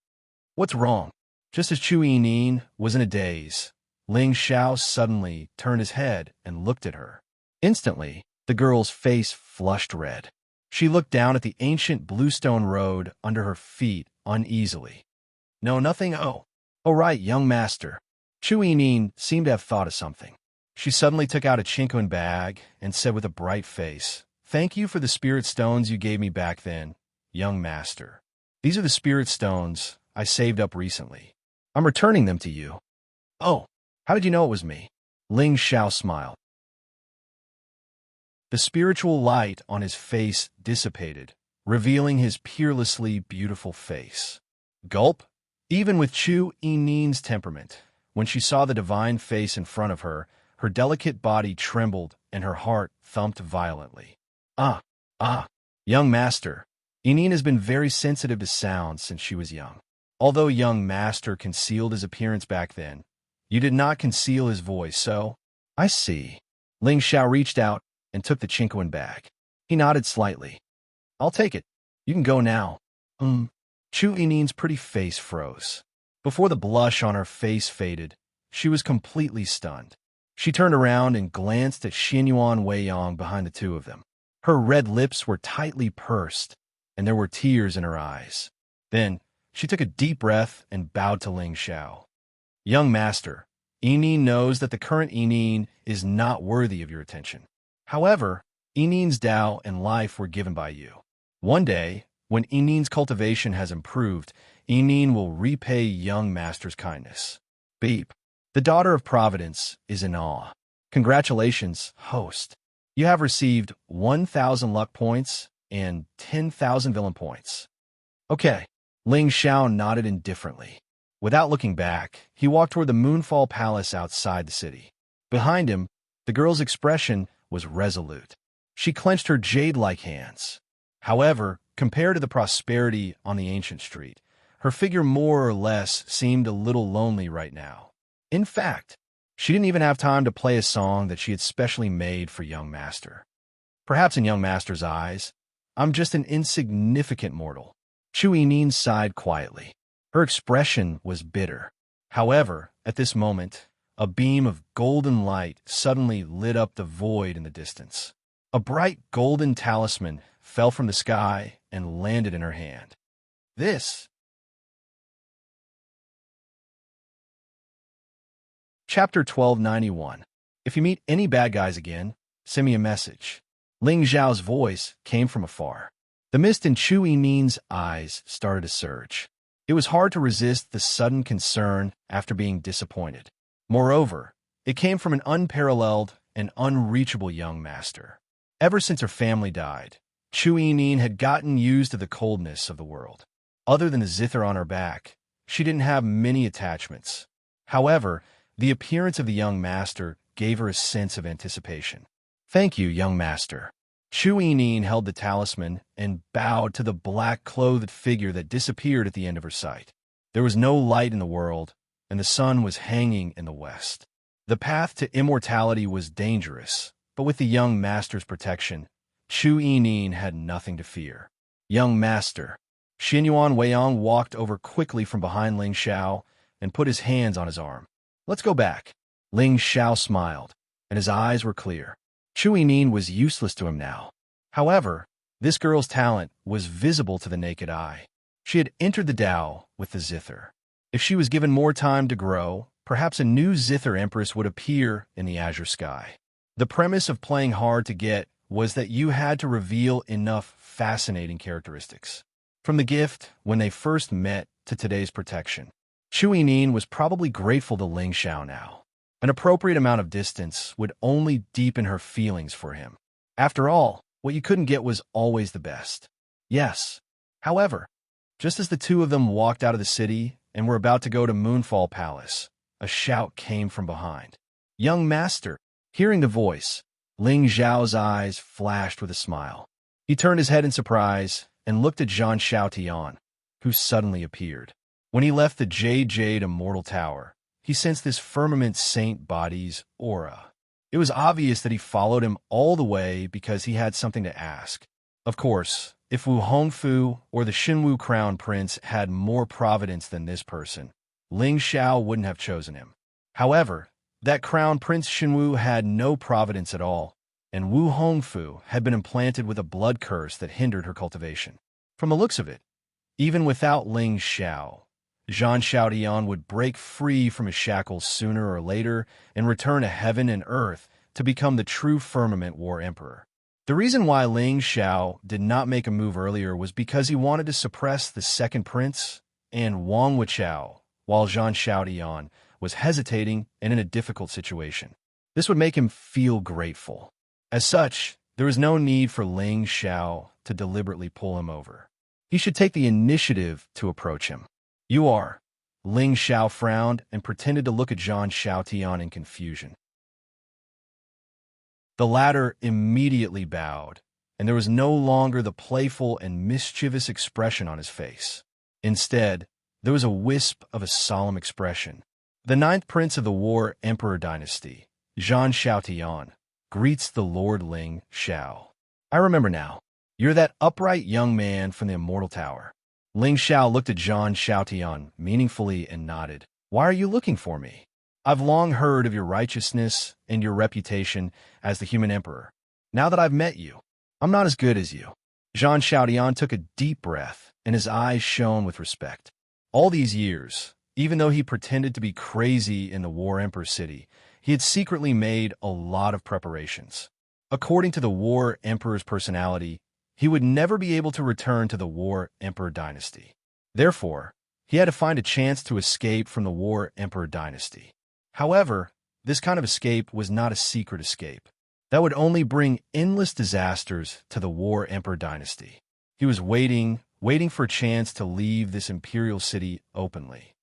What's wrong? Just as Chu Yining was in a daze, Ling Xiao suddenly turned his head and looked at her. Instantly, the girl's face flushed red. She looked down at the ancient bluestone road under her feet uneasily. No, nothing. Oh, right, young master. Chu Yining seemed to have thought of something. She suddenly took out a chinquin bag and said with a bright face, "Thank you for the spirit stones you gave me back then, young master. These are the spirit stones I saved up recently. I'm returning them to you." "Oh, how did you know it was me?" Ling Xiao smiled. The spiritual light on his face dissipated, revealing his peerlessly beautiful face. Gulp. Even with Chu Yining's temperament, when she saw the divine face in front of her, her delicate body trembled and her heart thumped violently. Young master. Yining has been very sensitive to sound since she was young. Although young master concealed his appearance back then, you did not conceal his voice, so... I see. Ling Xiao reached out and took the chinquin bag. He nodded slightly. I'll take it. You can go now. Chu Yining's pretty face froze. Before the blush on her face faded, she was completely stunned. She turned around and glanced at Xinyuan Weiyang behind the two of them. Her red lips were tightly pursed, and there were tears in her eyes. Then, she took a deep breath and bowed to Ling Xiao. Young master, Yining knows that the current Yining is not worthy of your attention. However, Yining's Tao and life were given by you. One day, when Yining's cultivation has improved, Yining will repay young master's kindness. Beep. The daughter of Providence is in awe. Congratulations, host. You have received 1,000 luck points and 10,000 villain points. Okay. Ling Xiao nodded indifferently. Without looking back, he walked toward the Moonfall Palace outside the city. Behind him, the girl's expression was resolute. She clenched her jade-like hands. However, compared to the prosperity on the ancient street, her figure more or less seemed a little lonely right now. In fact, she didn't even have time to play a song that she had specially made for young master. Perhaps in young master's eyes, I'm just an insignificant mortal. Chu Yining sighed quietly. Her expression was bitter. However, at this moment, a beam of golden light suddenly lit up the void in the distance. A bright golden talisman fell from the sky and landed in her hand. This. Chapter 1291. If you meet any bad guys again, send me a message. Ling Zhao's voice came from afar. The mist in Chu Yining's eyes started to surge. It was hard to resist the sudden concern after being disappointed. Moreover, it came from an unparalleled and unreachable young master. Ever since her family died, Chu Yining had gotten used to the coldness of the world. Other than the zither on her back, she didn't have many attachments. However, the appearance of the young master gave her a sense of anticipation. Thank you, young master. Chu Yining held the talisman and bowed to the black-clothed figure that disappeared at the end of her sight. There was no light in the world, and the sun was hanging in the west. The path to immortality was dangerous, but with the young master's protection, Chu Yining had nothing to fear. Young master. Xinyuan Weiyang walked over quickly from behind Ling Xiao and put his hands on his arm. Let's go back. Ling Xiao smiled, and his eyes were clear. Chu Yining was useless to him now. However, this girl's talent was visible to the naked eye. She had entered the Tao with the zither. If she was given more time to grow, perhaps a new zither empress would appear in the azure sky. The premise of playing hard to get was that you had to reveal enough fascinating characteristics. From the gift, when they first met, to today's protection. Chu Yining was probably grateful to Ling Xiao now. An appropriate amount of distance would only deepen her feelings for him. After all, what you couldn't get was always the best. Yes. However, just as the two of them walked out of the city and were about to go to Moonfall Palace, a shout came from behind. Young master. Hearing the voice, Ling Zhao's eyes flashed with a smile. He turned his head in surprise and looked at Zhan Xiaotian, who suddenly appeared. When he left the Jade Immortal Tower, he sensed this firmament saint body's aura. It was obvious that he followed him all the way because he had something to ask. Of course, if Wu Hongfu or the Xinwu Crown Prince had more providence than this person, Ling Xiao wouldn't have chosen him. However, that Crown Prince Xinwu had no providence at all, and Wu Hongfu had been implanted with a blood curse that hindered her cultivation. From the looks of it, even without Ling Xiao, Zhan Xiaotian would break free from his shackles sooner or later and return to heaven and earth to become the true Firmament War Emperor. The reason why Ling Xiao did not make a move earlier was because he wanted to suppress the second prince and Wang Wuchao, while Zhan Xiaotian was hesitating and in a difficult situation. This would make him feel grateful. As such, there was no need for Ling Xiao to deliberately pull him over. He should take the initiative to approach him. You are. Ling Xiao frowned and pretended to look at Zhan Xiaotian in confusion. The latter immediately bowed, and there was no longer the playful and mischievous expression on his face. Instead, there was a wisp of a solemn expression. The ninth prince of the War Emperor dynasty, Zhan Xiaotian, greets the Lord Ling Xiao. I remember now. You're that upright young man from the Immortal Tower. Ling Xiao looked at Zhan Xiaotian meaningfully and nodded. Why are you looking for me? I've long heard of your righteousness and your reputation as the human emperor. Now that I've met you, I'm not as good as you. Zhan Xiaotian took a deep breath, and his eyes shone with respect. All these years, even though he pretended to be crazy in the War Emperor city, he had secretly made a lot of preparations. According to the War Emperor's personality, he would never be able to return to the War Emperor dynasty. Therefore, he had to find a chance to escape from the War Emperor dynasty. However, this kind of escape was not a secret escape. That would only bring endless disasters to the War Emperor dynasty. He was waiting for a chance to leave this imperial city openly.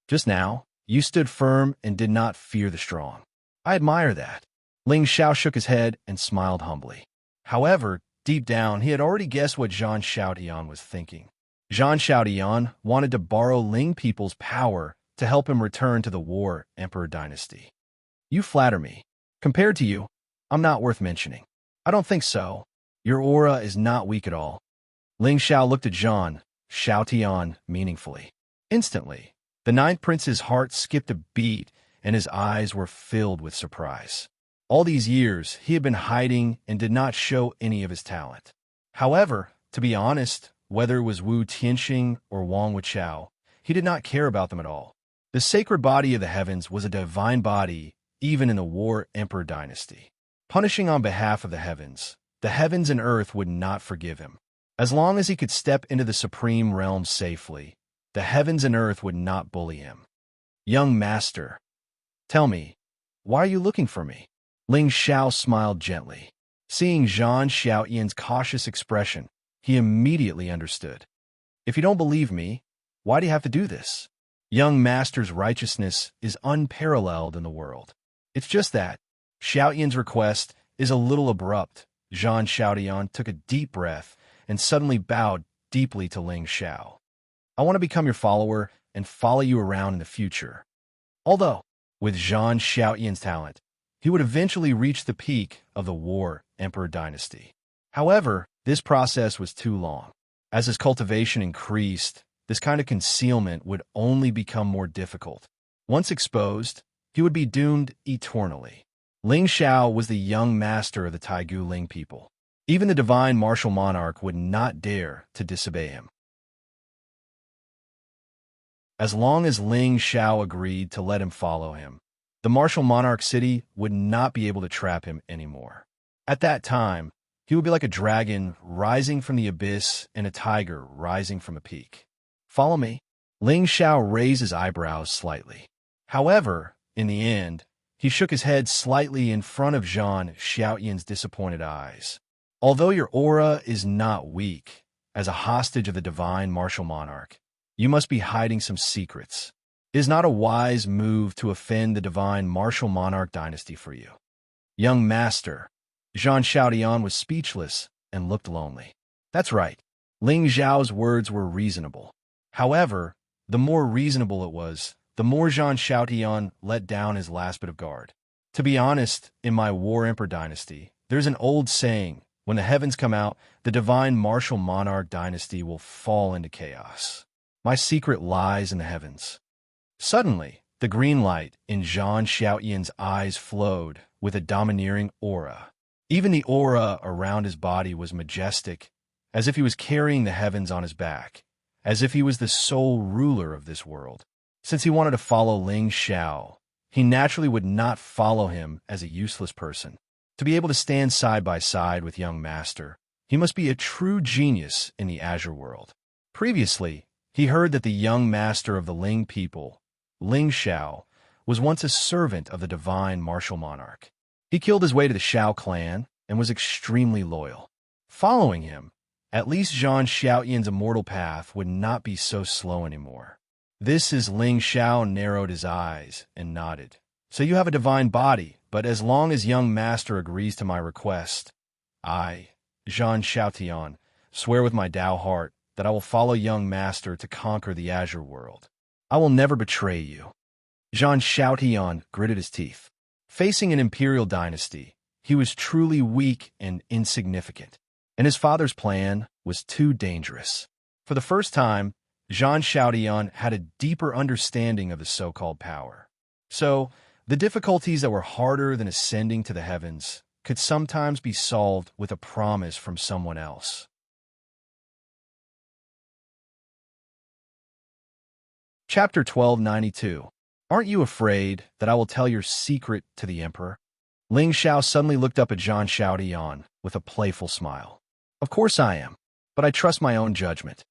Just now, you stood firm and did not fear the strong. I admire that. Ling Xiao shook his head and smiled humbly. However, deep down, he had already guessed what Zhan Xiaotian was thinking. Zhan Xiaotian wanted to borrow Ling people's power to help him return to the War Emperor dynasty. You flatter me. Compared to you, I'm not worth mentioning. I don't think so. Your aura is not weak at all. Ling Xiao looked at Zhang Xiaotian meaningfully. Instantly, the ninth prince's heart skipped a beat and his eyes were filled with surprise. All these years, he had been hiding and did not show any of his talent. However, to be honest, whether it was Wu Tianxing or Wang Wuchao, he did not care about them at all. The sacred body of the heavens was a divine body, even in the War Emperor dynasty. Punishing on behalf of the heavens and earth would not forgive him. As long as he could step into the supreme realm safely, the heavens and earth would not bully him. Young master, tell me, why are you looking for me? Ling Xiao smiled gently. Seeing Zhang Xiaoyan's cautious expression, he immediately understood. If you don't believe me, why do you have to do this? Young master's righteousness is unparalleled in the world. It's just that Xiaoyan's request is a little abrupt. Zhang Xiaotian took a deep breath and suddenly bowed deeply to Ling Xiao. I want to become your follower and follow you around in the future. Although, with Zhang Xiaoyan's talent, he would eventually reach the peak of the War Emperor dynasty. However, this process was too long. As his cultivation increased, this kind of concealment would only become more difficult. Once exposed, he would be doomed eternally. Ling Xiao was the young master of the Taigu Ling people. Even the divine martial monarch would not dare to disobey him. As long as Ling Xiao agreed to let him follow him, the martial monarch city would not be able to trap him anymore. At that time, he would be like a dragon rising from the abyss and a tiger rising from a peak. Follow me? Ling Xiao raised his eyebrows slightly. However, in the end, he shook his head slightly in front of Zhang Xiaoyan's disappointed eyes. Although your aura is not weak, as a hostage of the divine martial monarch, you must be hiding some secrets. It is not a wise move to offend the divine martial monarch dynasty for you. Young master, Zhang Xiaotian was speechless and looked lonely. That's right. Ling Xiao's words were reasonable. However, the more reasonable it was, the more Zhang Xiaotian let down his last bit of guard. To be honest, in my War Emperor dynasty, there's an old saying, when the heavens come out, the divine martial monarch dynasty will fall into chaos. My secret lies in the heavens. Suddenly, the green light in Zhang Xiaoyan's eyes flowed with a domineering aura. Even the aura around his body was majestic, as if he was carrying the heavens on his back, as if he was the sole ruler of this world. Since he wanted to follow Ling Xiao, he naturally would not follow him as a useless person. To be able to stand side by side with young master, he must be a true genius in the Azure world. Previously, he heard that the young master of the Ling people, Ling Xiao, was once a servant of the divine martial monarch. He killed his way to the Xiao clan and was extremely loyal. Following him, at least Zhang Xiaoyan's immortal path would not be so slow anymore. This is Ling Xiao narrowed his eyes and nodded. So you have a divine body, but as long as young master agrees to my request, I, Zhang Xiaotian, swear with my Tao heart that I will follow young master to conquer the Azure world. I will never betray you. Zhang Xiaotian gritted his teeth. Facing an imperial dynasty, he was truly weak and insignificant, and his father's plan was too dangerous. For the first time, Zhang Xiaotian had a deeper understanding of the so-called power. So, the difficulties that were harder than ascending to the heavens could sometimes be solved with a promise from someone else. Chapter 1292. Aren't you afraid that I will tell your secret to the emperor? Ling Xiao suddenly looked up at Zhang Xiaotian with a playful smile. Of course I am, but I trust my own judgment.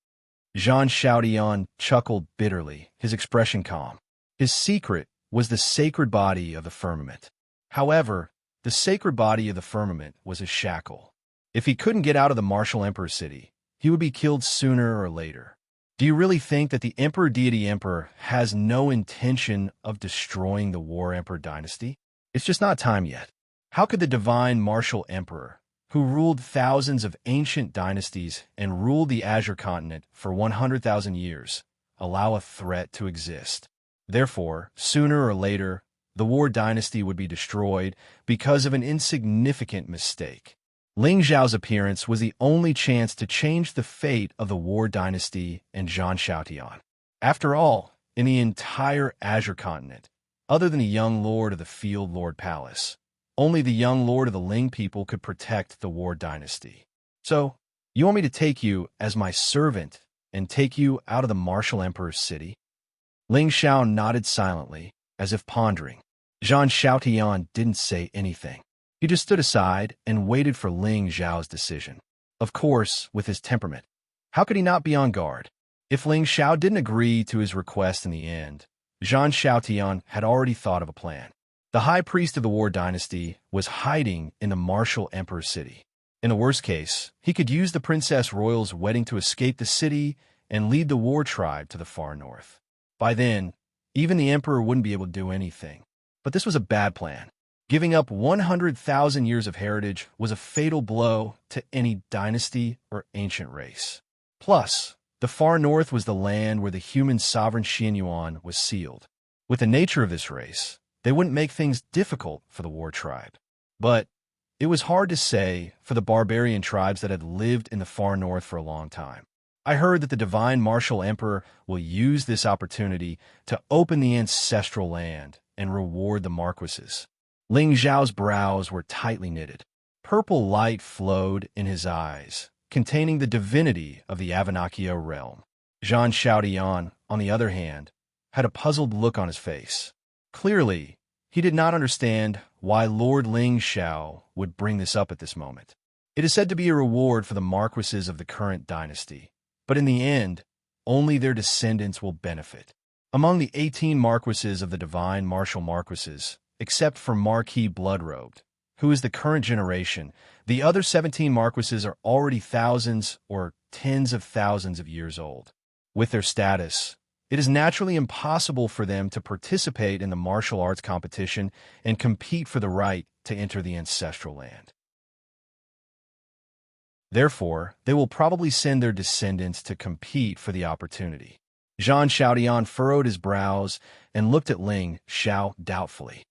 Zhang Xiaotian chuckled bitterly, his expression calm. His secret was the sacred body of the firmament. However, the sacred body of the firmament was a shackle. If he couldn't get out of the martial emperor city, he would be killed sooner or later. Do you really think that the Emperor Deity Emperor has no intention of destroying the War Emperor dynasty? It's just not time yet. How could the divine martial emperor, who ruled thousands of ancient dynasties and ruled the Azure continent for 100,000 years, allow a threat to exist? Therefore, sooner or later, the War dynasty would be destroyed because of an insignificant mistake. Ling Zhao's appearance was the only chance to change the fate of the War Dynasty and Zhang Xiaotian. After all, in the entire Azure continent, other than the young lord of the Field Lord Palace, only the young lord of the Ling people could protect the War Dynasty. So, you want me to take you as my servant and take you out of the martial emperor's city? Ling Xiao nodded silently, as if pondering. Zhang Xiaotian didn't say anything. He just stood aside and waited for Ling Zhao's decision. Of course, with his temperament, how could he not be on guard? If Ling Xiao didn't agree to his request in the end, Zhang Xiaotian had already thought of a plan. The high priest of the War Dynasty was hiding in the martial emperor's city. In the worst case, he could use the Princess Royal's wedding to escape the city and lead the war tribe to the far north. By then, even the emperor wouldn't be able to do anything. But this was a bad plan. Giving up 100,000 years of heritage was a fatal blow to any dynasty or ancient race. Plus, the far north was the land where the human sovereign Xianyuan was sealed. With the nature of this race, they wouldn't make things difficult for the war tribe. But it was hard to say for the barbarian tribes that had lived in the far north for a long time. I heard that the divine martial emperor will use this opportunity to open the ancestral land and reward the marquises. Ling Zhao's brows were tightly knitted. Purple light flowed in his eyes, containing the divinity of the Avanakio realm. Zhang Xiaotian, on the other hand, had a puzzled look on his face. Clearly, he did not understand why Lord Ling Xiao would bring this up at this moment. It is said to be a reward for the marquises of the current dynasty, but in the end, only their descendants will benefit. Among the 18 marquises of the divine martial marquises, except for Marquis Bloodrobed, who is the current generation, the other 17 marquises are already thousands or tens of thousands of years old. With their status, it is naturally impossible for them to participate in the martial arts competition and compete for the right to enter the ancestral land. Therefore, they will probably send their descendants to compete for the opportunity. Zhang Xiaotian furrowed his brows and looked at Ling Xiao doubtfully.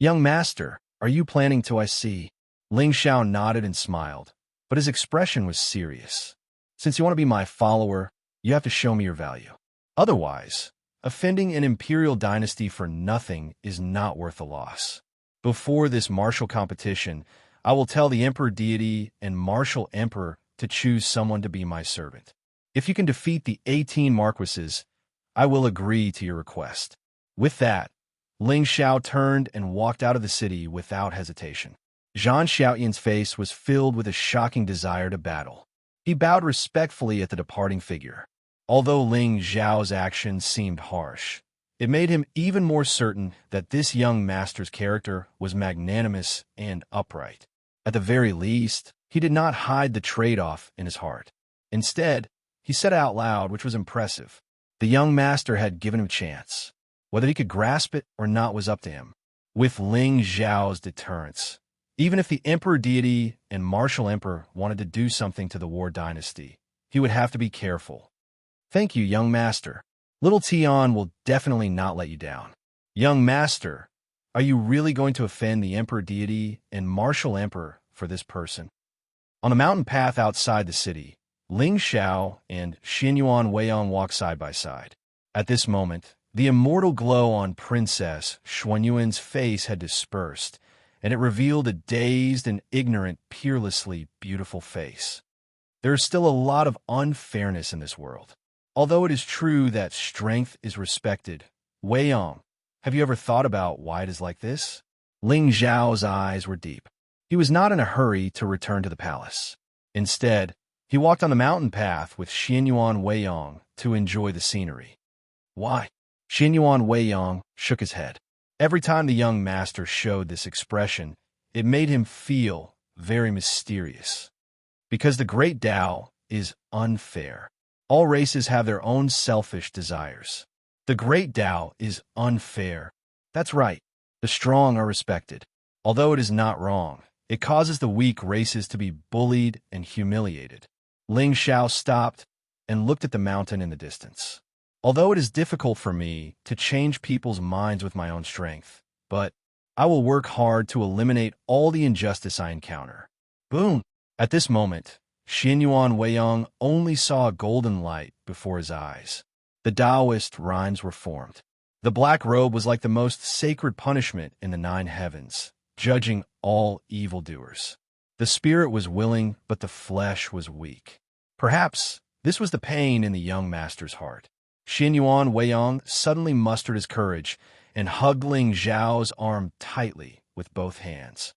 "Young master, are you planning to, I see?" Ling Xiao nodded and smiled, but his expression was serious. "Since you want to be my follower, you have to show me your value. Otherwise, offending an imperial dynasty for nothing is not worth the loss. Before this martial competition, I will tell the emperor deity and martial emperor to choose someone to be my servant. If you can defeat the 18 marquises, I will agree to your request." With that, Ling Xiao turned and walked out of the city without hesitation. Zhang Xiaotian's face was filled with a shocking desire to battle. He bowed respectfully at the departing figure. Although Ling Zhao's actions seemed harsh, it made him even more certain that this young master's character was magnanimous and upright. At the very least, he did not hide the trade-off in his heart. Instead, he said out loud, which was impressive. The young master had given him a chance. Whether he could grasp it or not was up to him. With Ling Zhao's deterrence, even if the emperor deity and martial emperor wanted to do something to the War Dynasty, he would have to be careful. "Thank you, young master. Little Tian will definitely not let you down." "Young master, are you really going to offend the emperor deity and martial emperor for this person?" On the mountain path outside the city, Ling Xiao and Xianyuan Weiyang walked side by side. At this moment, the immortal glow on Princess Xuanyuan's face had dispersed, and it revealed a dazed and ignorant, peerlessly beautiful face. There is still a lot of unfairness in this world. Although it is true that strength is respected, Weiyang, have you ever thought about why it is like this? Ling Zhao's eyes were deep. He was not in a hurry to return to the palace. Instead, he walked on the mountain path with Xianyuan Weiyang to enjoy the scenery. "Why?" Xianyuan Weiyang shook his head. Every time the young master showed this expression, it made him feel very mysterious. Because the great Tao is unfair. All races have their own selfish desires. The great Tao is unfair. That's right. The strong are respected. Although it is not wrong, it causes the weak races to be bullied and humiliated. Ling Xiao stopped and looked at the mountain in the distance. Although it is difficult for me to change people's minds with my own strength, but I will work hard to eliminate all the injustice I encounter. Boom! At this moment, Xianyuan Weiyang only saw a golden light before his eyes. The Taoist rhymes were formed. The black robe was like the most sacred punishment in the 9 heavens, judging all evildoers. The spirit was willing, but the flesh was weak. Perhaps this was the pain in the young master's heart. Xianyuan Weiyang suddenly mustered his courage and hugged Ling Zhao's arm tightly with both hands.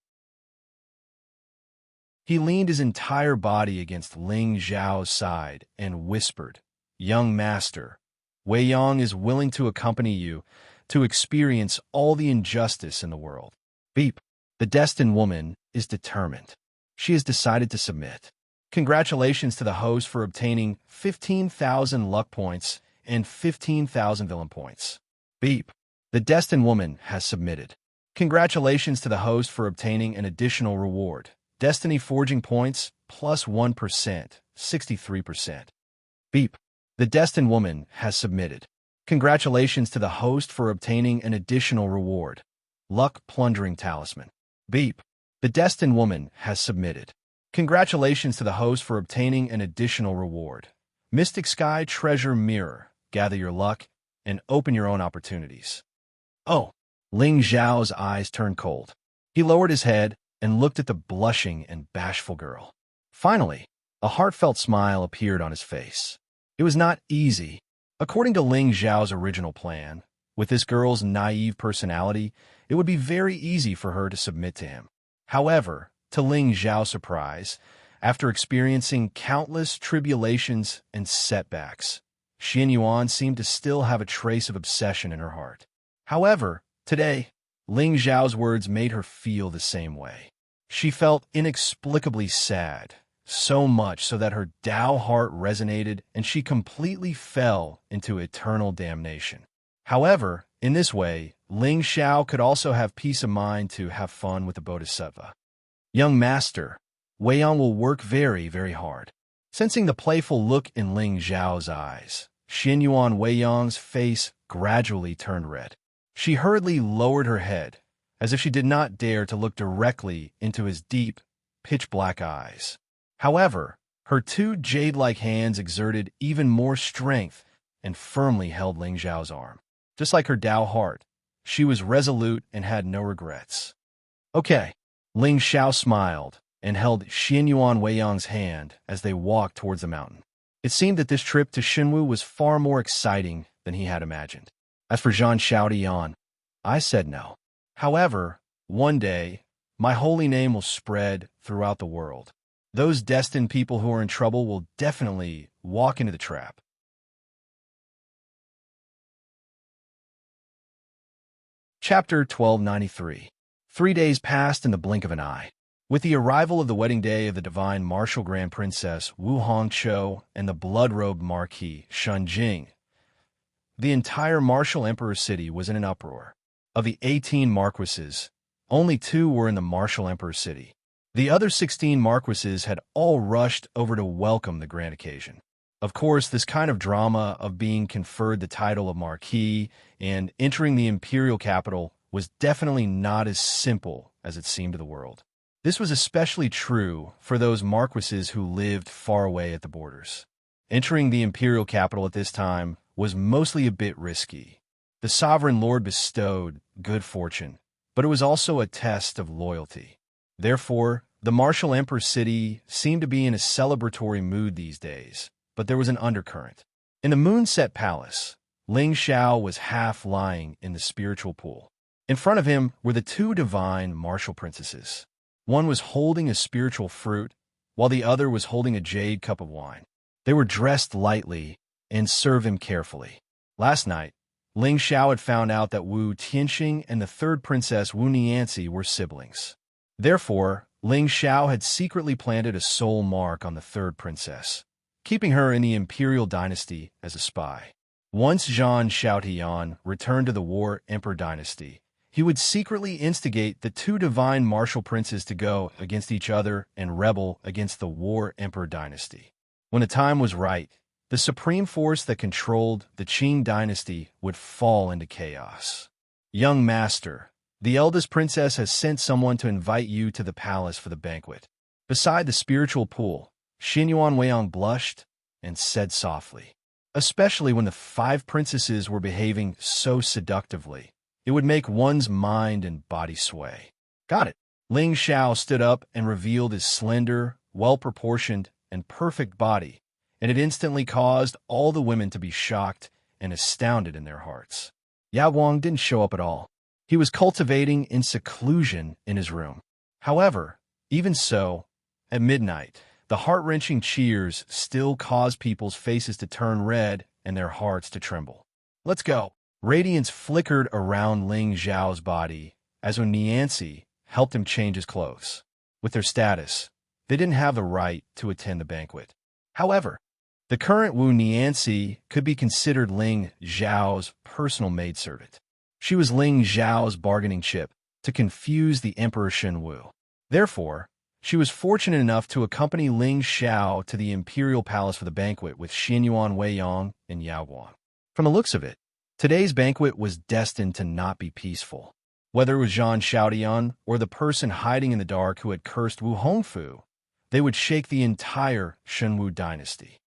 He leaned his entire body against Ling Zhao's side and whispered, "Young master, Weiyang is willing to accompany you to experience all the injustice in the world. Beep, the destined woman is determined. She has decided to submit. Congratulations to the host for obtaining 15,000 luck points and 15,000 villain points. Beep, the destined woman has submitted. Congratulations to the host for obtaining an additional reward. Destiny forging points plus 1%, 63%. Beep, the destined woman has submitted. Congratulations to the host for obtaining an additional reward. Luck plundering talisman. Beep, the destined woman has submitted. Congratulations to the host for obtaining an additional reward. Mystic Sky Treasure Mirror. Gather your luck and open your own opportunities. Oh, Ling Zhao's eyes turned cold. He lowered his head and looked at the blushing and bashful girl. Finally, a heartfelt smile appeared on his face. It was not easy. According to Ling Zhao's original plan, with this girl's naive personality, it would be very easy for her to submit to him. However, to Ling Zhao's surprise, after experiencing countless tribulations and setbacks, Xianyuan seemed to still have a trace of obsession in her heart. However, today, Ling Zhao's words made her feel the same way. She felt inexplicably sad, so much so that her Tao heart resonated and she completely fell into eternal damnation. However, in this way, Ling Zhao could also have peace of mind to have fun with the Bodhisattva. Young master, Weiyang will work very, very hard. Sensing the playful look in Ling Zhao's eyes, Xianyuan Weiyang's face gradually turned red. She hurriedly lowered her head, as if she did not dare to look directly into his deep, pitch-black eyes. However, her 2 jade-like hands exerted even more strength and firmly held Ling Zhao's arm. Just like her Tao heart, she was resolute and had no regrets. Okay, Ling Zhao smiled and held Xianyuan Weiyang's hand as they walked towards the mountain. It seemed that this trip to Xinwu was far more exciting than he had imagined. As for Zhan Xiaodian, I said no. However, one day, my holy name will spread throughout the world. Those destined people who are in trouble will definitely walk into the trap. Chapter 1293. 3 days passed in the blink of an eye. With the arrival of the wedding day of the divine martial grand princess Wu Hongqiu and the blood-robed marquis Shun Jing, the entire martial emperor city was in an uproar. Of the 18 marquises, only 2 were in the martial emperor city. The other 16 marquises had all rushed over to welcome the grand occasion. Of course, this kind of drama of being conferred the title of marquis and entering the imperial capital was definitely not as simple as it seemed to the world. This was especially true for those marquises who lived far away at the borders. Entering the imperial capital at this time was mostly a bit risky. The sovereign lord bestowed good fortune, but it was also a test of loyalty. Therefore, the martial emperor city seemed to be in a celebratory mood these days, but there was an undercurrent. In the moonset palace, Ling Zhao was half lying in the spiritual pool. In front of him were the 2 divine martial princesses. One was holding a spiritual fruit, while the other was holding a jade cup of wine. They were dressed lightly and served him carefully. Last night, Ling Zhao had found out that Wu Tianxing and the 3rd princess Wu Nianzi were siblings. Therefore, Ling Zhao had secretly planted a soul mark on the 3rd princess, keeping her in the imperial dynasty as a spy. Once Zhan Xiaotian returned to the War Emperor dynasty, he would secretly instigate the 2 divine martial princes to go against each other and rebel against the War Emperor dynasty. When the time was right, the supreme force that controlled the Qing dynasty would fall into chaos. Young master, the eldest princess has sent someone to invite you to the palace for the banquet. Beside the spiritual pool, Xinyuan Weiyang blushed and said softly, especially when the 5 princesses were behaving so seductively, it would make one's mind and body sway. Got it. Ling Xiao stood up and revealed his slender, well-proportioned, and perfect body, and it instantly caused all the women to be shocked and astounded in their hearts. Yao Wang didn't show up at all. He was cultivating in seclusion in his room. However, even so, at midnight, the heart-wrenching cheers still caused people's faces to turn red and their hearts to tremble. Let's go. Radiance flickered around Ling Xiao's body as Niancy helped him change his clothes. With their status, they didn't have the right to attend the banquet. However, the current Wu Niancy could be considered Ling Xiao's personal maidservant. She was Ling Xiao's bargaining chip to confuse the Emperor Shen Wu. Therefore, she was fortunate enough to accompany Ling Xiao to the imperial palace for the banquet with Xinyuan Weiyang and Yao Guang. From the looks of it, today's banquet was destined to not be peaceful. Whether it was Zhang Xiaodian or the person hiding in the dark who had cursed Wu Hongfu, they would shake the entire Shenwu dynasty.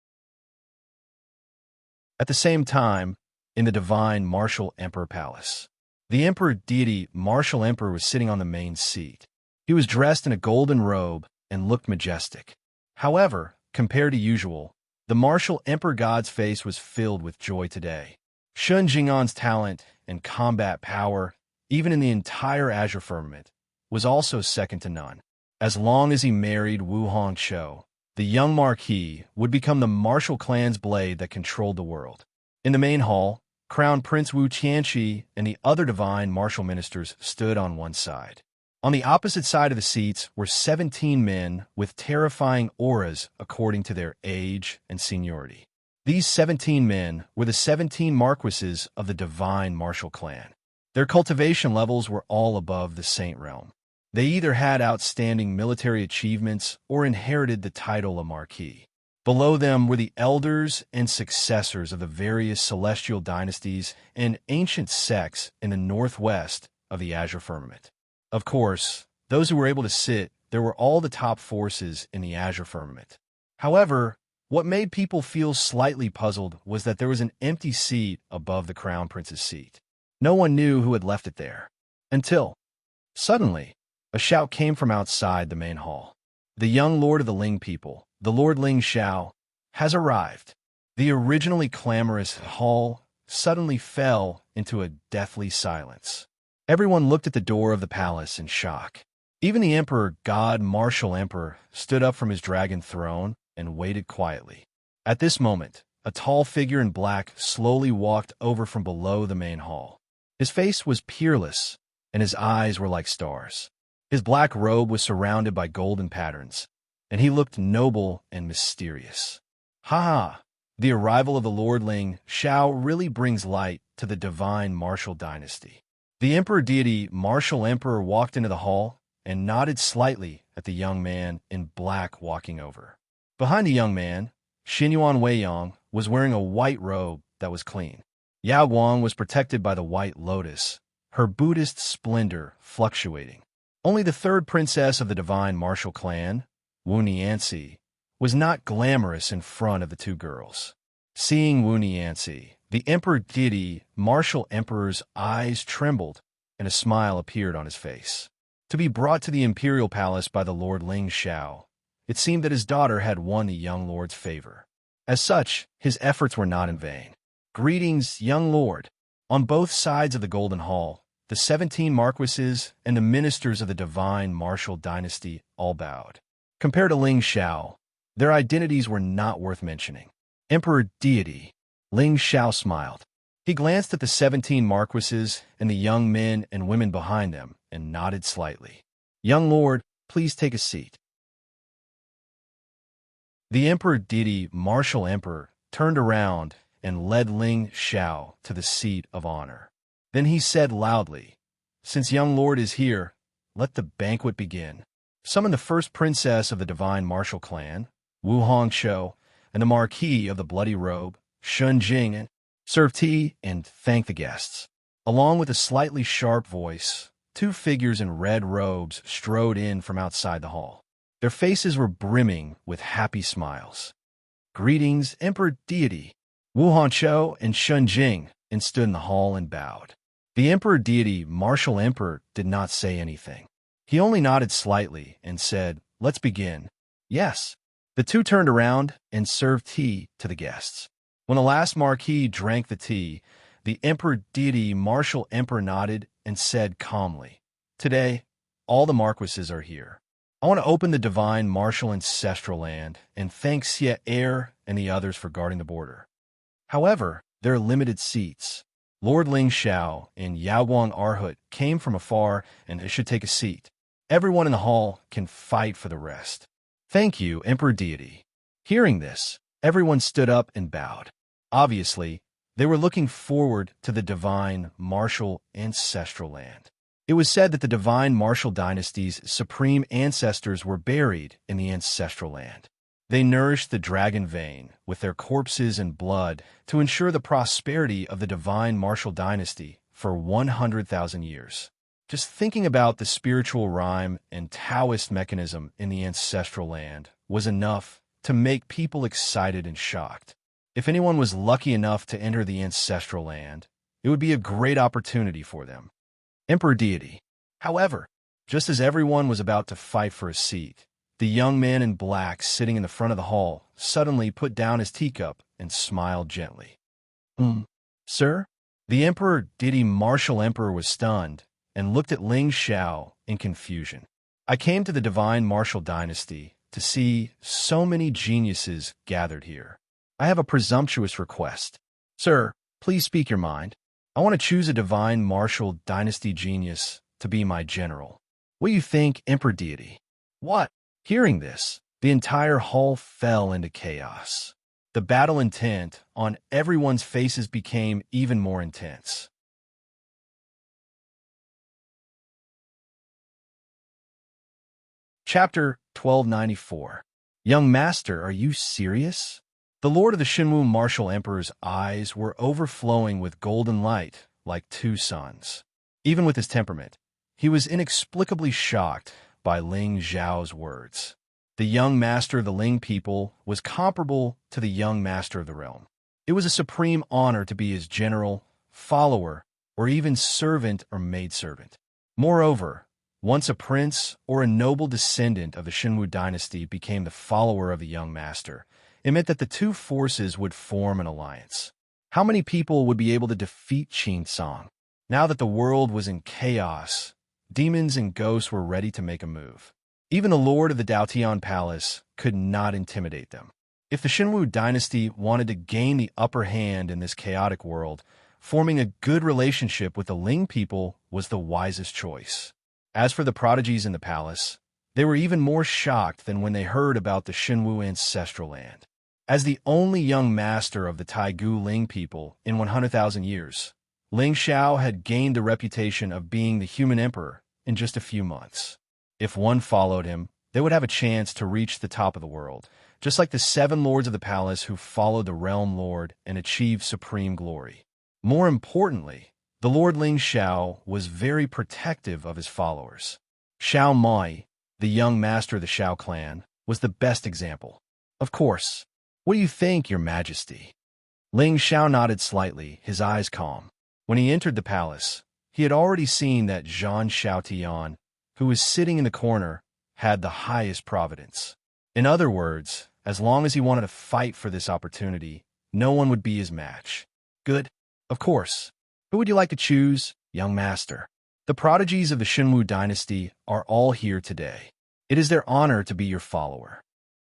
At the same time, in the divine martial emperor palace, the emperor deity martial emperor was sitting on the main seat. He was dressed in a golden robe and looked majestic. However, compared to usual, the martial emperor god's face was filled with joy today. Shun Jing'an's talent and combat power, even in the entire azure firmament, was also second to none. As long as he married Wu Hongqiu, the young marquis would become the martial clan's blade that controlled the world. In the main hall, Crown Prince Wu Qianqi and the other divine martial ministers stood on one side. On the opposite side of the seats were 17 men with terrifying auras according to their age and seniority. These 17 men were the 17 marquises of the divine martial clan. Their cultivation levels were all above the saint realm. They either had outstanding military achievements or inherited the title of marquis. Below them were the elders and successors of the various celestial dynasties and ancient sects in the northwest of the azure firmament. Of course, those who were able to sit there were all the top forces in the azure firmament. However, what made people feel slightly puzzled was that there was an empty seat above the crown prince's seat. No one knew who had left it there. Until, suddenly, a shout came from outside the main hall. The young lord of the Ling people, the Lord Ling Xiao, has arrived. The originally clamorous hall suddenly fell into a deathly silence. Everyone looked at the door of the palace in shock. Even the Emperor God Martial Emperor stood up from his dragon throne and waited quietly. At this moment, a tall figure in black slowly walked over from below the main hall. His face was peerless, and his eyes were like stars. His black robe was surrounded by golden patterns, and he looked noble and mysterious. Ha ha! The arrival of the Lord Ling Xiao really brings light to the divine martial dynasty. The emperor deity Martial Emperor walked into the hall and nodded slightly at the young man in black walking over. Behind the young man, Xinyuan Weiyang was wearing a white robe that was clean. Yao Guang was protected by the white lotus, her Buddhist splendor fluctuating. Only the third princess of the divine martial clan, Wu Niancy, was not glamorous in front of the two girls. Seeing Wu Niancy, the emperor deity Martial Emperor's eyes trembled and a smile appeared on his face. To be brought to the imperial palace by the Lord Ling Xiao, it seemed that his daughter had won the young lord's favor. As such, his efforts were not in vain. Greetings, young lord. On both sides of the Golden Hall, the 17 marquises and the ministers of the divine martial dynasty all bowed. Compared to Ling Xiao, their identities were not worth mentioning. Emperor deity, Ling Xiao smiled. He glanced at the 17 marquises and the young men and women behind them and nodded slightly. Young lord, please take a seat. The emperor deity Martial Emperor turned around and led Ling Xiao to the seat of honor. Then he said loudly, "Since young lord is here, let the banquet begin. Summon the first princess of the divine martial clan, Wu Hongqiu, and the marquis of the bloody robe, Shun Jing, and serve tea and thank the guests." Along with a slightly sharp voice, two figures in red robes strode in from outside the hall. Their faces were brimming with happy smiles. "Greetings, Emperor Deity." Wu Honcho and Shun Jing and stood in the hall and bowed. The Emperor Deity, Martial Emperor, did not say anything. He only nodded slightly and said, "Let's begin." "Yes." The two turned around and served tea to the guests. When the last Marquis drank the tea, the Emperor Deity, Martial Emperor, nodded and said calmly, "Today, all the Marquises are here. I want to open the divine martial ancestral land and thank Xie Heir and the others for guarding the border. However, there are limited seats. Lord Ling Xiao and Yaoguang Arhut came from afar and they should take a seat. Everyone in the hall can fight for the rest." "Thank you, Emperor Deity." Hearing this, everyone stood up and bowed. Obviously, they were looking forward to the divine martial ancestral land. It was said that the divine martial dynasty's supreme ancestors were buried in the ancestral land. They nourished the dragon vein with their corpses and blood to ensure the prosperity of the divine martial dynasty for 100,000 years. Just thinking about the spiritual rhyme and Taoist mechanism in the ancestral land was enough to make people excited and shocked. If anyone was lucky enough to enter the ancestral land, it would be a great opportunity for them. Emperor Deity. However, just as everyone was about to fight for a seat, the young man in black sitting in the front of the hall suddenly put down his teacup and smiled gently. Sir?" The Emperor Deity, Martial Emperor, was stunned and looked at Ling Xiao in confusion. "I came to the divine martial dynasty to see so many geniuses gathered here. I have a presumptuous request. Sir, please speak your mind. I want to choose a divine martial dynasty genius to be my general. What do you think, Emperor Deity?" "What?" Hearing this, the entire hall fell into chaos. The battle intent on everyone's faces became even more intense. Chapter 1294. "Young Master, are you serious?" The Lord of the Shinwu Martial Emperor's eyes were overflowing with golden light like two suns. Even with his temperament, he was inexplicably shocked by Ling Zhao's words. The young master of the Ling people was comparable to the young master of the realm. It was a supreme honor to be his general, follower, or even servant or maidservant. Moreover, once a prince or a noble descendant of the Shinwu dynasty became the follower of the young master, it meant that the two forces would form an alliance. How many people would be able to defeat Qin Song? Now that the world was in chaos, demons and ghosts were ready to make a move. Even the lord of the Daotian Palace could not intimidate them. If the Shinwu dynasty wanted to gain the upper hand in this chaotic world, forming a good relationship with the Ling people was the wisest choice. As for the prodigies in the palace, they were even more shocked than when they heard about the Shinwu ancestral land. As the only young master of the Taigu Ling people in 100,000 years, Ling Xiao had gained the reputation of being the human emperor in just a few months. If one followed him, they would have a chance to reach the top of the world, just like the 7 lords of the palace who followed the realm lord and achieved supreme glory. More importantly, the Lord Ling Xiao was very protective of his followers. Xiao Mai, the young master of the Xiao clan, was the best example. "Of course. What do you think, Your Majesty?" Ling Xiao nodded slightly, his eyes calm. When he entered the palace, he had already seen that Zhan Xiaotian, who was sitting in the corner, had the highest providence. In other words, as long as he wanted to fight for this opportunity, no one would be his match. "Good. Of course. Who would you like to choose, young master?" "The prodigies of the Shinwu dynasty are all here today. It is their honor to be your follower.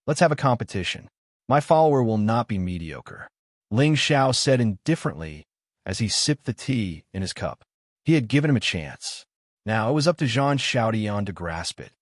Let's have a competition. My follower will not be mediocre," Ling Xiao said indifferently as he sipped the tea in his cup. He had given him a chance. Now it was up to Zhan Xiaotian to grasp it.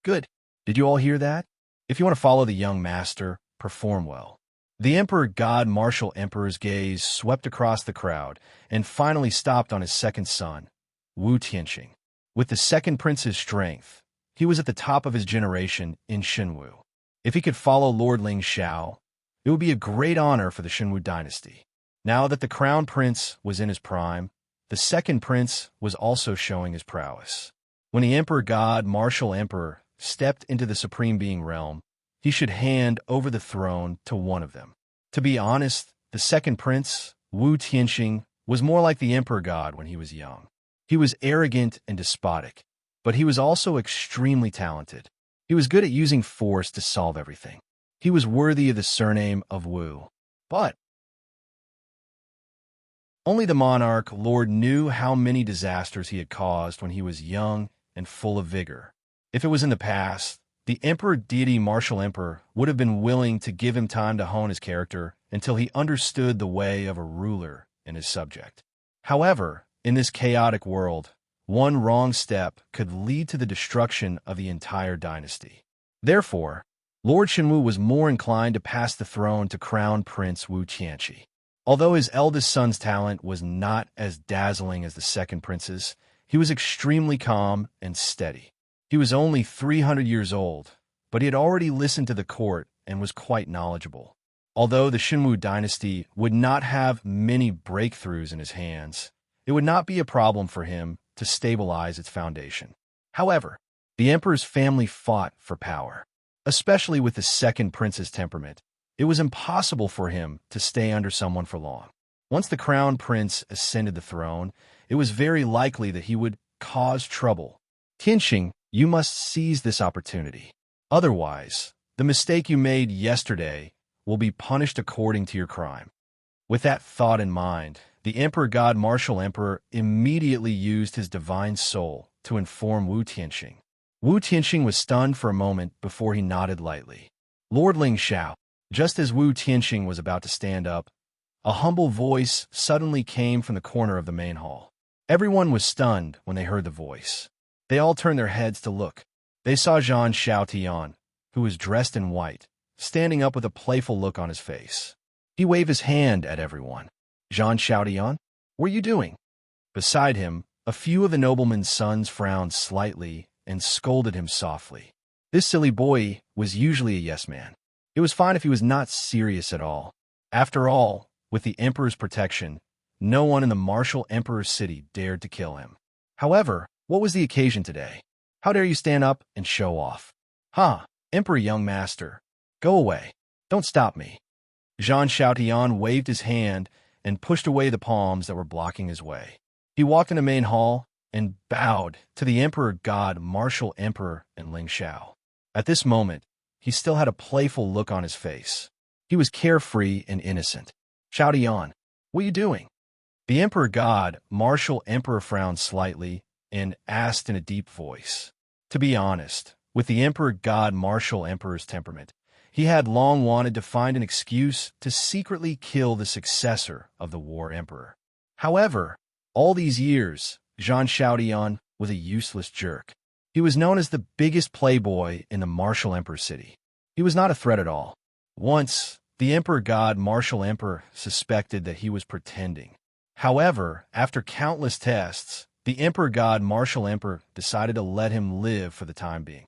"Good. Did you all hear that? If you want to follow the young master, perform well." The Emperor God Martial Emperor's gaze swept across the crowd and finally stopped on his second son, Wu Tianqing. With the second prince's strength, he was at the top of his generation in Shinwu. If he could follow Lord Ling Xiao, it would be a great honor for the Shinwu dynasty. Now that the crown prince was in his prime, the second prince was also showing his prowess. When the Emperor God Martial Emperor stepped into the Supreme Being realm, he should hand over the throne to one of them. To be honest, the second prince, Wu Tianxing, was more like the Emperor God when he was young. He was arrogant and despotic, but he was also extremely talented. He was good at using force to solve everything. He was worthy of the surname of Wu. But only the monarch lord knew how many disasters he had caused when he was young and full of vigor. If it was in the past, the emperor deity martial emperor would have been willing to give him time to hone his character until he understood the way of a ruler and his subject. However, in this chaotic world, one wrong step could lead to the destruction of the entire dynasty. Therefore, Lord Shenwu was more inclined to pass the throne to Crown Prince Wu Tianxi. Although his eldest son's talent was not as dazzling as the second prince's, he was extremely calm and steady. He was only 300 years old, but he had already listened to the court and was quite knowledgeable. Although the Shenwu dynasty would not have many breakthroughs in his hands, it would not be a problem for him to stabilize its foundation. However, the emperor's family fought for power. Especially with the second prince's temperament, it was impossible for him to stay under someone for long. Once the crown prince ascended the throne, it was very likely that he would cause trouble. Tianxing, you must seize this opportunity. Otherwise, the mistake you made yesterday will be punished according to your crime. With that thought in mind, the Emperor God Martial Emperor immediately used his divine soul to inform Wu Tianxing. Wu Tianxing was stunned for a moment before he nodded lightly. Lord Ling Xiao, just as Wu Tianxing was about to stand up, a humble voice suddenly came from the corner of the main hall. Everyone was stunned when they heard the voice. They all turned their heads to look. They saw Zhang Xiaotian, who was dressed in white, standing up with a playful look on his face. He waved his hand at everyone. Zhang Xiaotian, what are you doing? Beside him, a few of the nobleman's sons frowned slightly and scolded him softly. This silly boy was usually a yes-man. It was fine if he was not serious at all. After all, with the emperor's protection, no one in the martial emperor's city dared to kill him. However, what was the occasion today? How dare you stand up and show off? Emperor young master, go away. Don't stop me. Zhang Xiaotian waved his hand and pushed away the palms that were blocking his way. He walked in the main hall and bowed to the Emperor God Martial Emperor and Ling Xiao. At this moment, he still had a playful look on his face. He was carefree and innocent. Xiaotian, what are you doing? The Emperor God Martial Emperor frowned slightly and asked in a deep voice. To be honest, with the Emperor God Martial Emperor's temperament, he had long wanted to find an excuse to secretly kill the successor of the War Emperor. However, all these years, Zhang Xiaotian was a useless jerk. He was known as the biggest playboy in the Martial Emperor city. He was not a threat at all. Once, the Emperor God Martial Emperor suspected that he was pretending. However, after countless tests, the Emperor God Martial Emperor decided to let him live for the time being.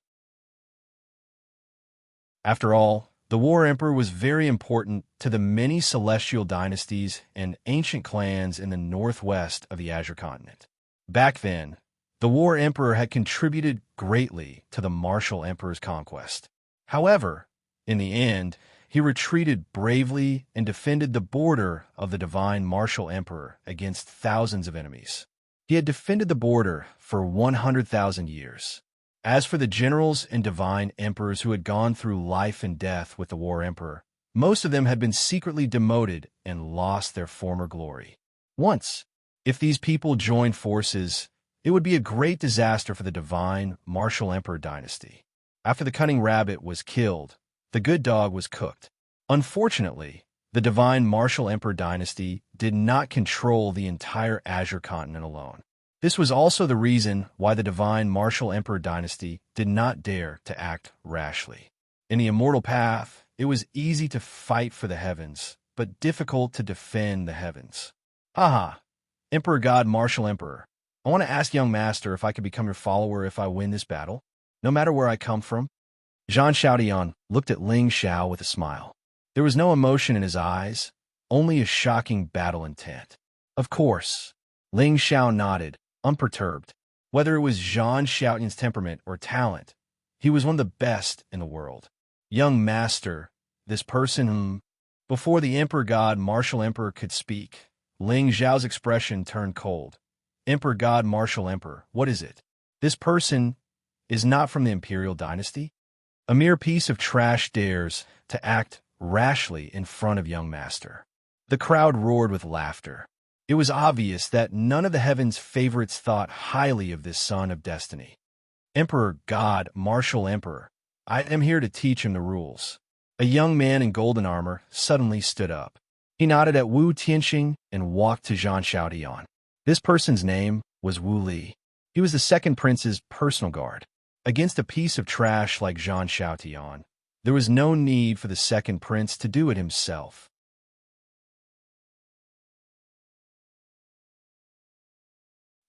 After all, the War Emperor was very important to the many celestial dynasties and ancient clans in the northwest of the Azure continent. Back then, the War Emperor had contributed greatly to the Martial Emperor's conquest. However, in the end, he retreated bravely and defended the border of the divine Martial Emperor against thousands of enemies. He had defended the border for 100,000 years. As for the generals and divine emperors who had gone through life and death with the War Emperor, most of them had been secretly demoted and lost their former glory. Once, if these people joined forces, it would be a great disaster for the divine Martial Emperor dynasty. After the cunning rabbit was killed, the good dog was cooked. Unfortunately, the divine Martial Emperor dynasty did not control the entire Azure continent alone. This was also the reason why the divine Martial Emperor dynasty did not dare to act rashly. In the immortal path, it was easy to fight for the heavens, but difficult to defend the heavens. Emperor God Martial Emperor, I want to ask young master if I could become your follower if I win this battle, no matter where I come from. Zhang Xiaotian looked at Ling Xiao with a smile. There was no emotion in his eyes, only a shocking battle intent. Of course, Ling Xiao nodded, unperturbed. Whether it was Zhang Xiaotian's temperament or talent, He was one of the best in the world. Young master, this person whom, before the emperor god martial emperor could speak, Ling Zhao's expression turned cold. Emperor god martial emperor, what is it? This person is not from the imperial dynasty? A mere piece of trash dares to act rashly in front of young master. The crowd roared with laughter. It was obvious that none of the heavens' favorites thought highly of this son of destiny. Emperor God, martial emperor, I am here to teach him the rules. A young man in golden armor suddenly stood up. He nodded at Wu Tianxing and walked to Zhang Xiaotian. This person's name was Wu Li. He was the second prince's personal guard. Against a piece of trash like Zhang Xiaotian, there was no need for the second prince to do it himself.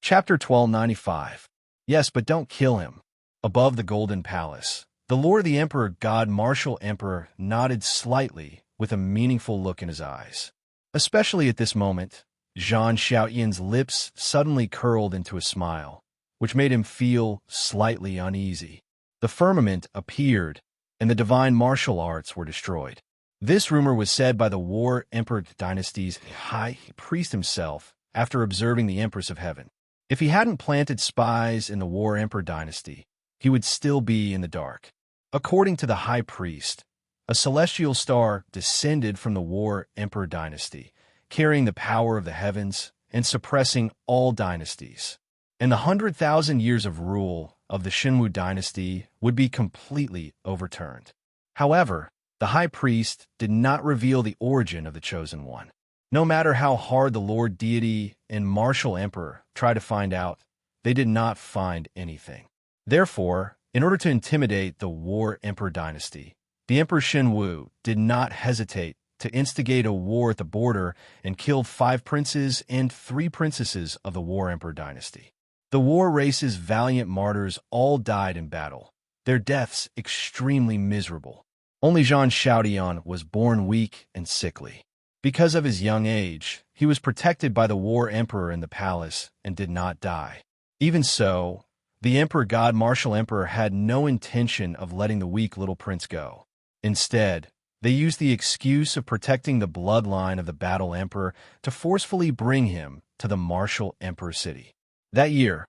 Chapter 1295. Yes, but don't kill him. Above the Golden Palace, the Lord of the Emperor God Martial Emperor nodded slightly with a meaningful look in his eyes. Especially at this moment, Zhang Xiaotian's lips suddenly curled into a smile, which made him feel slightly uneasy. The firmament appeared, and the divine martial arts were destroyed. This rumor was said by the War Emperor dynasty's high priest himself after observing the Empress of Heaven. If he hadn't planted spies in the War Emperor dynasty, he would still be in the dark. According to the high priest, a celestial star descended from the War Emperor dynasty, carrying the power of the heavens and suppressing all dynasties. And the 100,000 years of rule of the Shenwu dynasty would be completely overturned. However, the high priest did not reveal the origin of the chosen one. No matter how hard the Lord Deity and Martial Emperor tried to find out, they did not find anything. Therefore, in order to intimidate the War Emperor dynasty, the Emperor Shenwu did not hesitate to instigate a war at the border and killed 5 princes and 3 princesses of the War Emperor dynasty. The war race's valiant martyrs all died in battle, their deaths extremely miserable. Only Zhang Xiaotian was born weak and sickly. Because of his young age, he was protected by the War Emperor in the palace and did not die. Even so, the Emperor God Martial Emperor had no intention of letting the weak little prince go. Instead, they used the excuse of protecting the bloodline of the Battle Emperor to forcefully bring him to the Martial Emperor city. That year,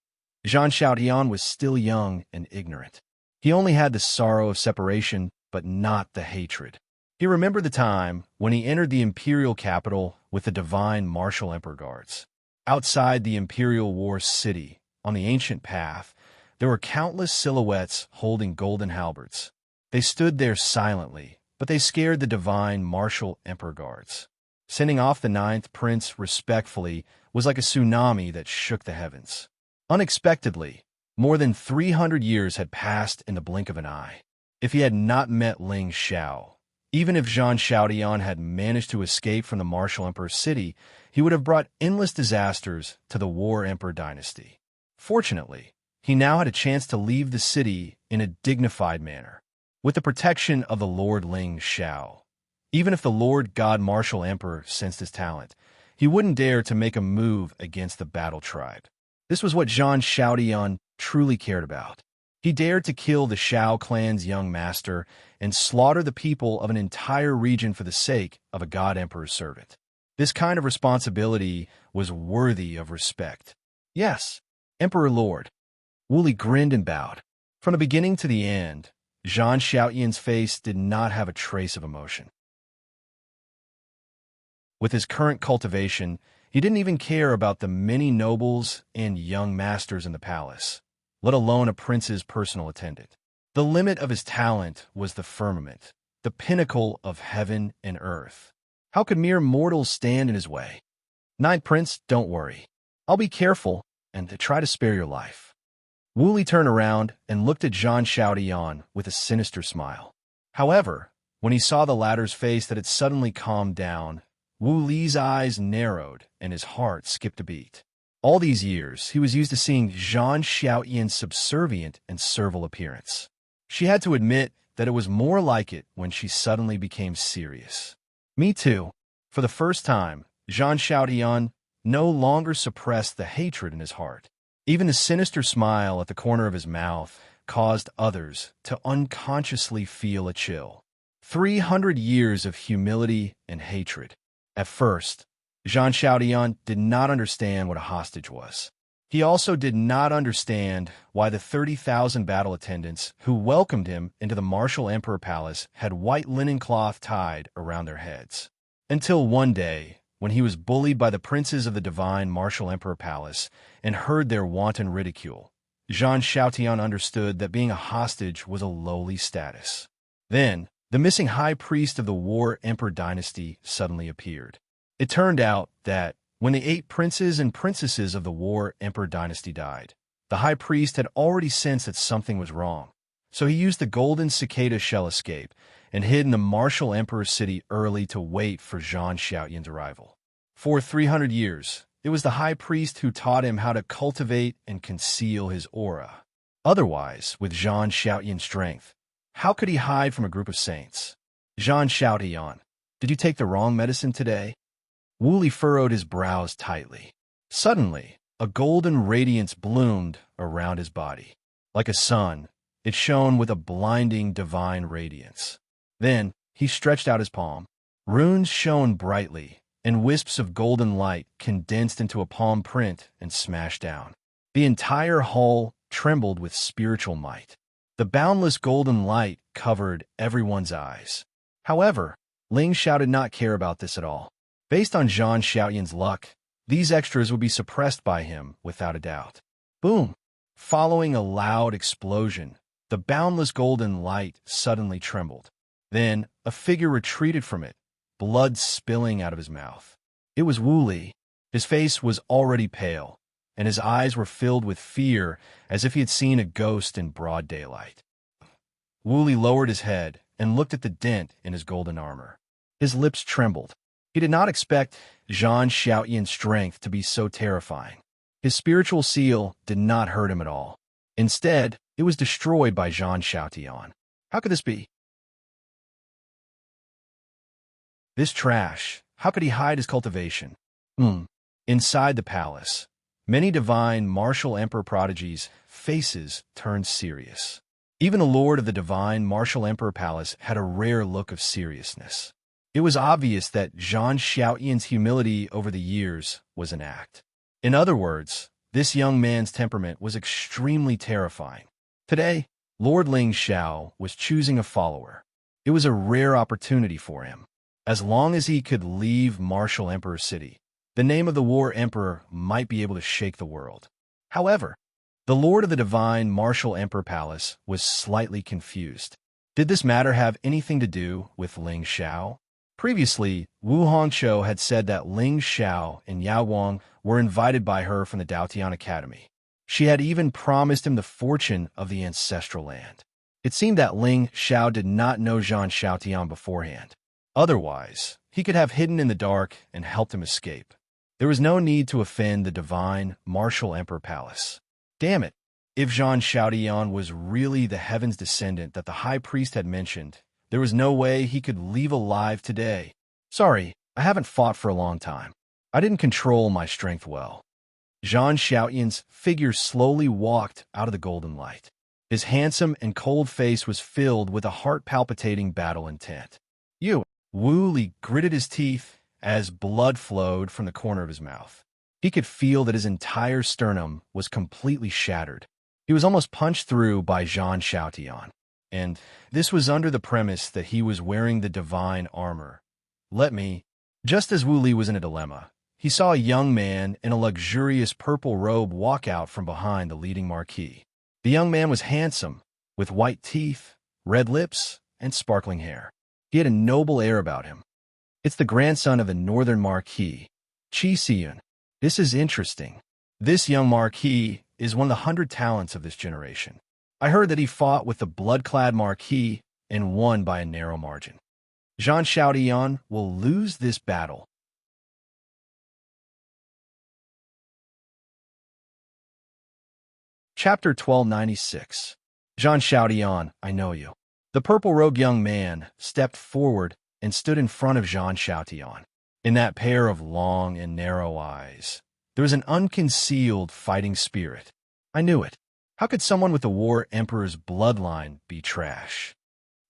Zhang Xiaotian was still young and ignorant. He only had the sorrow of separation, but not the hatred. He remembered the time when he entered the imperial capital with the divine martial emperor guards. Outside the imperial war city, on the ancient path, there were countless silhouettes holding golden halberds. They stood there silently, but they scared the divine martial emperor guards. Sending off the 9th prince respectfully was like a tsunami that shook the heavens. Unexpectedly, more than 300 years had passed in the blink of an eye. If he had not met Ling Xiao, even if Zhang Xiaotian had managed to escape from the Martial Emperor city, he would have brought endless disasters to the War Emperor dynasty. Fortunately, he now had a chance to leave the city in a dignified manner, with the protection of the Lord Ling Xiao. Even if the Lord God Martial Emperor sensed his talent, he wouldn't dare to make a move against the battle tribe. This was what Zhang Xiaotian truly cared about. He dared to kill the Xiao clan's young master and slaughter the people of an entire region for the sake of a god emperor's servant. This kind of responsibility was worthy of respect. Yes, Emperor Lord. Wu Li grinned and bowed. From the beginning to the end, Zhang Xiaotian's face did not have a trace of emotion. With his current cultivation, he didn't even care about the many nobles and young masters in the palace, let alone a prince's personal attendant. The limit of his talent was the firmament, the pinnacle of heaven and earth. How could mere mortals stand in his way? 9th Prince, don't worry. I'll be careful and try to spare your life. Wu Li turned around and looked at Zhang Xiaotian with a sinister smile. However, when he saw the latter's face that had suddenly calmed down, Wu Li's eyes narrowed and his heart skipped a beat. All these years, he was used to seeing Zhang Xiaotian's subservient and servile appearance. She had to admit that it was more like it when she suddenly became serious. Me too. For the first time, Zhang Xiaotian no longer suppressed the hatred in his heart. Even the sinister smile at the corner of his mouth caused others to unconsciously feel a chill. 300 years of humility and hatred. At first, Jean Chaudian did not understand what a hostage was. He also did not understand why the 30,000 battle attendants who welcomed him into the martial emperor palace had white linen cloth tied around their heads. Until one day, when he was bullied by the princes of the divine martial emperor palace and heard their wanton ridicule, Jean Chaudian understood that being a hostage was a lowly status. Then, the missing high priest of the war emperor dynasty suddenly appeared. It turned out that, when the 8 princes and princesses of the war emperor dynasty died, the high priest had already sensed that something was wrong. So he used the golden cicada shell escape and hid in the martial emperor's city early to wait for Jean Chaudian's arrival. For 300 years, it was the high priest who taught him how to cultivate and conceal his aura. Otherwise, with Jean Chaudian's strength, how could he hide from a group of saints? Jean Chaudian, did you take the wrong medicine today? Wooly furrowed his brows tightly. Suddenly, a golden radiance bloomed around his body. Like a sun, it shone with a blinding divine radiance. Then, he stretched out his palm. Runes shone brightly, and wisps of golden light condensed into a palm print and smashed down. The entire hall trembled with spiritual might. The boundless golden light covered everyone's eyes. However, Ling Xiao did not care about this at all. Based on Jean Chaudian's luck, these extras would be suppressed by him without a doubt. Boom! Following a loud explosion, the boundless golden light suddenly trembled. Then, a figure retreated from it, blood spilling out of his mouth. It was Wu Li. His face was already pale, and his eyes were filled with fear as if he had seen a ghost in broad daylight. Wu Li lowered his head and looked at the dent in his golden armor. His lips trembled. He did not expect Jean Chaudian's strength to be so terrifying. His spiritual seal did not hurt him at all. Instead, it was destroyed by Jean Chaudian. How could this be? This trash, how could he hide his cultivation? Inside the palace, many divine martial emperor prodigies' faces turned serious. Even the lord of the divine martial emperor palace had a rare look of seriousness. It was obvious that Jean Chaudian's humility over the years was an act. In other words, this young man's temperament was extremely terrifying. Today, Lord Ling Xiao was choosing a follower. It was a rare opportunity for him. As long as he could leave Martial Emperor City, the name of the War Emperor might be able to shake the world. However, the Lord of the Divine Martial Emperor Palace was slightly confused. Did this matter have anything to do with Ling Xiao? Previously, Wu Hongqiu had said that Ling Xiao and Yao Wang were invited by her from the Daotian Academy. She had even promised him the fortune of the ancestral land. It seemed that Ling Xiao did not know Jean Chaudian beforehand. Otherwise, he could have hidden in the dark and helped him escape. There was no need to offend the divine martial emperor palace. Damn it! If Jean Chaudian was really the heaven's descendant that the high priest had mentioned, there was no way he could leave alive today. Sorry, I haven't fought for a long time. I didn't control my strength well. Jean Chaudian's figure slowly walked out of the golden light. His handsome and cold face was filled with a heart-palpitating battle intent. You! Wu Li gritted his teeth as blood flowed from the corner of his mouth. He could feel that his entire sternum was completely shattered. He was almost punched through by Jean Chaudian. And this was under the premise that he was wearing the divine armor. Just as Wu Li was in a dilemma, he saw a young man in a luxurious purple robe walk out from behind the leading marquis. The young man was handsome, with white teeth, red lips, and sparkling hair. He had a noble air about him. It's the grandson of the northern marquis, Qi Xiyun. This is interesting. This young marquis is one of the 100 talents of this generation. I heard that he fought with the blood-clad marquis and won by a narrow margin. Jean Chaudian will lose this battle. Chapter 1296. Jean Chaudian, I know you. The purple-robed young man stepped forward and stood in front of Jean Chaudian. In that pair of long and narrow eyes, there was an unconcealed fighting spirit. I knew it. How could someone with the War Emperor's bloodline be trash?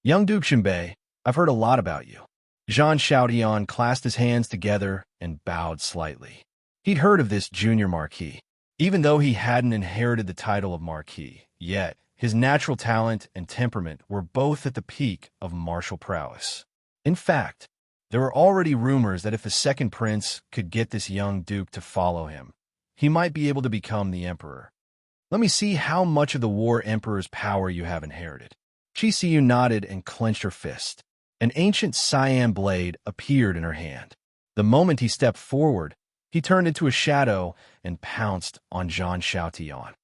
Young Duke Shinbei, I've heard a lot about you. Jean Xiaotian clasped his hands together and bowed slightly. He'd heard of this junior marquis. Even though he hadn't inherited the title of marquis, yet his natural talent and temperament were both at the peak of martial prowess. In fact, there were already rumors that if the second prince could get this young duke to follow him, he might be able to become the emperor. Let me see how much of the War Emperor's power you have inherited. Qi Xiu nodded and clenched her fist. An ancient cyan blade appeared in her hand. The moment he stepped forward, he turned into a shadow and pounced on Jean Xiaotian.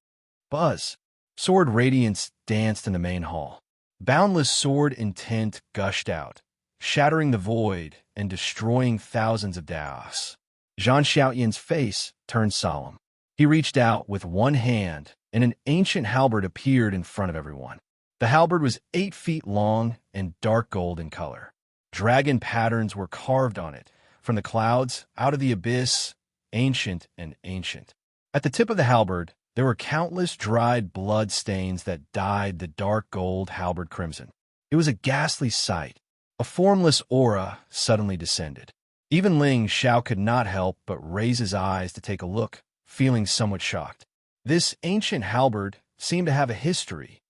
Buzz! Sword radiance danced in the main hall. Boundless sword intent gushed out, shattering the void and destroying thousands of daos. Jean Xiaotian's face turned solemn. He reached out with one hand, and an ancient halberd appeared in front of everyone. The halberd was 8 feet long and dark gold in color. Dragon patterns were carved on it, from the clouds, out of the abyss, ancient and ancient. At the tip of the halberd, there were countless dried blood stains that dyed the dark gold halberd crimson. It was a ghastly sight. A formless aura suddenly descended. Even Ling Xiao could not help but raise his eyes to take a look, feeling somewhat shocked. This ancient halberd seemed to have a history.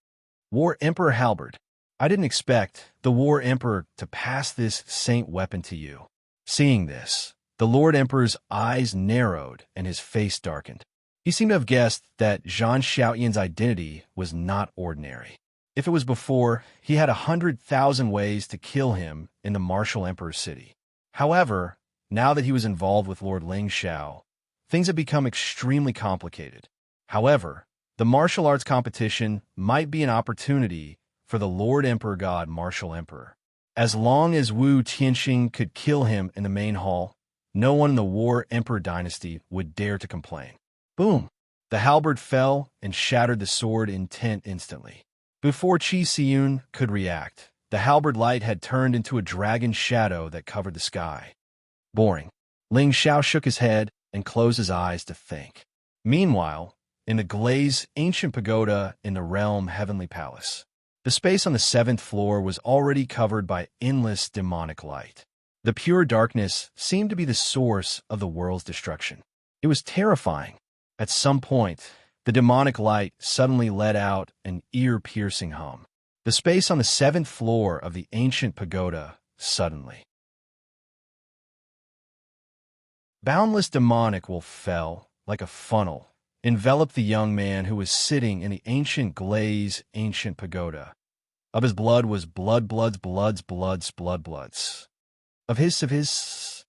War Emperor halberd. I didn't expect the War Emperor to pass this saint weapon to you. Seeing this, the Lord Emperor's eyes narrowed and his face darkened. He seemed to have guessed that Jean Xiaotian's identity was not ordinary. If it was before, he had 100,000 ways to kill him in the martial Emperor's city. However, now that he was involved with Lord Ling Xiao, things had become extremely complicated. However, the martial arts competition might be an opportunity for the Lord Emperor God Martial Emperor. As long as Wu Tianxing could kill him in the main hall, no one in the War Emperor dynasty would dare to complain. Boom! The halberd fell and shattered the sword intent instantly. Before Qi Xiun could react, the halberd light had turned into a dragon shadow that covered the sky. Boring. Ling Xiao shook his head and closed his eyes to think. Meanwhile, in the glazed ancient pagoda in the realm Heavenly Palace, the space on the 7th floor was already covered by endless demonic light. The pure darkness seemed to be the source of the world's destruction. It was terrifying. At some point, the demonic light suddenly let out an ear-piercing hum. The space on the 7th floor of the ancient pagoda suddenly. Boundless demonic wolf fell, like a funnel, enveloped the young man who was sitting in the ancient glaze ancient pagoda. Of his blood was bloods. Of his.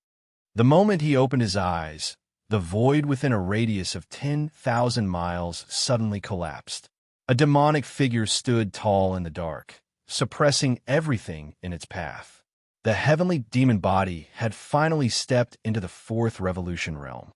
The moment he opened his eyes, the void within a radius of 10,000 miles suddenly collapsed. A demonic figure stood tall in the dark, suppressing everything in its path. The heavenly demon body had finally stepped into the 4th revolution realm.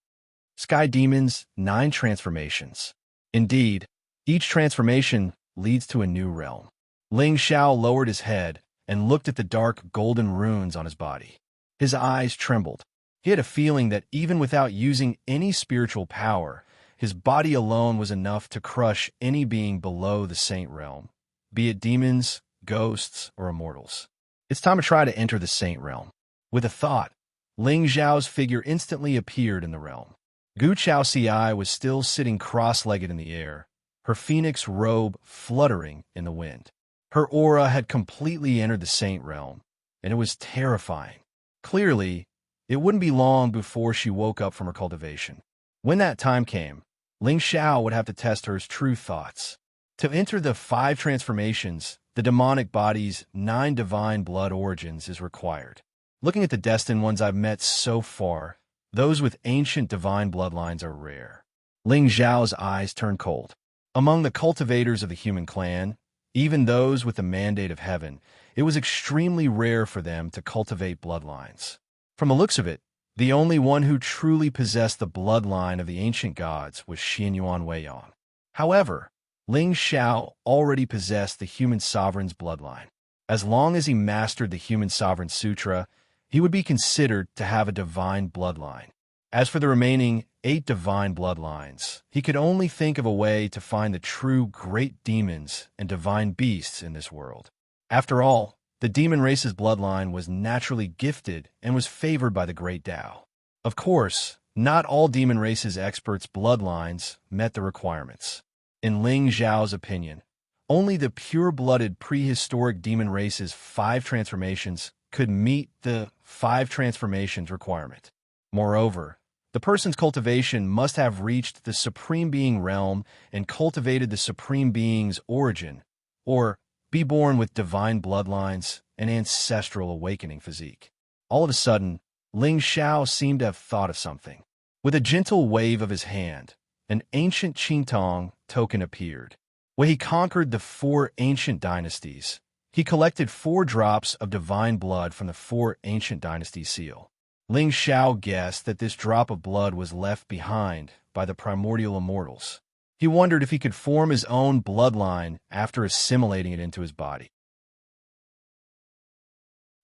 Sky demons, 9 transformations. Indeed, each transformation leads to a new realm. Ling Xiao lowered his head and looked at the dark golden runes on his body. His eyes trembled. He had a feeling that even without using any spiritual power, his body alone was enough to crush any being below the saint realm, be it demons, ghosts, or immortals. It's time to try to enter the saint realm. With a thought, Ling Xiao's figure instantly appeared in the realm. Gu Chaoxiai was still sitting cross-legged in the air, her phoenix robe fluttering in the wind. Her aura had completely entered the saint realm, and it was terrifying. Clearly, it wouldn't be long before she woke up from her cultivation. When that time came, Ling Xiao would have to test her true thoughts. To enter the 5 transformations, the demonic body's 9 divine blood origins is required. Looking at the destined ones I've met so far, those with ancient divine bloodlines are rare. Ling Xiao's eyes turned cold. Among the cultivators of the human clan, even those with the mandate of heaven, it was extremely rare for them to cultivate bloodlines. From the looks of it, the only one who truly possessed the bloodline of the ancient gods was Xianyuan Weiyang. However, Ling Xiao already possessed the human sovereign's bloodline. As long as he mastered the human sovereign sutra, he would be considered to have a divine bloodline. As for the remaining 8 divine bloodlines, he could only think of a way to find the true great demons and divine beasts in this world. After all, the demon race's bloodline was naturally gifted and was favored by the great Tao. Of course, not all demon race's experts' bloodlines met the requirements. In Ling Zhao's opinion, only the pure-blooded prehistoric demon race's 5 transformations could meet the 5 transformations requirement. Moreover, the person's cultivation must have reached the Supreme Being realm and cultivated the Supreme Being's origin, or be born with divine bloodlines and ancestral awakening physique. All of a sudden, Ling Xiao seemed to have thought of something. With a gentle wave of his hand, an ancient Qingtong token appeared. When he conquered the 4 ancient dynasties, he collected 4 drops of divine blood from the 4 ancient dynasties seal. Ling Xiao guessed that this drop of blood was left behind by the primordial immortals. He wondered if he could form his own bloodline after assimilating it into his body.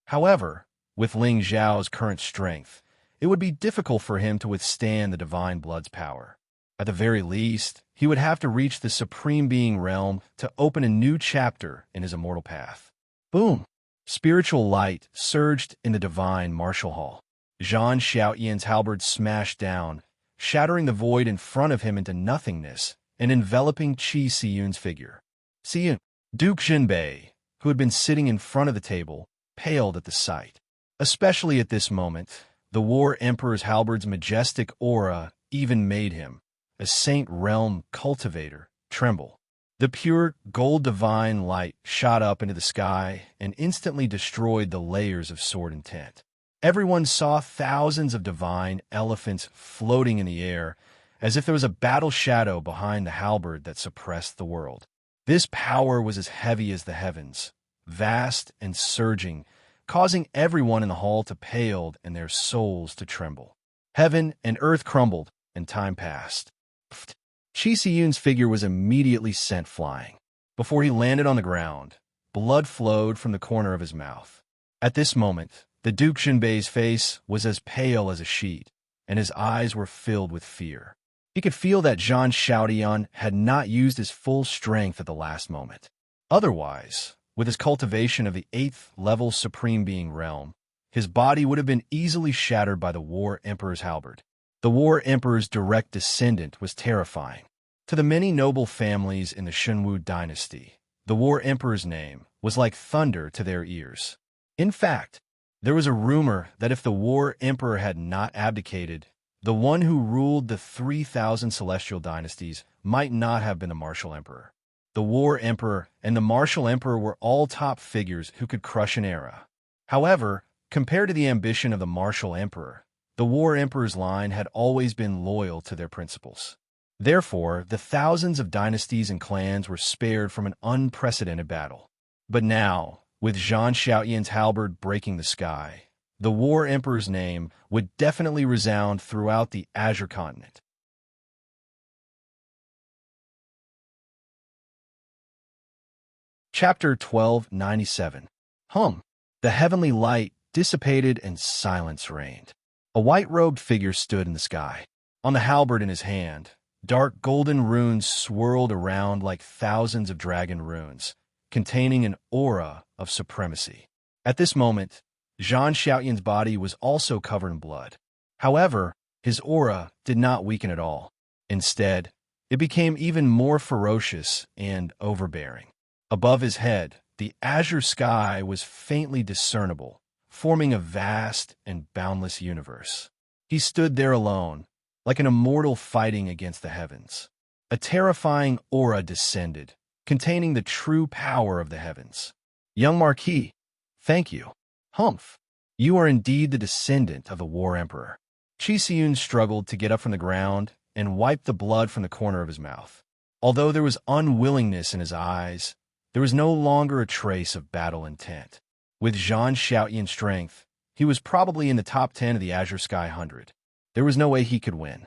However, with Ling Zhao's current strength, it would be difficult for him to withstand the divine blood's power. At the very least, he would have to reach the Supreme Being realm to open a new chapter in his immortal path. Boom! Spiritual light surged in the divine martial hall. Zhang Xiaoyan's halberd smashed down, shattering the void in front of him into nothingness and enveloping Qi Siyun's figure. Siyun, Duke Jinbei, who had been sitting in front of the table, paled at the sight. Especially at this moment, the War Emperor's halberd's majestic aura even made him, a saint realm cultivator, tremble. The pure gold divine light shot up into the sky and instantly destroyed the layers of sword intent. Everyone saw thousands of divine elephants floating in the air, as if there was a battle shadow behind the halberd that suppressed the world. This power was as heavy as the heavens, vast and surging, causing everyone in the hall to pale and their souls to tremble. Heaven and earth crumbled, and time passed. Qi Siyun's figure was immediately sent flying. Before he landed on the ground, blood flowed from the corner of his mouth. At this moment, the Duke Jinbei's face was as pale as a sheet, and his eyes were filled with fear. He could feel that Zhang Xiaoyan had not used his full strength at the last moment. Otherwise, with his cultivation of the 8th level Supreme Being realm, his body would have been easily shattered by the War Emperor's halberd. The War Emperor's direct descendant was terrifying. To the many noble families in the Shunwu dynasty, the War Emperor's name was like thunder to their ears. In fact, there was a rumor that if the War Emperor had not abdicated, the one who ruled the 3,000 celestial dynasties might not have been the Martial Emperor. The War Emperor and the Martial Emperor were all top figures who could crush an era. However, compared to the ambition of the Martial Emperor, the War Emperor's line had always been loyal to their principles. Therefore, the thousands of dynasties and clans were spared from an unprecedented battle. But now, with Zhang Xiaoyan's halberd breaking the sky, the War Emperor's name would definitely resound throughout the Azure continent. Chapter 1297. The heavenly light dissipated and silence reigned. A white-robed figure stood in the sky. On the halberd in his hand, dark golden runes swirled around like thousands of dragon runes, containing an aura of supremacy. At this moment, Zhang Xiaoyan's body was also covered in blood. However, his aura did not weaken at all. Instead, it became even more ferocious and overbearing. Above his head, the azure sky was faintly discernible, forming a vast and boundless universe. He stood there alone, like an immortal fighting against the heavens. A terrifying aura descended, containing the true power of the heavens. Young Marquis, thank you. You are indeed the descendant of the War Emperor. Qi Siyun struggled to get up from the ground and wiped the blood from the corner of his mouth. Although there was unwillingness in his eyes, there was no longer a trace of battle intent. With Zhang Xiaoyan's strength, he was probably in the top 10 of the Azure Sky 100. There was no way he could win.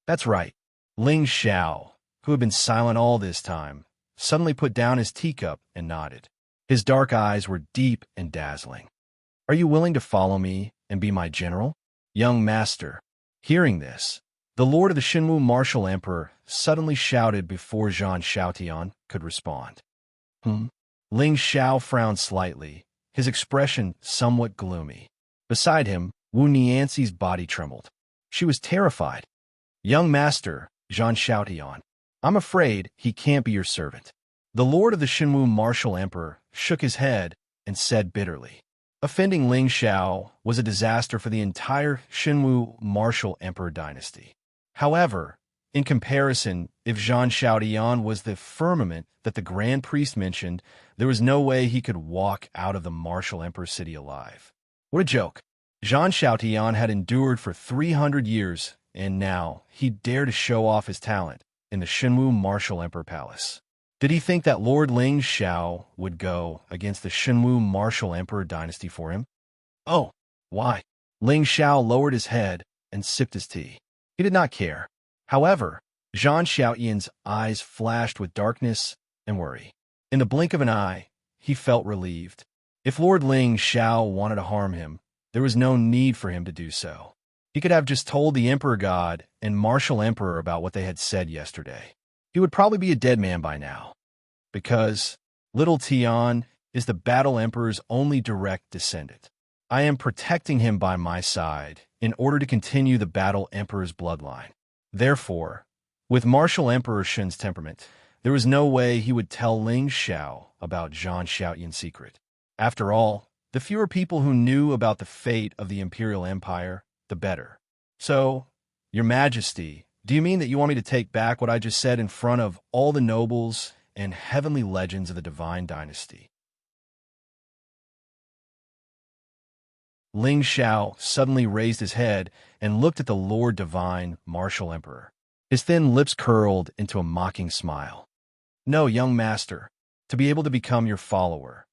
That's right. Ling Xiao, who had been silent all this time, suddenly put down his teacup and nodded. His dark eyes were deep and dazzling. Are you willing to follow me and be my general? Young master, Hearing this, the lord of the Shinwu martial emperor suddenly shouted before Zhang Xiaotian could respond. Ling Xiao frowned slightly, his expression somewhat gloomy. Beside him, Wu Nianxi's body trembled. She was terrified. Young master, Zhang Xiaotian, I'm afraid he can't be your servant. The lord of the Shinwu martial emperor shook his head and said bitterly. Offending Ling Xiao was a disaster for the entire Shinwu martial emperor dynasty. However, in comparison, if Zhang Xiaotian was the firmament that the grand priest mentioned, there was no way he could walk out of the martial emperor city alive. What a joke. Zhang Xiaotian had endured for 300 years, and now he dared to show off his talent in the Shinwu martial emperor palace. Did he think that Lord Ling Xiao would go against the Shinwu martial emperor dynasty for him? Oh, why? Ling Xiao lowered his head and sipped his tea. He did not care. However, Zhang Xiaotian's eyes flashed with darkness and worry. In the blink of an eye, he felt relieved. If Lord Ling Xiao wanted to harm him, there was no need for him to do so. He could have just told the Emperor God and Martial Emperor about what they had said yesterday. He would probably be a dead man by now, because Little Tian is the Battle Emperor's only direct descendant. I am protecting him by my side in order to continue the Battle Emperor's bloodline. Therefore, with Martial Emperor Shen's temperament, there was no way he would tell Ling Xiao about Zhang Xiaotian's secret. After all, the fewer people who knew about the fate of the Imperial Empire, the better. So, Your Majesty, do you mean that you want me to take back what I just said in front of all the nobles and heavenly legends of the Divine Dynasty? Ling Xiao suddenly raised his head and looked at the Lord Divine Martial Emperor. His thin lips curled into a mocking smile. No, young master, to be able to become your follower.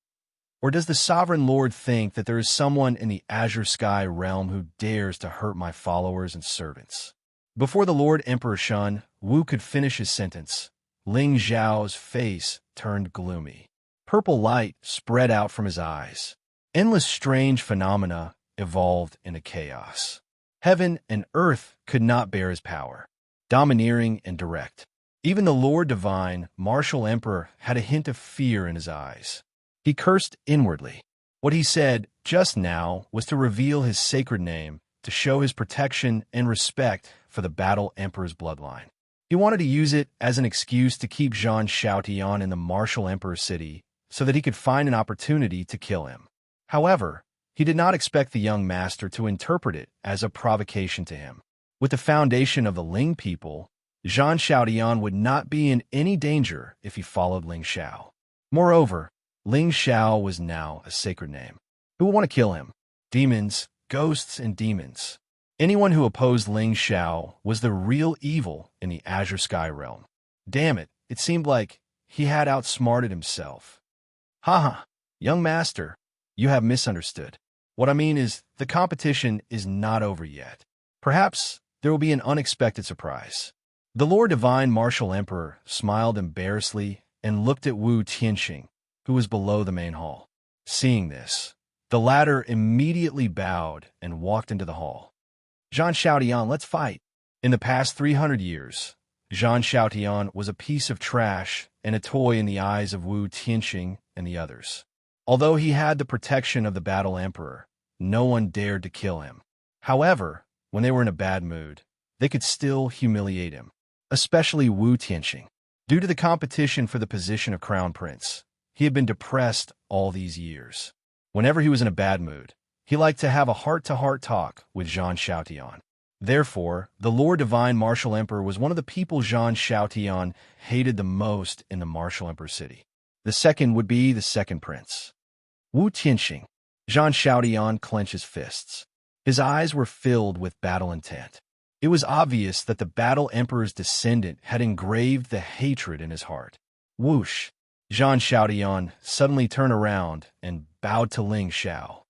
Or does the Sovereign Lord think that there is someone in the Azure Sky realm who dares to hurt my followers and servants? Before the Lord Emperor Shun Wu could finish his sentence, Ling Xiao's face turned gloomy. Purple light spread out from his eyes. Endless strange phenomena evolved into chaos. Heaven and earth could not bear his power, domineering and direct. Even the Lord Divine Martial Emperor had a hint of fear in his eyes. He cursed inwardly. What he said just now was to reveal his sacred name, to show his protection and respect for the Battle Emperor's bloodline. He wanted to use it as an excuse to keep Zhang Xiaotian in the Martial Emperor city so that he could find an opportunity to kill him. However, he did not expect the young master to interpret it as a provocation to him. With the foundation of the Ling people, Zhang Xiaotian would not be in any danger if he followed Ling Xiao. Moreover, Ling Xiao was now a sacred name. Who would want to kill him? Demons, ghosts, and demons. Anyone who opposed Ling Xiao was the real evil in the Azure Sky realm. Damn it, it seemed like he had outsmarted himself. Haha, young master, you have misunderstood. What I mean is, the competition is not over yet. Perhaps there will be an unexpected surprise. The Lord Divine Martial Emperor smiled embarrassedly and looked at Wu Tianxing, who was below the main hall. Seeing this, the latter immediately bowed and walked into the hall. Zhang Xiaotian, let's fight. In the past 300 years, Zhang Xiaotian was a piece of trash and a toy in the eyes of Wu Tianxing and the others. Although he had the protection of the Battle Emperor, no one dared to kill him. However, when they were in a bad mood, they could still humiliate him, especially Wu Tianxing. Due to the competition for the position of Crown Prince, he had been depressed all these years. Whenever he was in a bad mood, he liked to have a heart-to-heart talk with Zhang Xiaotian. Therefore, the Lord Divine Martial Emperor was one of the people Zhang Xiaotian hated the most in the Martial Emperor city. The second would be the second prince, Wu Tianxing. Zhang Xiaotian clenched his fists. His eyes were filled with battle intent. It was obvious that the Battle Emperor's descendant had engraved the hatred in his heart. Whoosh! Zhang Xiaotian suddenly turned around and bowed to Ling Xiao.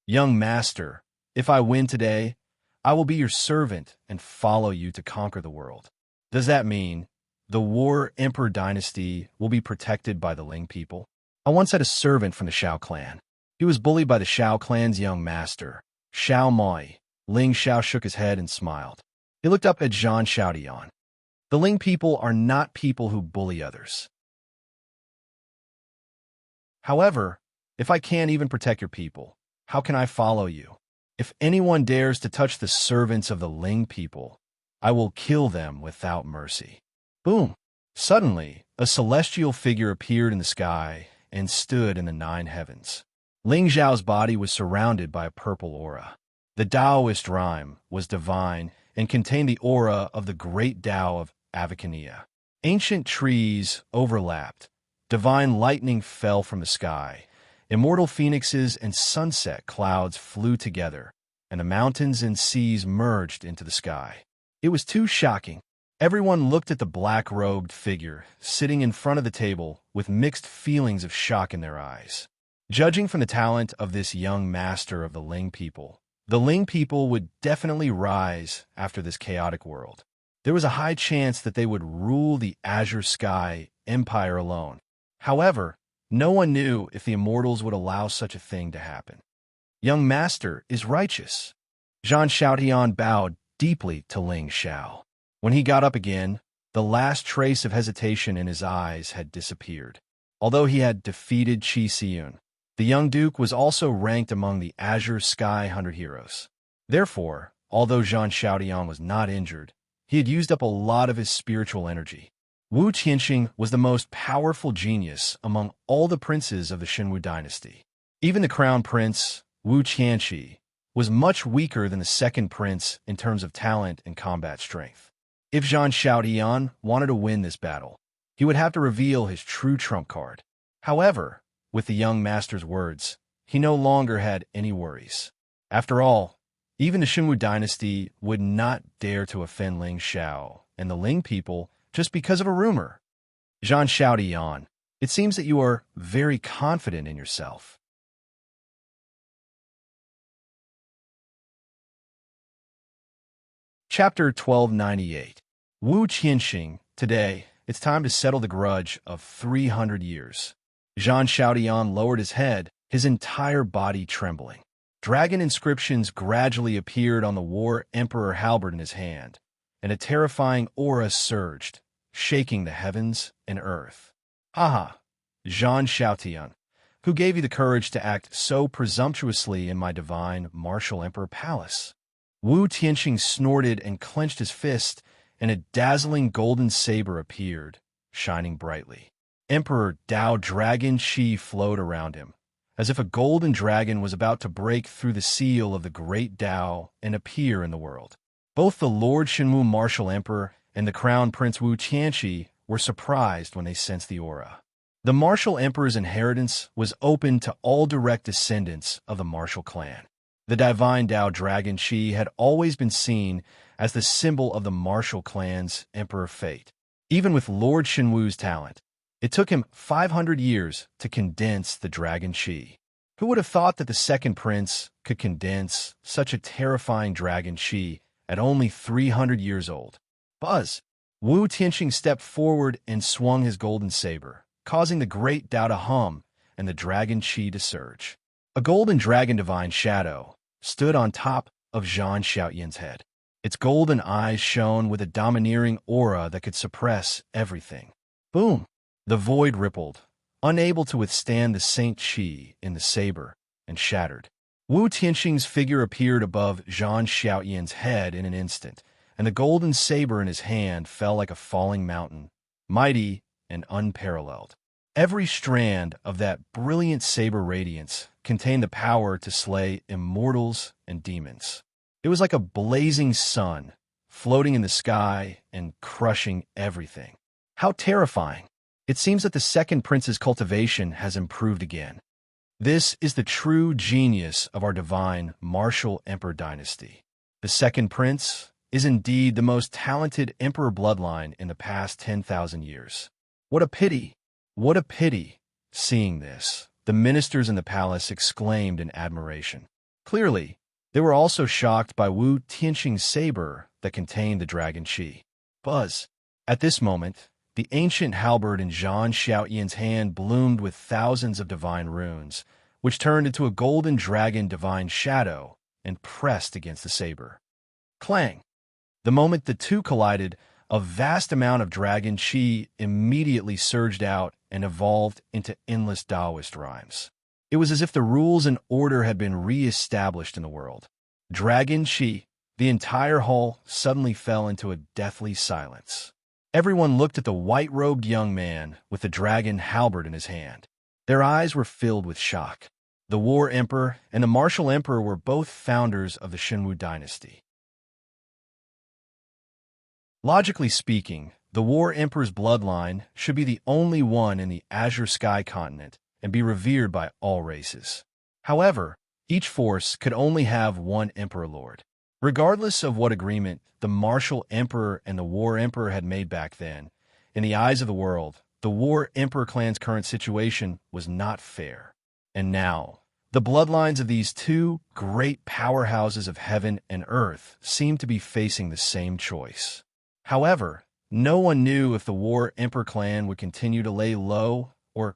Young master, if I win today, I will be your servant and follow you to conquer the world. Does that mean the War Emperor dynasty will be protected by the Ling people? I once had a servant from the Xiao clan. He was bullied by the Xiao clan's young master, Xiao Moi. Ling Xiao shook his head and smiled. He looked up at Zhang Xiaotian. The Ling people are not people who bully others. However, if I can't even protect your people, how can I follow you? If anyone dares to touch the servants of the Ling people, I will kill them without mercy. Boom! Suddenly, a celestial figure appeared in the sky and stood in the 9 heavens. Ling Zhao's body was surrounded by a purple aura. The Taoist rhyme was divine and contained the aura of the great Tao of Avicania. Ancient trees overlapped. Divine lightning fell from the sky. Immortal phoenixes and sunset clouds flew together, and the mountains and seas merged into the sky. It was too shocking. Everyone looked at the black-robed figure sitting in front of the table with mixed feelings of shock in their eyes. Judging from the talent of this young master of the Ling people would definitely rise after this chaotic world. There was a high chance that they would rule the Azure Sky Empire alone. However, no one knew if the immortals would allow such a thing to happen. Young master is righteous. Zhang Xiaotian bowed deeply to Ling Xiao. When he got up again, the last trace of hesitation in his eyes had disappeared. Although he had defeated Qi Xiyun, the young duke was also ranked among the Azure Sky 100 heroes. Therefore, although Zhang Xiaotian was not injured, he had used up a lot of his spiritual energy. Wu Qianxing was the most powerful genius among all the princes of the Xinwu dynasty. Even the crown prince, Wu Qianxi, was much weaker than the second prince in terms of talent and combat strength. If Zhang Xiaotian wanted to win this battle, he would have to reveal his true trump card. However, with the young master's words, he no longer had any worries. After all, even the Xinwu dynasty would not dare to offend Ling Xiao and the Ling people just because of a rumor. Zhang Xiaotian, it seems that you are very confident in yourself. Chapter 1298. Wu Qianxing. Today, it's time to settle the grudge of 300 years. Zhang Xiaotian lowered his head, his entire body trembling. Dragon inscriptions gradually appeared on the War Emperor halberd in his hand, and a terrifying aura surged, shaking the heavens and earth. Aha, Zhang Xiaotian, who gave you the courage to act so presumptuously in my divine martial emperor palace? Wu Tianxing snorted and clenched his fist, and a dazzling golden saber appeared, shining brightly. Emperor Dao Dragon Qi flowed around him, as if a golden dragon was about to break through the seal of the great Dao and appear in the world. Both the Lord Xinwu martial emperor and the crown prince Wu Qianxi were surprised when they sensed the aura. The martial emperor's inheritance was open to all direct descendants of the martial clan. The divine Dao Dragon Qi had always been seen as the symbol of the martial clan's emperor fate. Even with Lord Xinwu's talent, it took him 500 years to condense the Dragon Qi. Who would have thought that the second prince could condense such a terrifying Dragon Qi at only 300 years old? Buzz! Wu Tianxing stepped forward and swung his golden saber, causing the great Dao to hum and the Dragon Qi to surge. A golden dragon divine shadow stood on top of Zhang Xiaotian's head. Its golden eyes shone with a domineering aura that could suppress everything. Boom! The void rippled, unable to withstand the Saint Qi in the saber, and shattered. Wu Tianxing's figure appeared above Zhang Xiaotian's head in an instant, and the golden saber in his hand fell like a falling mountain, mighty and unparalleled. Every strand of that brilliant saber radiance contained the power to slay immortals and demons. It was like a blazing sun, floating in the sky and crushing everything. How terrifying! It seems that the second prince's cultivation has improved again. This is the true genius of our divine martial emperor dynasty. The second prince is indeed the most talented emperor bloodline in the past 10,000 years. What a pity! What a pity! Seeing this, the ministers in the palace exclaimed in admiration. Clearly, they were also shocked by Wu Tianxing's saber that contained the Dragon Qi. Buzz! At this moment, the ancient halberd in Zhang Xiaotian's hand bloomed with thousands of divine runes, which turned into a golden dragon divine shadow and pressed against the saber. Clang! The moment the two collided, a vast amount of dragon chi immediately surged out and evolved into endless Taoist rhymes. It was as if the rules and order had been re-established in the world. Dragon chi, the entire hall suddenly fell into a deathly silence. Everyone looked at the white-robed young man with the dragon halberd in his hand. Their eyes were filled with shock. The War Emperor and the Martial Emperor were both founders of the Shenwu dynasty. Logically speaking, the War Emperor's bloodline should be the only one in the Azure Sky continent and be revered by all races. However, each force could only have one Emperor Lord. Regardless of what agreement the Martial Emperor and the War Emperor had made back then, in the eyes of the world, the War Emperor clan's current situation was not fair. And now, the bloodlines of these two great powerhouses of heaven and earth seemed to be facing the same choice. However, no one knew if the War Emperor clan would continue to lay low or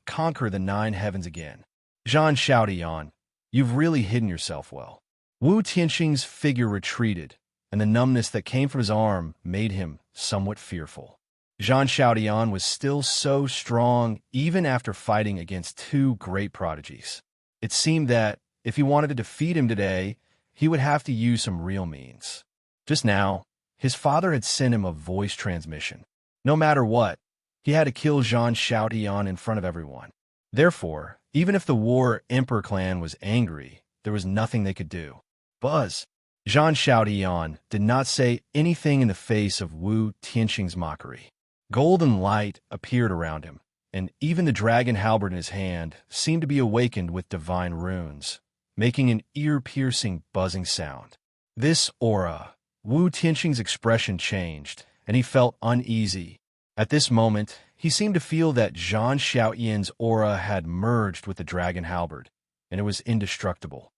conquer the nine heavens again. Zhang Xiaodian, you've really hidden yourself well. Wu Tianxing's figure retreated, and the numbness that came from his arm made him somewhat fearful. Zhang Xiaodian was still so strong even after fighting against two great prodigies. It seemed that if he wanted to defeat him today, he would have to use some real means. Just now, his father had sent him a voice transmission. No matter what, he had to kill Zhang Xiaodian in front of everyone. Therefore, even if the War Emperor clan was angry, there was nothing they could do. Buzz! Zhang Xiaodian did not say anything in the face of Wu Tianxing's mockery. Golden light appeared around him, and even the dragon halberd in his hand seemed to be awakened with divine runes, making an ear-piercing buzzing sound. This aura, Wu Tianxing's expression changed, and he felt uneasy. At this moment, he seemed to feel that Zhang Xiaoyan's aura had merged with the dragon halberd, and it was indestructible.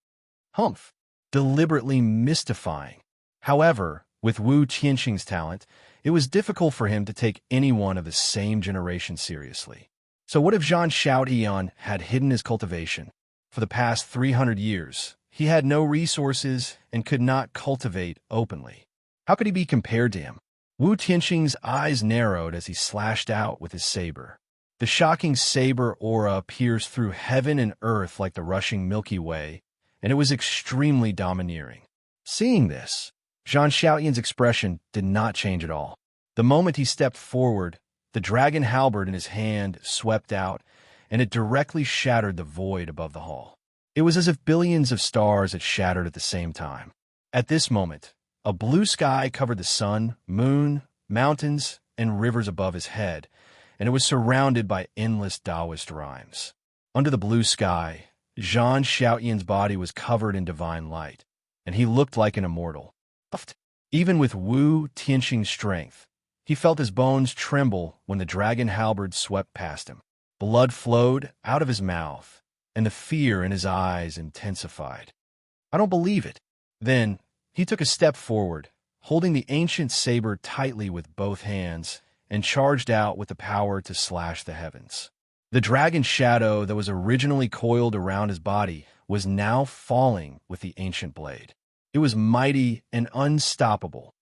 Humph! Deliberately mystifying. However, with Wu Tianxing's talent, it was difficult for him to take anyone of the same generation seriously. So what if Zhang Xiaodian had hidden his cultivation? For the past 300 years, he had no resources and could not cultivate openly. How could he be compared to him? Wu Tianxing's eyes narrowed as he slashed out with his saber. The shocking saber aura pierced through heaven and earth like the rushing Milky Way, and it was extremely domineering. Seeing this, Zhang Xiaoyan's expression did not change at all. The moment he stepped forward, the dragon halberd in his hand swept out, and it directly shattered the void above the hall. It was as if billions of stars had shattered at the same time. At this moment, a blue sky covered the sun, moon, mountains, and rivers above his head, and it was surrounded by endless Taoist rhymes. Under the blue sky, Zhang Xiaoyan's body was covered in divine light, and he looked like an immortal. Even with Wu Tianxing's strength, he felt his bones tremble when the dragon halberd swept past him. Blood flowed out of his mouth, and the fear in his eyes intensified. I don't believe it. Then, he took a step forward, holding the ancient saber tightly with both hands, and charged out with the power to slash the heavens. The dragon shadow that was originally coiled around his body was now falling with the ancient blade. It was mighty and unstoppable.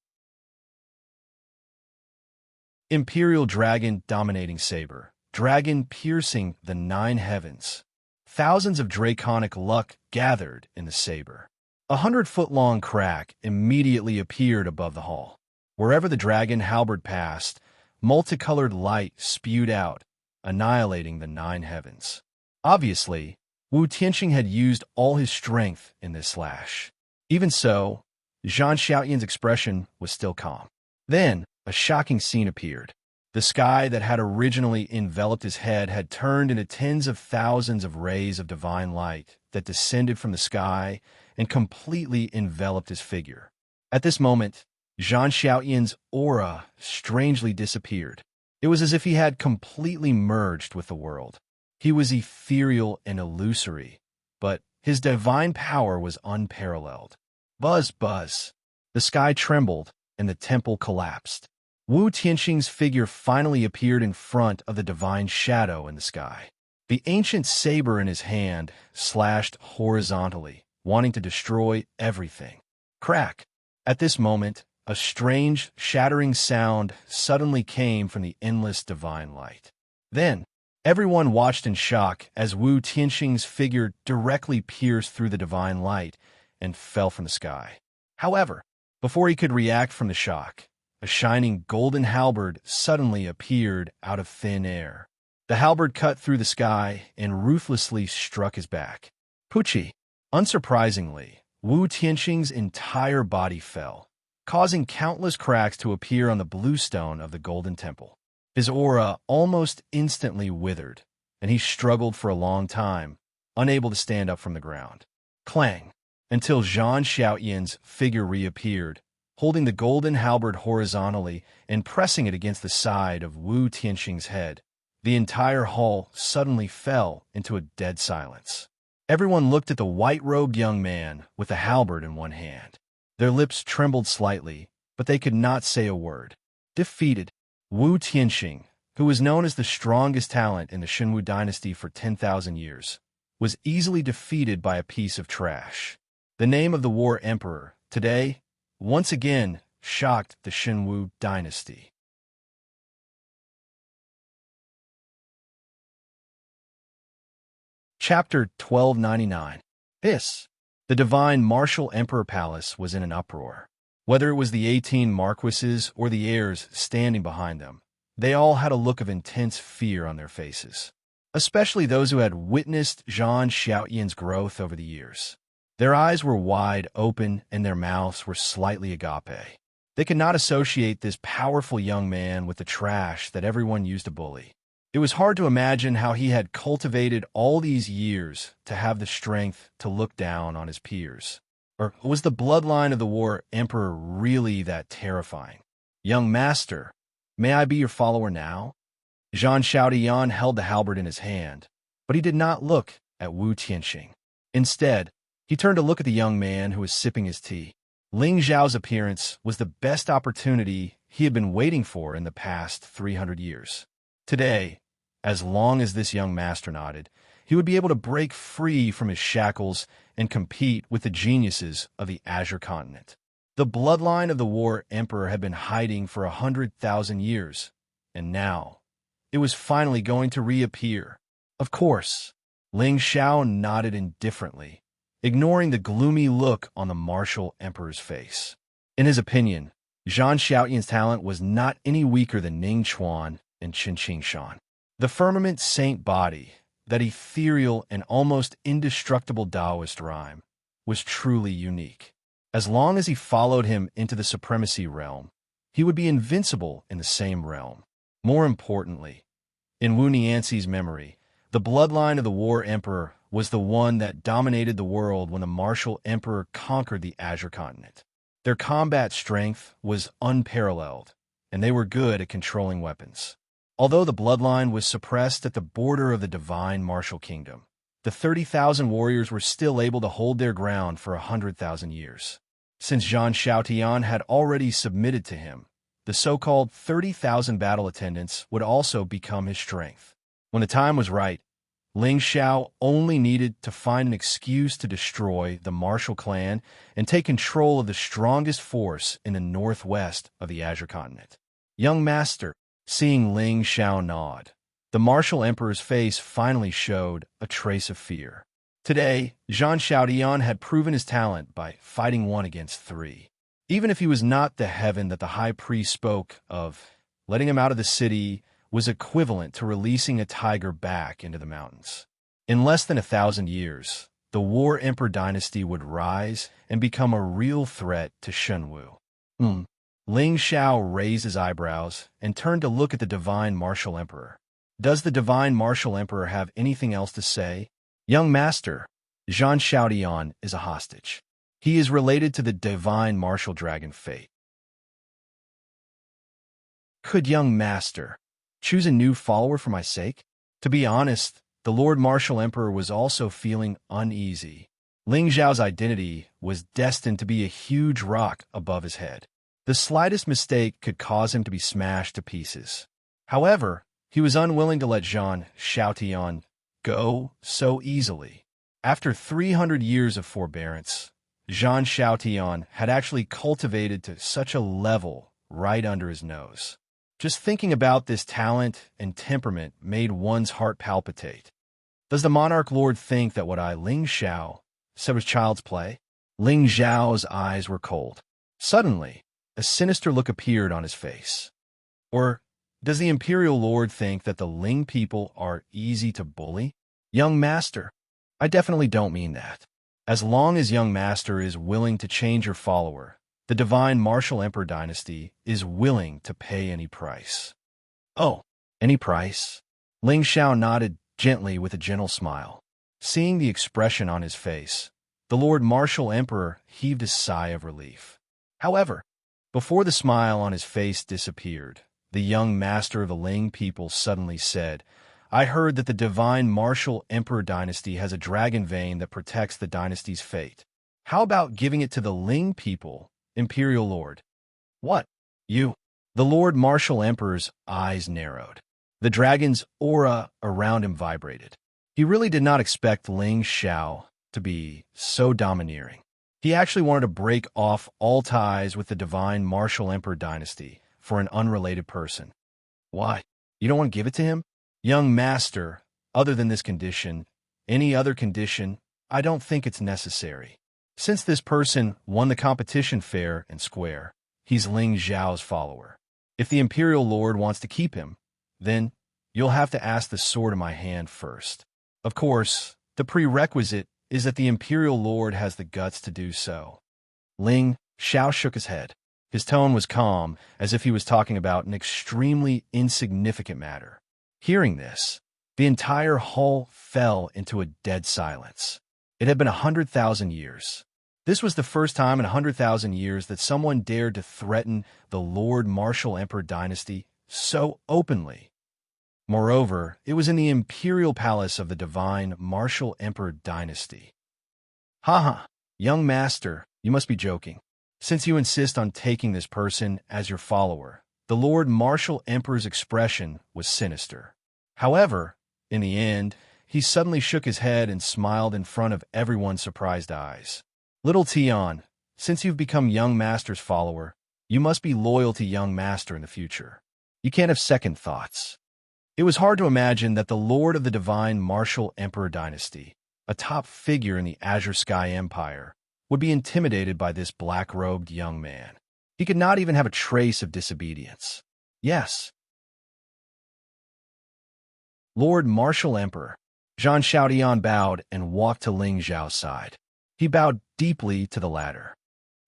Imperial dragon dominating saber, dragon piercing the nine heavens. Thousands of draconic luck gathered in the saber. 100-foot-long crack immediately appeared above the hall. Wherever the dragon halberd passed, multicolored light spewed out, annihilating the nine heavens. Obviously, Wu Tianxing had used all his strength in this slash. Even so, Zhang Xiaoyan's expression was still calm. Then, a shocking scene appeared. The sky that had originally enveloped his head had turned into tens of thousands of rays of divine light that descended from the sky and completely enveloped his figure. At this moment, Zhang Xiaoyan's aura strangely disappeared. It was as if he had completely merged with the world. He was ethereal and illusory, but his divine power was unparalleled. Buzz, buzz. The sky trembled, and the temple collapsed. Wu Tianxing's figure finally appeared in front of the divine shadow in the sky. The ancient saber in his hand slashed horizontally, wanting to destroy everything. Crack! At this moment, a strange, shattering sound suddenly came from the endless divine light. Then, everyone watched in shock as Wu Tianxing's figure directly pierced through the divine light and fell from the sky. However, before he could react from the shock, a shining golden halberd suddenly appeared out of thin air. The halberd cut through the sky and ruthlessly struck his back. Pucci. Unsurprisingly, Wu Tianxing's entire body fell, causing countless cracks to appear on the blue stone of the Golden Temple. His aura almost instantly withered, and he struggled for a long time, unable to stand up from the ground. Clang! Until Zhang Xiaoyan's figure reappeared, holding the golden halberd horizontally and pressing it against the side of Wu Tianxing's head. The entire hall suddenly fell into a dead silence. Everyone looked at the white-robed young man with the halberd in one hand. Their lips trembled slightly, but they could not say a word. Defeated, Wu Tianxing, who was known as the strongest talent in the Shenwu dynasty for 10,000 years, was easily defeated by a piece of trash. The name of the war emperor, today, once again, shocked the Shenwu dynasty. Chapter 1299. The divine martial emperor palace was in an uproar. Whether it was the 18 marquises or the heirs standing behind them, they all had a look of intense fear on their faces, especially those who had witnessed Zhang Xiaoyan's growth over the years. Their eyes were wide open and their mouths were slightly agape. They could not associate this powerful young man with the trash that everyone used to bully. It was hard to imagine how he had cultivated all these years to have the strength to look down on his peers. Or was the bloodline of the war emperor really that terrifying? Young master, may I be your follower now? Zhang Xiaoyan held the halberd in his hand, but he did not look at Wu Tianxing. Instead, he turned to look at the young man who was sipping his tea. Ling Zhao's appearance was the best opportunity he had been waiting for in the past 300 years. Today, as long as this young master nodded, he would be able to break free from his shackles and compete with the geniuses of the Azure continent. The bloodline of the war emperor had been hiding for 100,000 years, and now it was finally going to reappear. Of course, Ling Xiao nodded indifferently, ignoring the gloomy look on the martial emperor's face. In his opinion, Zhang Xiaoyan's talent was not any weaker than Ning Chuan and Qin Qingshan. The firmament saint body, that ethereal and almost indestructible Taoist rhyme, was truly unique. As long as he followed him into the supremacy realm, he would be invincible in the same realm. More importantly, in Wu Nianxi's memory, the bloodline of the war emperor was the one that dominated the world when the martial emperor conquered the Azure continent. Their combat strength was unparalleled, and they were good at controlling weapons. Although the bloodline was suppressed at the border of the divine martial kingdom, the 30,000 warriors were still able to hold their ground for 100,000 years. Since Zhang Xiaotian had already submitted to him, the so-called 30,000 battle attendants would also become his strength. When the time was right, Ling Xiao only needed to find an excuse to destroy the martial clan and take control of the strongest force in the northwest of the Azure continent. Young master, seeing Ling Xiao nod, the martial emperor's face finally showed a trace of fear. Today, Zhang Xiaotian had proven his talent by fighting 1 against 3. Even if he was not the heaven that the high priest spoke of, letting him out of the city was equivalent to releasing a tiger back into the mountains. In less than 1,000 years, the War Emperor dynasty would rise and become a real threat to Shenwu. Ling Xiao raised his eyebrows and turned to look at the Divine Martial Emperor. Does the Divine Martial Emperor have anything else to say? Young master, Zhang Xiaotian is a hostage. He is related to the Divine Martial Dragon Fate. Could young master choose a new follower for my sake? To be honest, the Lord Martial Emperor was also feeling uneasy. Ling Zhao's identity was destined to be a huge rock above his head. The slightest mistake could cause him to be smashed to pieces. However, he was unwilling to let Zhang Xiaotian go so easily. After 300 years of forbearance, Jean Xiaotian had actually cultivated to such a level right under his nose. Just thinking about this talent and temperament made one's heart palpitate. Does the monarch lord think that what Ling Xiao said was child's play? Ling Xiao's eyes were cold. Suddenly, a sinister look appeared on his face. Or does the imperial lord think that the Ling people are easy to bully? Young master, I definitely don't mean that. As long as young master is willing to change your follower, the divine martial emperor dynasty is willing to pay any price. Oh, any price? Ling Xiao nodded gently with a gentle smile. Seeing the expression on his face, the Lord Martial Emperor heaved a sigh of relief. However, before the smile on his face disappeared, the young master of the Ling people suddenly said, I heard that the divine martial emperor dynasty has a dragon vein that protects the dynasty's fate. How about giving it to the Ling people, imperial lord? What? You? The Lord Martial Emperor's eyes narrowed. The dragon's aura around him vibrated. He really did not expect Ling Xiao to be so domineering. He actually wanted to break off all ties with the divine martial emperor dynasty for an unrelated person. Why? You don't want to give it to him? Young master, other than this condition, any other condition, I don't think it's necessary. Since this person won the competition fair and square, he's Ling Xiao's follower. If the imperial lord wants to keep him, then you'll have to ask the sword in my hand first. Of course, the prerequisite is that the imperial lord has the guts to do so. Ling Xiao shook his head. His tone was calm, as if he was talking about an extremely insignificant matter. Hearing this, the entire hall fell into a dead silence. It had been 100,000 years. This was the first time in 100,000 years that someone dared to threaten the Lord Martial Emperor dynasty so openly. Moreover, it was in the imperial palace of the divine Martial Emperor dynasty. Haha, young master, you must be joking. Since you insist on taking this person as your follower, the Lord Martial Emperor's expression was sinister. However, in the end, he suddenly shook his head and smiled in front of everyone's surprised eyes. Little Tian, since you've become young master's follower, you must be loyal to young master in the future. You can't have second thoughts. It was hard to imagine that the lord of the divine Martial Emperor dynasty, a top figure in the Azure Sky Empire, would be intimidated by this black-robed young man. He could not even have a trace of disobedience. Yes. Lord Martial Emperor. Zhang Xiaotian bowed and walked to Ling Xiao's side. He bowed deeply to the latter.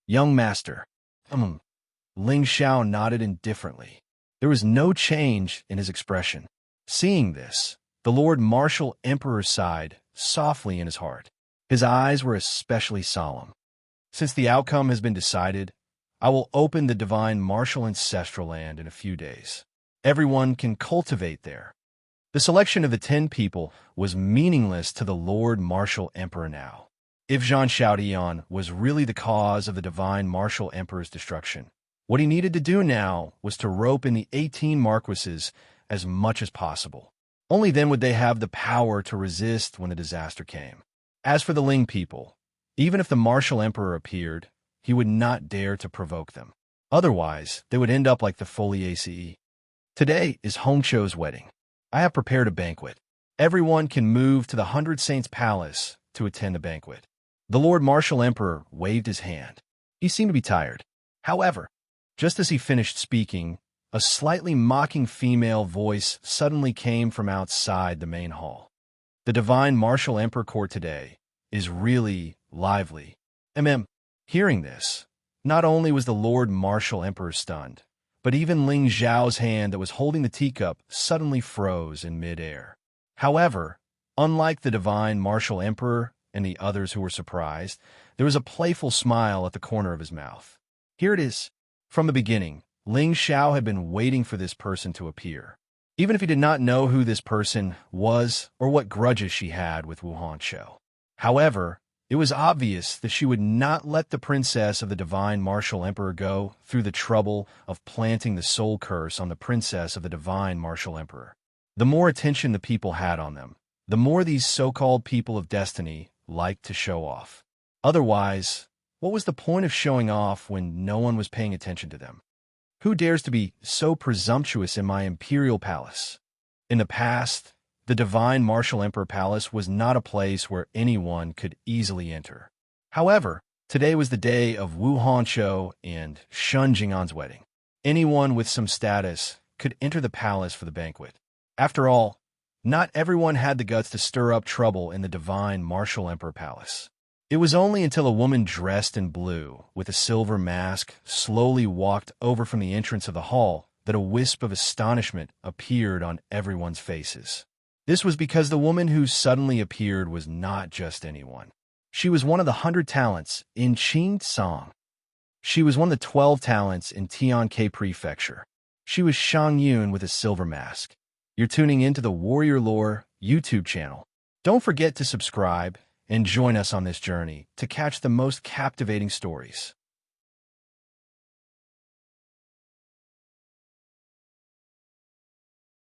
Young master. Ling Xiao nodded indifferently. There was no change in his expression. Seeing this, the Lord Martial Emperor sighed softly in his heart. His eyes were especially solemn. Since the outcome has been decided, I will open the divine martial ancestral land in a few days. Everyone can cultivate there. The selection of the 10 people was meaningless to the Lord Martial Emperor now. If Zhang Xiaotian was really the cause of the divine Martial Emperor's destruction, what he needed to do now was to rope in the 18 marquises as much as possible. Only then would they have the power to resist when the disaster came. As for the Ling people, even if the Martial Emperor appeared, he would not dare to provoke them. Otherwise, they would end up like the Foliaceae. Today is Hongqiu's wedding. I have prepared a banquet. Everyone can move to the 100 Saints' Palace to attend the banquet. The Lord Martial Emperor waved his hand. He seemed to be tired. However, just as he finished speaking, a slightly mocking female voice suddenly came from outside the main hall. The divine Martial Emperor court today is really lively. Hearing this, not only was the Lord Martial Emperor stunned, but even Ling Xiao's hand that was holding the teacup suddenly froze in midair. However, unlike the divine Martial Emperor and the others who were surprised, there was a playful smile at the corner of his mouth. Here it is. From the beginning, Ling Xiao had been waiting for this person to appear. Even if he did not know who this person was or what grudges she had with Wu Hongqiu. However, it was obvious that she would not let the princess of the divine Martial Emperor go through the trouble of planting the soul curse on the princess of the divine Martial Emperor. The more attention the people had on them, the more these so-called people of destiny liked to show off. Otherwise, What was the point of showing off when no one was paying attention to them? Who dares to be so presumptuous in my imperial palace? In the past, the divine martial emperor palace was not a place where anyone could easily enter. However, today was the day of Wu Hongshou and Shun Jing'an's wedding. Anyone with some status could enter the palace for the banquet. After all, not everyone had the guts to stir up trouble in the divine martial emperor palace. It was only until a woman dressed in blue, with a silver mask, slowly walked over from the entrance of the hall that a wisp of astonishment appeared on everyone's faces. This was because the woman who suddenly appeared was not just anyone. She was one of the 100 talents in Qing Song. She was one of the 12 talents in Tianke Prefecture. She was Shang Yun with a silver mask. You're tuning into the Warrior Lore YouTube channel. Don't forget to subscribe and join us on this journey to catch the most captivating stories.